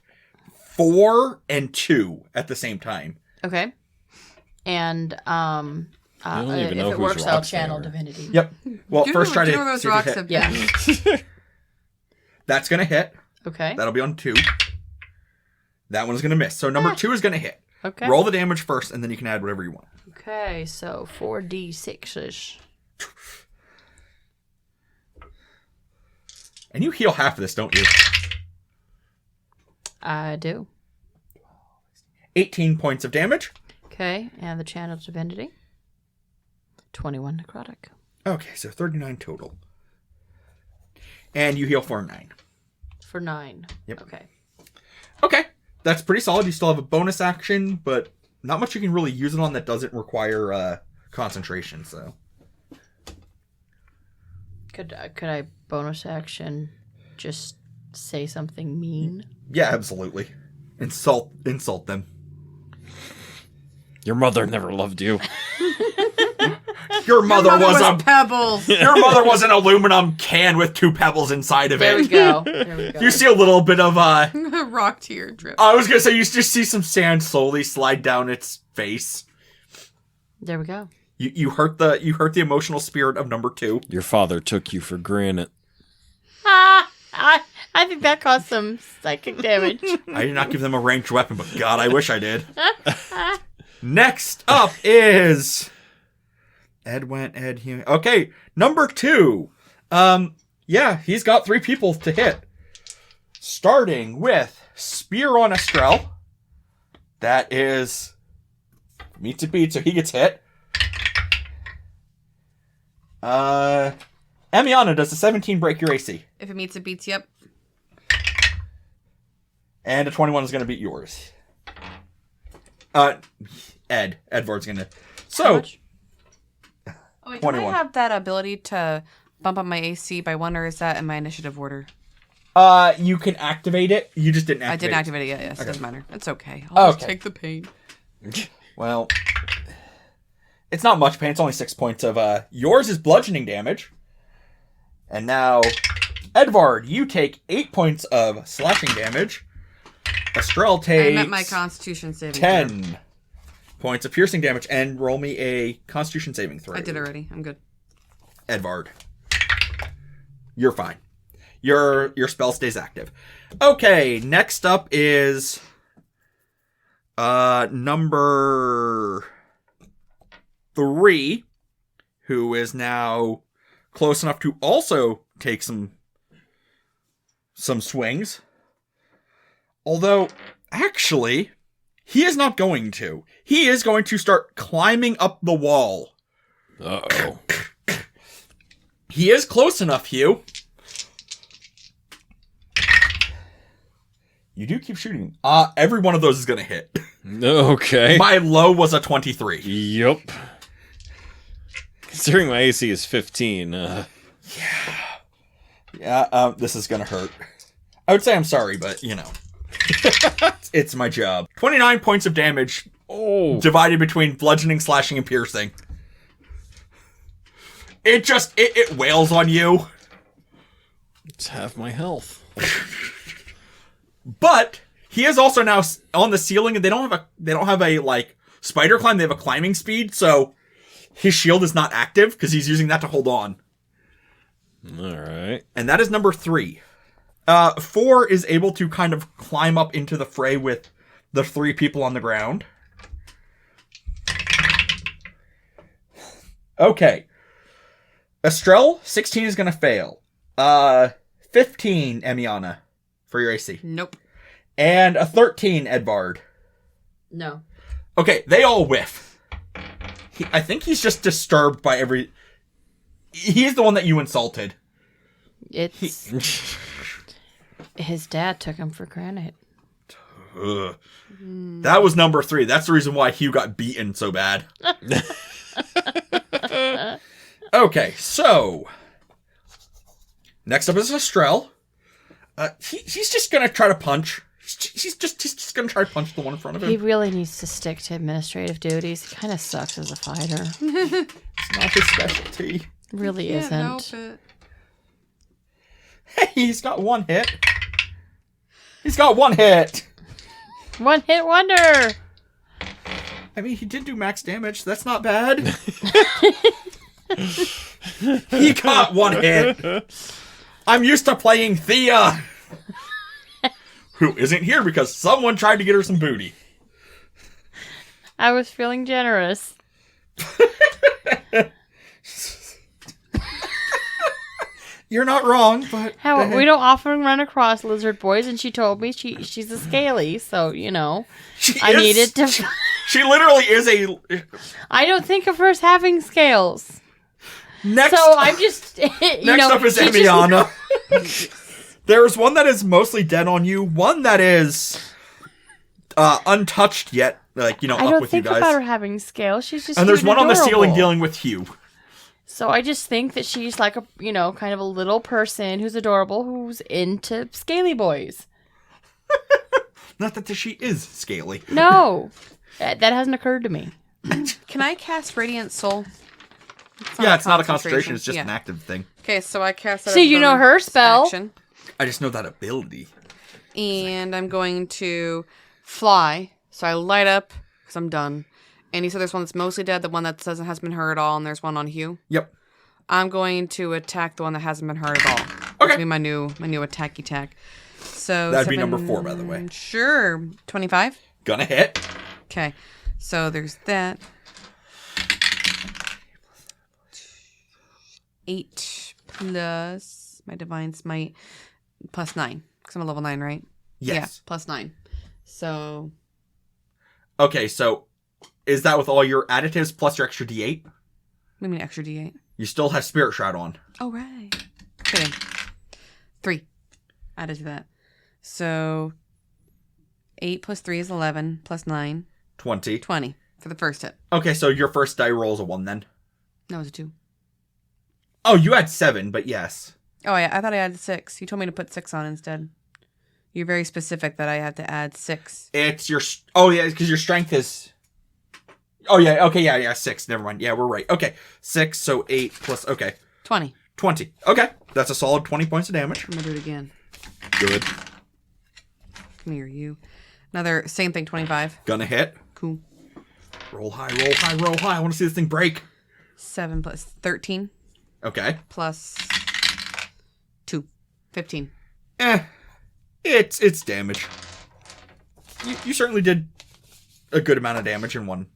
4 and 2 at the same time. Okay. And don't even know if it whose works, I'll rocks they channel are. divinity. Yep. Well, Do you first know- try do to you know where those see if you rocks hit. have Yeah. been? That's gonna hit. Okay. That'll be on 2. That one's gonna miss. So number 2 is gonna hit. Okay. Roll the damage first, and then you can add whatever you want. Okay, so 4d6ish. And you heal half of this, don't you? I do. 18 points of damage. Okay, and the channel divinity. 21 necrotic. Okay, so 39 total. And you heal for 9. For 9. Yep. Okay. Okay, that's pretty solid. You still have a bonus action, but not much you can really use it on that doesn't require concentration, so. Could I bonus action just say something mean? Yeah, absolutely. Insult them. Your mother never loved you. Your mother was a pebbles. your mother was an aluminum can with 2 pebbles inside of There we it. go. There we go. You see a little bit of Rock tear drip. I was gonna say you just see some sand slowly slide down its face. There we go. You hurt the emotional spirit of number 2. Your father took you for granted. I think that caused some psychic damage. I did not give them a ranged weapon, but God, I wish I did. Next up is Ed went, Ed here. Okay, number 2. Yeah, he's got 3 people to hit. Starting with Spear on Estrel. That is meets a beat, so he gets hit. Emiana, does a 17 break your AC? If it meets, it beats. Yep. And a 21 is going to beat yours. Edvard's going to... How So, much? Oh, wait, don't I 21. have that ability to bump up my AC by 1, or is that in my initiative order? you can activate it. You just didn't I activate didn't activate it yet. Yes, Okay. it doesn't matter. It's okay. I'll just Okay. take the pain. Well, it's not much pain. It's only 6 points of... yours is bludgeoning damage. And now, Edvard, you take 8 points of slashing damage. Estrelle I takes met my Constitution saving throw. 10 points of piercing damage. And roll me a Constitution saving throw. I did already. I'm good. Edvard. You're fine. Your spell stays active. Okay, next up is number 3, who is now close enough to also take some swings. Although, actually, he is not going to. He is going to start climbing up the wall. Uh-oh. He is close enough, Hugh. You do keep shooting. Every one of those is going to hit. Okay. My low was a 23. Yup. Considering my AC is 15, Yeah, this is going to hurt. I would say I'm sorry, but, you know. It's my job. 29 points of damage divided between bludgeoning, slashing, and piercing. It wails on you. it's half my health. But he is also now on the ceiling, and they don't have a like spider climb. They have a climbing speed, so his shield is not active because he's using that to hold on. All right. And that is number 3. 4 is able to kind of climb up into the fray with the 3 people on the ground. Okay. Estrelle, 16 is going to fail. 15, Emiana, for your AC. Nope. And a 13, Edvard. No. Okay, they all whiff. I think he's just disturbed by every... He's the one that you insulted. It's his dad took him for granted. Ugh. That was number 3. That's the reason why Hugh got beaten so bad. Okay, so... Next up is Estrelle. He's just gonna try to punch. He's just gonna try to punch the one in front of him. He really needs to stick to administrative duties. He kind of sucks as a fighter. It's not his specialty. Really Can't help isn't. it. Hey, he's got 1 hit. He's got 1 hit. One hit wonder. I mean, he did do max damage. That's not bad. He got 1 hit. I'm used to playing Thea, who isn't here because someone tried to get her some booty. I was feeling generous. You're not wrong, but How we don't often run across lizard boys, and she told me she's a scaly, so you know I needed to. She literally is a. I don't think of her as having scales, Next, so I'm just. next up is Emiana. There's one that is mostly dead on you. One that is untouched yet, like I up don't with you think about her guys. having scales. She's just. And there's cute one on the ceiling adorable. dealing with Hugh. So I just think that she's like a kind of a little person who's adorable, who's into scaly boys. Not that she is scaly. No, that hasn't occurred to me. Can I cast Radiant Soul? Yeah, it's not a concentration. It's just an active thing. Okay, so I cast that. So as you know bonus her spell. action, I just know that ability. and I'm going to fly. So I light up because I'm done. And you said there's one that's mostly dead, the one that doesn't has been hurt at all, and there's one on Hugh. Yep. I'm going to attack the one that hasn't been hurt at all. Okay. That'll be my new attacky tack. So That'd be number 4, by the way. Sure. 25. Gonna hit. Okay. So there's that. 8 plus my divine smite plus 9 because I'm a level 9, right? Yes. Yeah, plus 9. So Okay, so is that with all your additives plus your extra D8? we mean extra D8. You still have Spirit Shroud on. Oh, right. Kidding. 3. Added to that. So 8 plus 3 is 11 plus 9. 20. 20 for the first hit. Okay, so your first die roll is a 1 then. No, it was a 2. Oh, you had 7, but yes. Oh, yeah. I thought I added 6. You told me to put 6 on instead. You're very specific that I have to add 6. It's your... Oh, yeah, because your strength is... Oh, yeah, okay, yeah, 6. Never mind. Yeah, we're right. Okay, 6, so 8 plus... Okay. 20. 20. Okay, that's a solid 20 points of damage. I'm going to do it again. Good. Come here, you. Another, same thing, 25. Gonna hit. Cool. Roll high, roll high, roll high. I want to see this thing break. 7 plus 13 Okay. plus 2. 15. It's damage. You certainly did a good amount of damage in one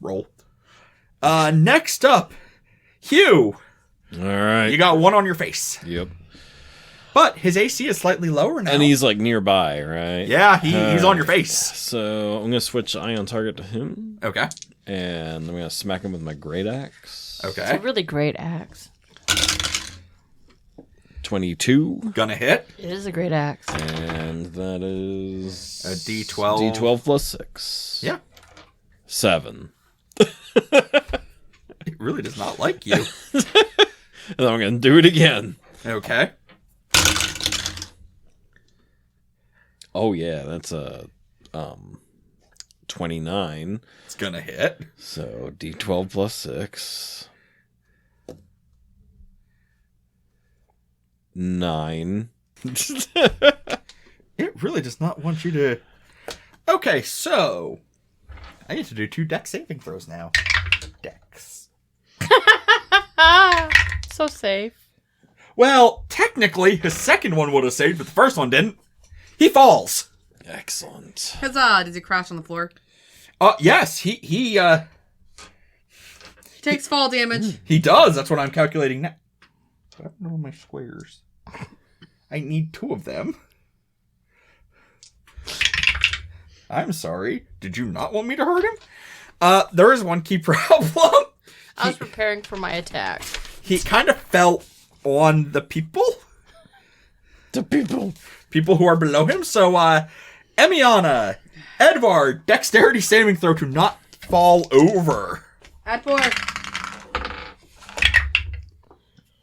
roll. Next up, Hugh. All right. You got 1 on your face. Yep. But his AC is slightly lower now. And he's like nearby, right? Yeah, he's on your face. So I'm gonna switch eye on target to him, Okay. and I'm gonna smack him with my great axe. It's a Okay. really great axe. 22, Gonna hit. It is a great axe. and that is A D12. D12 plus 6. Yeah. 7. It really does not like you. And I'm gonna do it again. Okay. Oh yeah, that's a 29. It's gonna hit. So D12 plus 6. 9. It really does not want you to... Okay, so... I need to do 2 dex saving throws now. Dex. So safe. Well, technically, his second one would have saved, but the first one didn't. He falls. Excellent. Huzzah! Does he crash on the floor? Yes, he Takes fall damage. does. That's what I'm calculating now. I don't know my squares. I need 2 of them. I'm sorry. Did you not want me to hurt him? There is one key problem. I was preparing for my attack. He kind of fell on the people. The people Who are below him. So, Emiana, Edvard, dexterity saving throw to not fall over. Add 4.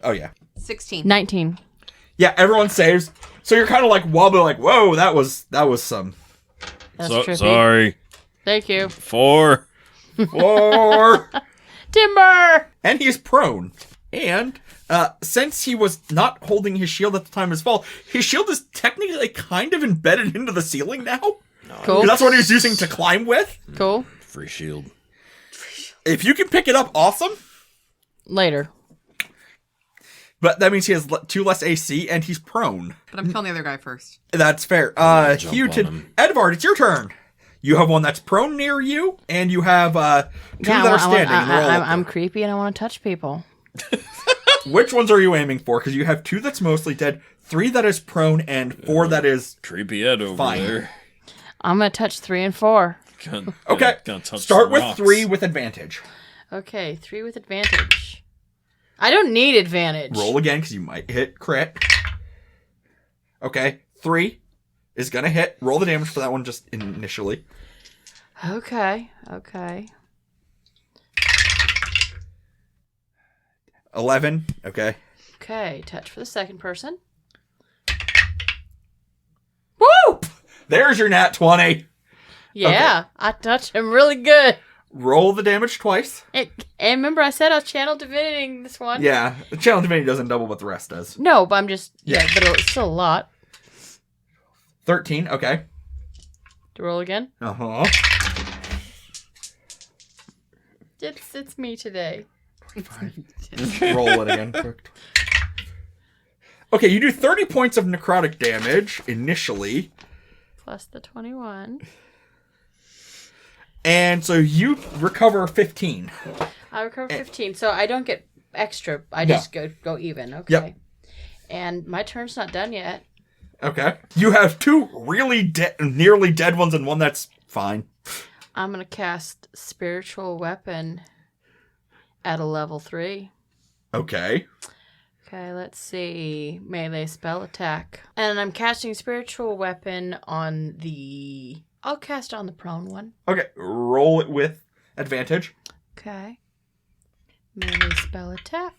Oh, yeah. 16. 19. Yeah, everyone saves. So you're kind of like wobbly, like, whoa, that was some. That's trippy. Sorry. Thank you. 4. 4. Timber! And he is prone. And since he was not holding his shield at the time of his fall, his shield is technically kind of embedded into the ceiling now. Cool. That's what he was using to climb with. Cool. Free shield. If you can pick it up, awesome. Later. But that means he has 2 less AC, and he's prone. But I'm killing the other guy first. That's fair. jump Hugh, on him. Edvard, it's your turn. You have one that's prone near you, and you have 2 that are standing. and they're all up I'm there. creepy and I want to touch people. Which ones are you aiming for? Because you have 2 that's mostly dead, 3 that is prone, and 4 that is... Creepy Ed over Fine. there. I'm going to touch 3 and 4. Okay, Gonna touch start some with rocks. 3 with advantage. Okay, 3 with advantage. I don't need advantage. Roll again, because you might hit crit. Okay, 3 is going to hit. Roll the damage for that one just initially. Okay. 11, okay. Okay, touch for the second person. Woo! There's your nat 20. Yeah, I touched him really good. Roll the damage twice. And remember I said I was channel divinitying this one? Yeah, the channel divinity doesn't double what the rest does. No, but I'm just... Yeah. Yeah, but it's still a lot. 13, okay. To roll again? Uh-huh. It's me today. Roll it again. Okay, you do 30 points of necrotic damage initially. Plus the 21. And so you recover 15. I recover 15, so I don't get extra. I No. just go even. Okay. Yep. And my turn's not done yet. Okay. You have 2 really nearly dead ones and one that's fine. I'm going to cast Spiritual Weapon At a level 3. Okay. Okay, let's see. Melee spell attack. And I'm casting spiritual weapon on the... I'll cast on the prone one. Okay. Roll it with advantage. Okay. Melee spell attack.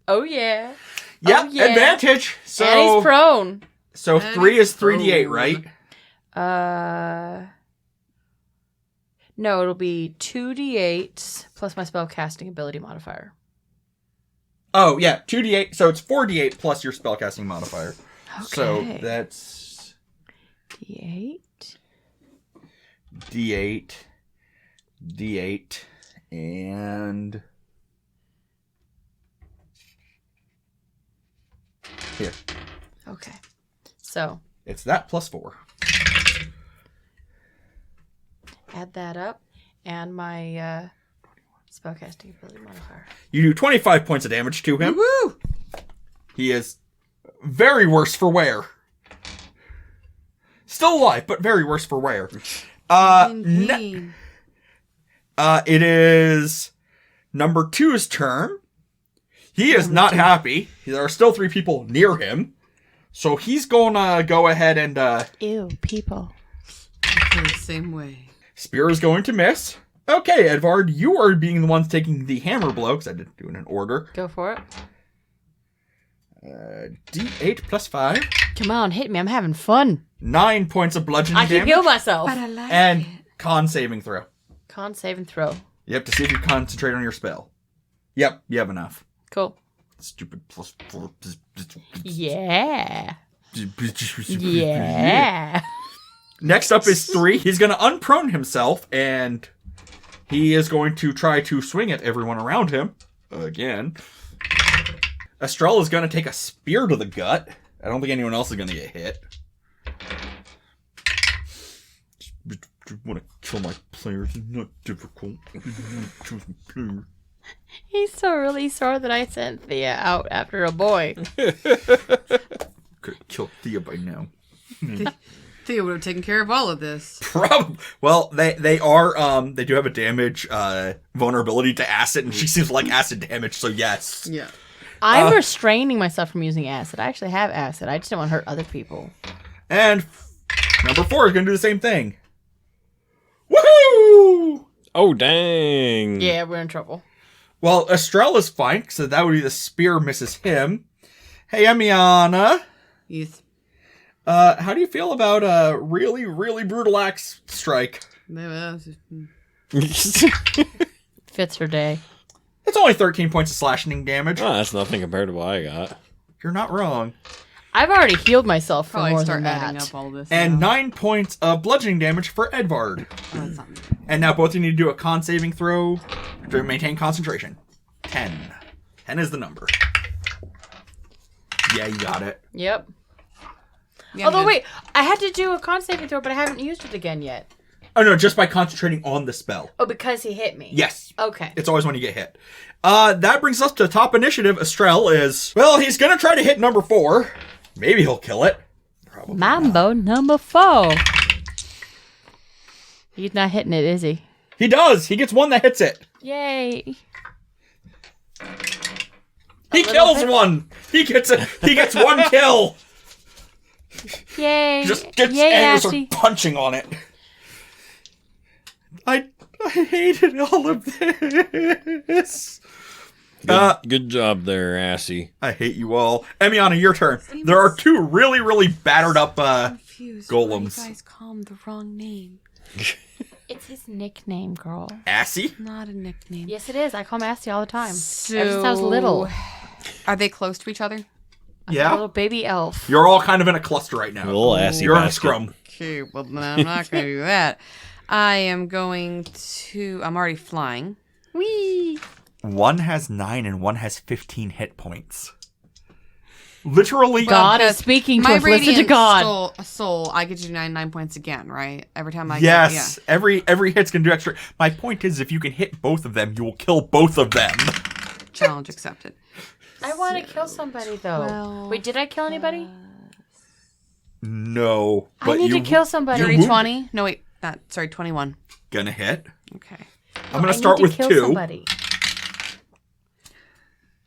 Oh, yeah. Yep. Oh, yeah. Advantage. So. And he's prone. So And 3 he's is 3d8, prone. right? No, it'll be 2d8 plus my spell casting ability modifier. Oh yeah, 2d8. So it's 4d8 plus your spellcasting modifier. So Okay. that's D8. d8, d8, and here. Okay. So, It's that plus 4. add that up and my spellcasting ability modifier. You do 25 points of damage to him. Woo! He is very worse for wear. Still alive, but very worse for wear. Indeed. It is number 2's turn. He is not happy. There are still 3 people near him. So he's gonna go ahead and Ew, people. I feel the same way. Spear is going to miss. Okay, Edvard, you are being the ones taking the hammer blow, because I didn't do it in order. Go for it. D8 plus 5. Come on, hit me. I'm having fun. 9 points of bludgeoning I can damage. heal myself. But I like And it. con saving throw. Con save and throw. You have to see if you concentrate on your spell. Yep, you have enough. Cool. Stupid plus 4. Yeah. Yeah. Next up is 3. He's going to unprone himself, and he is going to try to swing at everyone around him. Again. Estrella is going to take a spear to the gut. I don't think anyone else is going to get hit. Want to kill my players? It's not difficult. He's so really sore that I sent Thea out after a boy. Could have killed Thea by now. Theo would have taken care of all of this. Probably. Well, they do have a damage vulnerability to acid, and she seems like acid damage. So yes. Yeah. I'm restraining myself from using acid. I actually have acid. I just don't want to hurt other people. And number 4 is going to do the same thing. Woohoo! Oh, dang. Yeah, we're in trouble. Well, Estrella's fine, so that would be the spear misses him. Hey, Emiana. Yes. How do you feel about a really, really brutal axe strike? Fits her day. It's only 13 points of slashing damage. Oh, that's nothing compared to what I got. You're not wrong. I've already healed myself for Probably more start than adding that. up all this. And now. 9 points of bludgeoning damage for Edvard. Oh, that's not me. And now both of you need to do a con saving throw to maintain concentration. 10. 10 is the number. Yeah, you got it. Yep. Yeah, Although, good. wait, I had to do a con saving throw, but I haven't used it again yet. Oh, no, just by concentrating on the spell. Oh, because he hit me. Yes. Okay. It's always when you get hit. That brings us to top initiative. Estrell is, well, he's going to try to hit number 4. Maybe he'll kill it. Probably Mambo number 4. He's not hitting it, is he? He does. He gets one that hits it. Yay. He kills one. He gets it. He gets one kill. Yay. He just gets Yay, angry and Ashy. starts punching on it. I hated all of this. Good job there, Assy. I hate you all. Emiana, your turn. There are 2 really, really battered up Confused. golems. Why you guys call him the wrong name? It's his nickname, girl. Assy? Not a nickname. Yes, it is. I call him Asty all the time. So, Ever since I was little. Are they close to each other? A Yeah. little baby elf. You're all kind of in a cluster right now. A little Assy You're on a basket. scrum. Okay, well then I'm not going to do that. I am going to. I'm already flying. Whee! One has 9 and one has 15 hit points. Literally. God is because speaking to My us. Listen to radiant God. soul, I get you 9 points again, right? Every time I Yes, get, every hit's gonna do extra. My point is, if you can hit both of them, you will kill both of them. challenge accepted. I want to kill somebody, though. well, Wait, did I kill anybody? No, I need to kill somebody. you Dirty wound- 20? No, wait. Sorry, 21. Gonna hit. Okay. I'm gonna I start need with to kill 2. Somebody.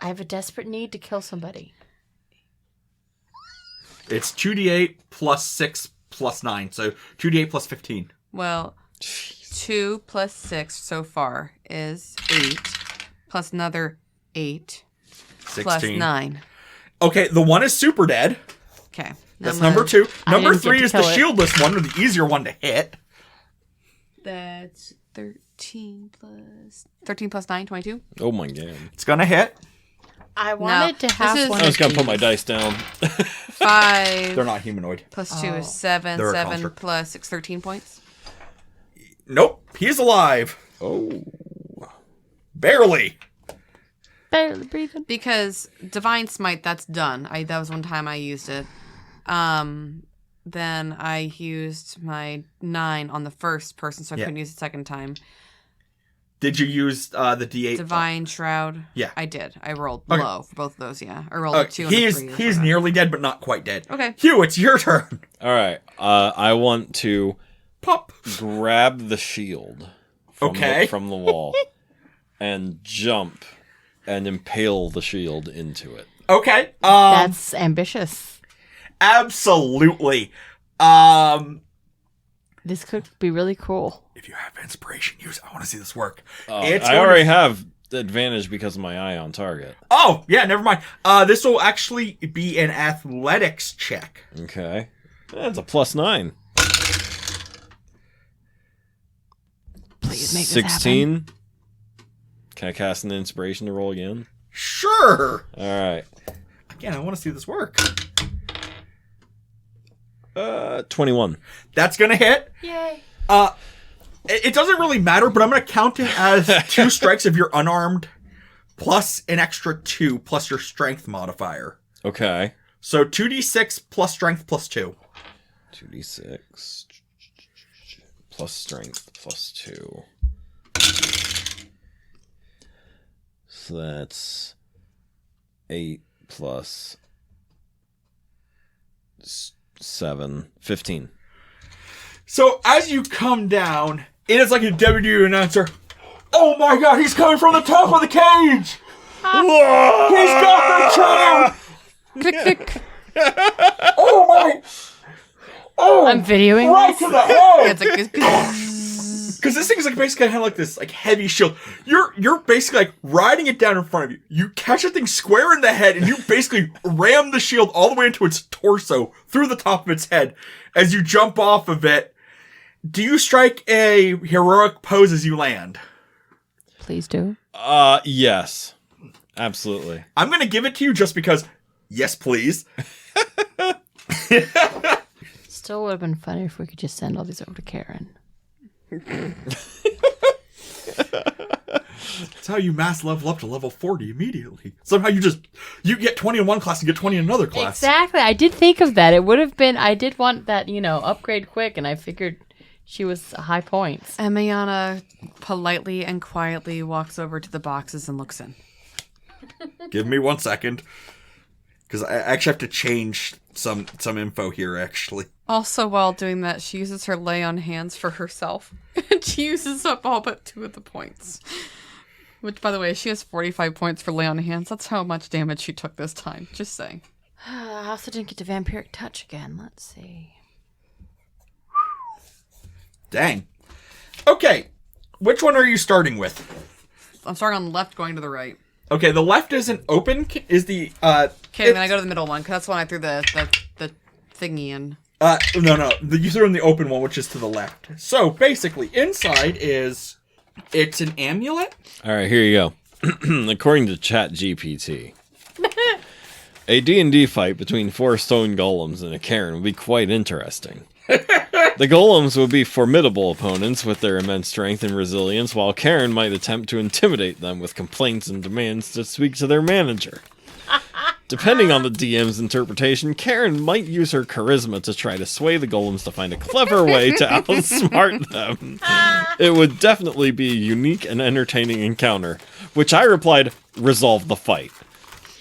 I have a desperate need to kill somebody. It's 2d8 plus 6 plus 9, so 2d8 plus 15. Well, 2 plus 6 so far is 8, plus another 8, 16. plus 9. Okay, the one is super dead. Okay. That's number 2. I Number didn't get 3 to is the kill it. shieldless one, or the easier one to hit. That's 13 plus 9, 22. Oh my god. It's gonna hit. I wanted to this have is- one. I was of gonna put my these. dice down. 5 They're not humanoid. plus 2 Oh. is 7. They're a 7 construct. plus 6, 13 points. Nope, he's alive. Oh. Barely. Barely breathing. Because Divine Smite, that's done. That was one time I used it. Then I used my 9 on the first person, so I Yeah. couldn't use it second time. Did you use the d8? Divine Shroud. Yeah. I did. I rolled Okay. low for both of those, yeah. I rolled a 2 and a 3. or He's something. nearly dead, but not quite dead. Okay. Hugh, it's your turn. All right. I want to Pop. grab the shield from, Okay. from the wall and jump and impale the shield into it. Okay. That's ambitious. Absolutely. This could be really cool. If you have inspiration, use it. I want to see this work. I going already to- have advantage because of my eye on target. Oh, yeah, never mind. This will actually be an athletics check. Okay. That's a +9. Please make this happen. 16. Can I cast an inspiration to roll again? Sure. All right. Again, I want to see this work. 21. That's going to hit. Yay. It doesn't really matter, but I'm going to count it as 2 strikes if you're unarmed, plus an extra 2, plus your strength modifier. Okay. So 2d6 plus strength plus 2. 2d6 plus strength plus 2. So that's 8 plus 7, 15. So as you come down, it is like a WWE announcer. Oh my god, he's coming from the top of the cage! He's got the chair! Click, click. Oh my! Oh! I'm videoing right this. to the head! It's like, Because this thing is like basically kind of like this like heavy shield. You're basically like riding it down in front of you. You catch the thing square in the head, and you basically ram the shield all the way into its torso through the top of its head. As you jump off of it, do you strike a heroic pose as you land? Please do. Yes. Absolutely. I'm gonna give it to you just because. Yes, please. Still would have been funny if we could just send all these over to Karen. That's how you mass level up to level 40 immediately. Somehow you get 20 in one class and get 20 in another class. Exactly. I did think of that. It would have been. I did want that, upgrade quick, and I figured she was high points. and Mayana politely and quietly walks over to the boxes and looks in. Give me 1 second. Because I actually have to change some info here, actually. Also, while doing that, she uses her lay on hands for herself. And she uses up all but 2 of the points. Which, by the way, she has 45 points for lay on hands. That's how much damage she took this time. Just saying. I also didn't get to vampiric touch again. Let's see. Dang. Okay. Which one are you starting with? I'm starting on the left, going to the right. Okay, the left is an open, is the, Okay, then I go to the middle one, because that's the one I threw the thingy in. no. You threw in the open one, which is to the left. So, basically, inside it's an amulet. All right, here you go. According to Chat GPT, a D&D fight between 4 stone golems and a Karen would be quite interesting. The golems would be formidable opponents with their immense strength and resilience, while Karen might attempt to intimidate them with complaints and demands to speak to their manager. Depending on the DM's interpretation, Karen might use her charisma to try to sway the golems to find a clever way to outsmart them. It would definitely be a unique and entertaining encounter, which I replied, resolve the fight.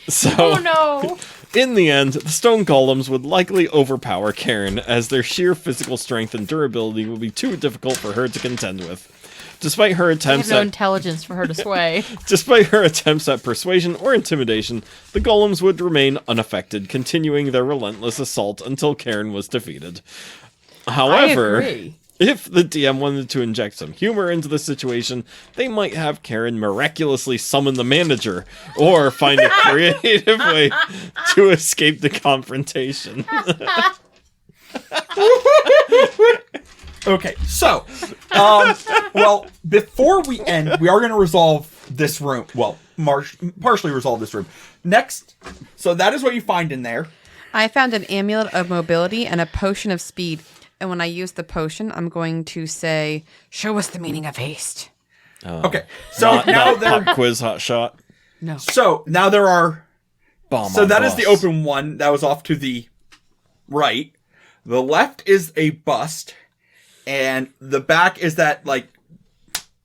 So, Oh no! In the end, the stone golems would likely overpower Karen, as their sheer physical strength and durability would be too difficult for her to contend with. Despite her I have attempts no at intelligence for her to sway. Despite her attempts at persuasion or intimidation, the golems would remain unaffected, continuing their relentless assault until Karen was defeated. However, I agree. if the DM wanted to inject some humor into the situation, they might have Karen miraculously summon the manager, or find a creative way to escape the confrontation. Okay, so, well, before we end, we are going to resolve this room. Well, partially resolve this room. Next, so that is what you find in there. I found an amulet of mobility and a potion of speed. And when I use the potion, I'm going to say, show us the meaning of haste. Okay, so now there. Pop quiz hot shot. No. So now there are. Bomb So on that bus. is the open one that was off to the right. The left is a bust, and the back is that like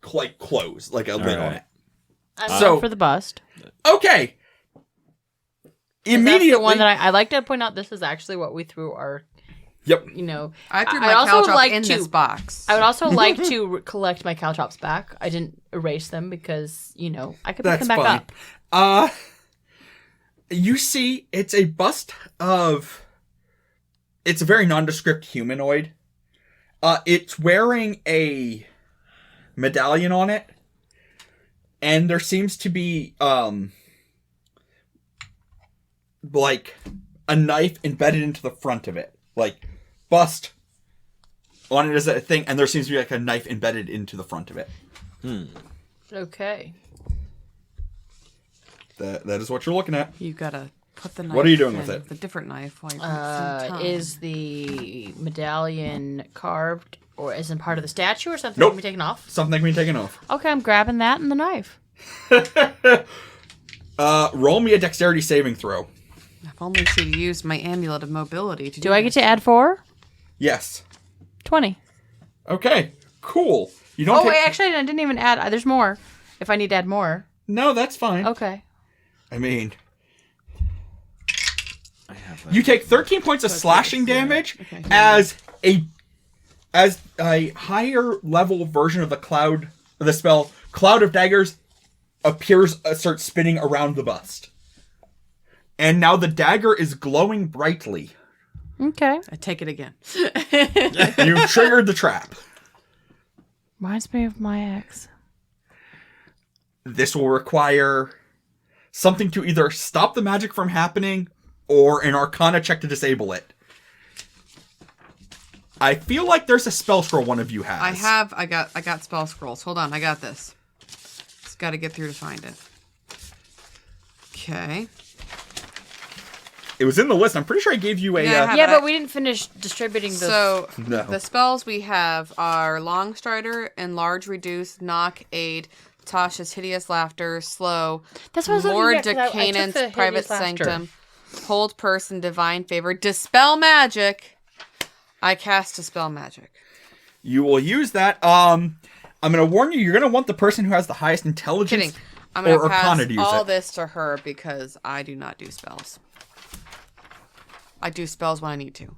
close, like a lid on right. it. I'm So- going for the bust. Okay. Immediately. That's the one that I like to point out. This is actually what we threw our. Yep. You know, I threw I my also caltrop like in to- this box. I would also like to collect my caltrops back. I didn't erase them because I could pick That's them back fine. up. You see, it's a bust of. It's a very nondescript humanoid. It's wearing a medallion on it, and there seems to be like a knife embedded into the front of it, like bust on it as a thing, and there seems to be like a knife embedded into the front of it. Okay. That is what you're looking at. You gotta put the knife. What are you doing in with it? The different knife while you're at the same time. Is the medallion carved or isn't part of the statue or something Nope. can be taken off? Something that can be taken off. Okay, I'm grabbing that and the knife. Roll me a dexterity saving throw. If only she'd used my amulet of mobility to do Do I get this. to add 4? Yes. 20. Okay. Cool. You don't. Oh, take... wait, actually, I didn't even add. There's more. If I need to add more. No, that's fine. Okay. I mean, I have that. you take 13 points of slashing damage Okay. as a higher level version of the spell Cloud of Daggers appears, starts spinning around the bust. And now the dagger is glowing brightly. Okay. I take it again. You triggered the trap. Reminds me of my ex. This will require something to either stop the magic from happening or an Arcana check to disable it. I feel like there's a spell scroll one of you has. I got spell scrolls. Hold on, I got this. Just gotta get through to find it. Okay. It was in the list. I'm pretty sure I gave you a. Yeah, I have Yeah, that. but we didn't finish distributing those. So No. the spells we have are Long Strider, Enlarge, Reduce, Knock, Aid, Tasha's Hideous Laughter, Slow, That's what I was looking Lord at, 'cause I took Decanon's the Private Hideous Laughter. Sanctum, Hold Person, Divine Favor, Dispel Magic. I cast Dispel Magic. You will use that. I'm going to warn you. You're going to want the person who has the highest intelligence Kidding. I'm going or to pass Arcana to use all it. this to her because I do not do spells. I do spells when I need to.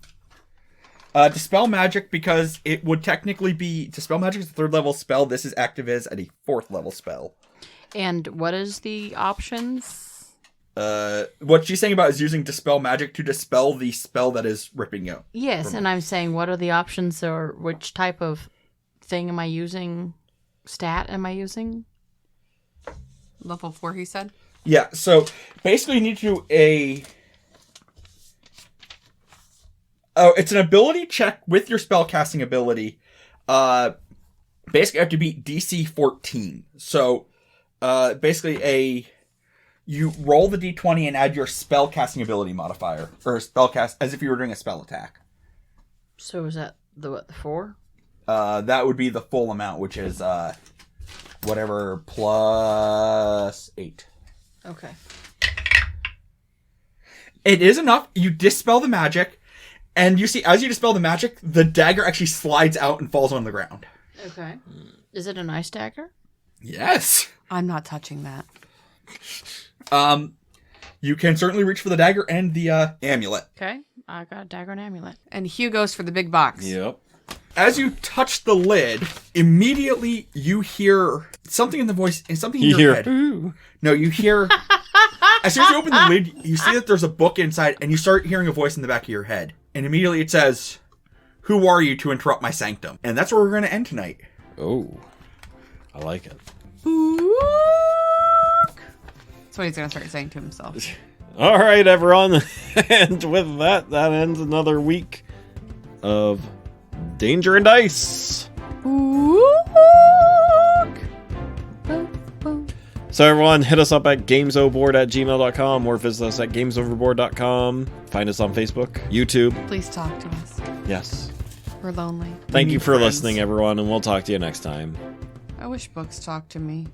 Dispel Magic, because it would technically be... Dispel Magic is a 3rd level spell. This is active as at a 4th level spell. And what is the options? What she's saying about is using Dispel Magic to dispel the spell that is ripping you. Yes, and I'm saying what are the options or which type of thing am I using? Stat am I using? Level 4, he said. Yeah, so basically you need to do a... Oh, it's an ability check with your spellcasting ability. Basically, you have to beat DC 14. So, basically, you roll the D20 and add your spellcasting ability modifier, or spellcast, as if you were doing a spell attack. So is that the 4? That would be the full amount, which is whatever plus 8. Okay. It is enough. You dispel the magic. And you see, as you dispel the magic, the dagger actually slides out and falls on the ground. Okay. Is it a nice dagger? Yes. I'm not touching that. You can certainly reach for the dagger and the amulet. Okay, I got a dagger and amulet. And Hugh goes for the big box. Yep. As you touch the lid, immediately you hear something in the voice and something in You your hear, head. ooh. No, you hear. As soon as you open the lid, you see that there's a book inside, and you start hearing a voice in the back of your head. And immediately it says, "Who are you to interrupt my sanctum?" And that's where we're going to end tonight. Oh, I like it. That's what he's going to start saying to himself. All right, everyone. And with that, that ends another week of Danger and Dice. So everyone, hit us up at gamesoverboard@gmail.com or visit us at gamesoverboard.com. Find us on Facebook, YouTube. Please talk to us. Yes. We're lonely. Thank you need for friends. listening, everyone, and we'll talk to you next time. I wish books talked to me.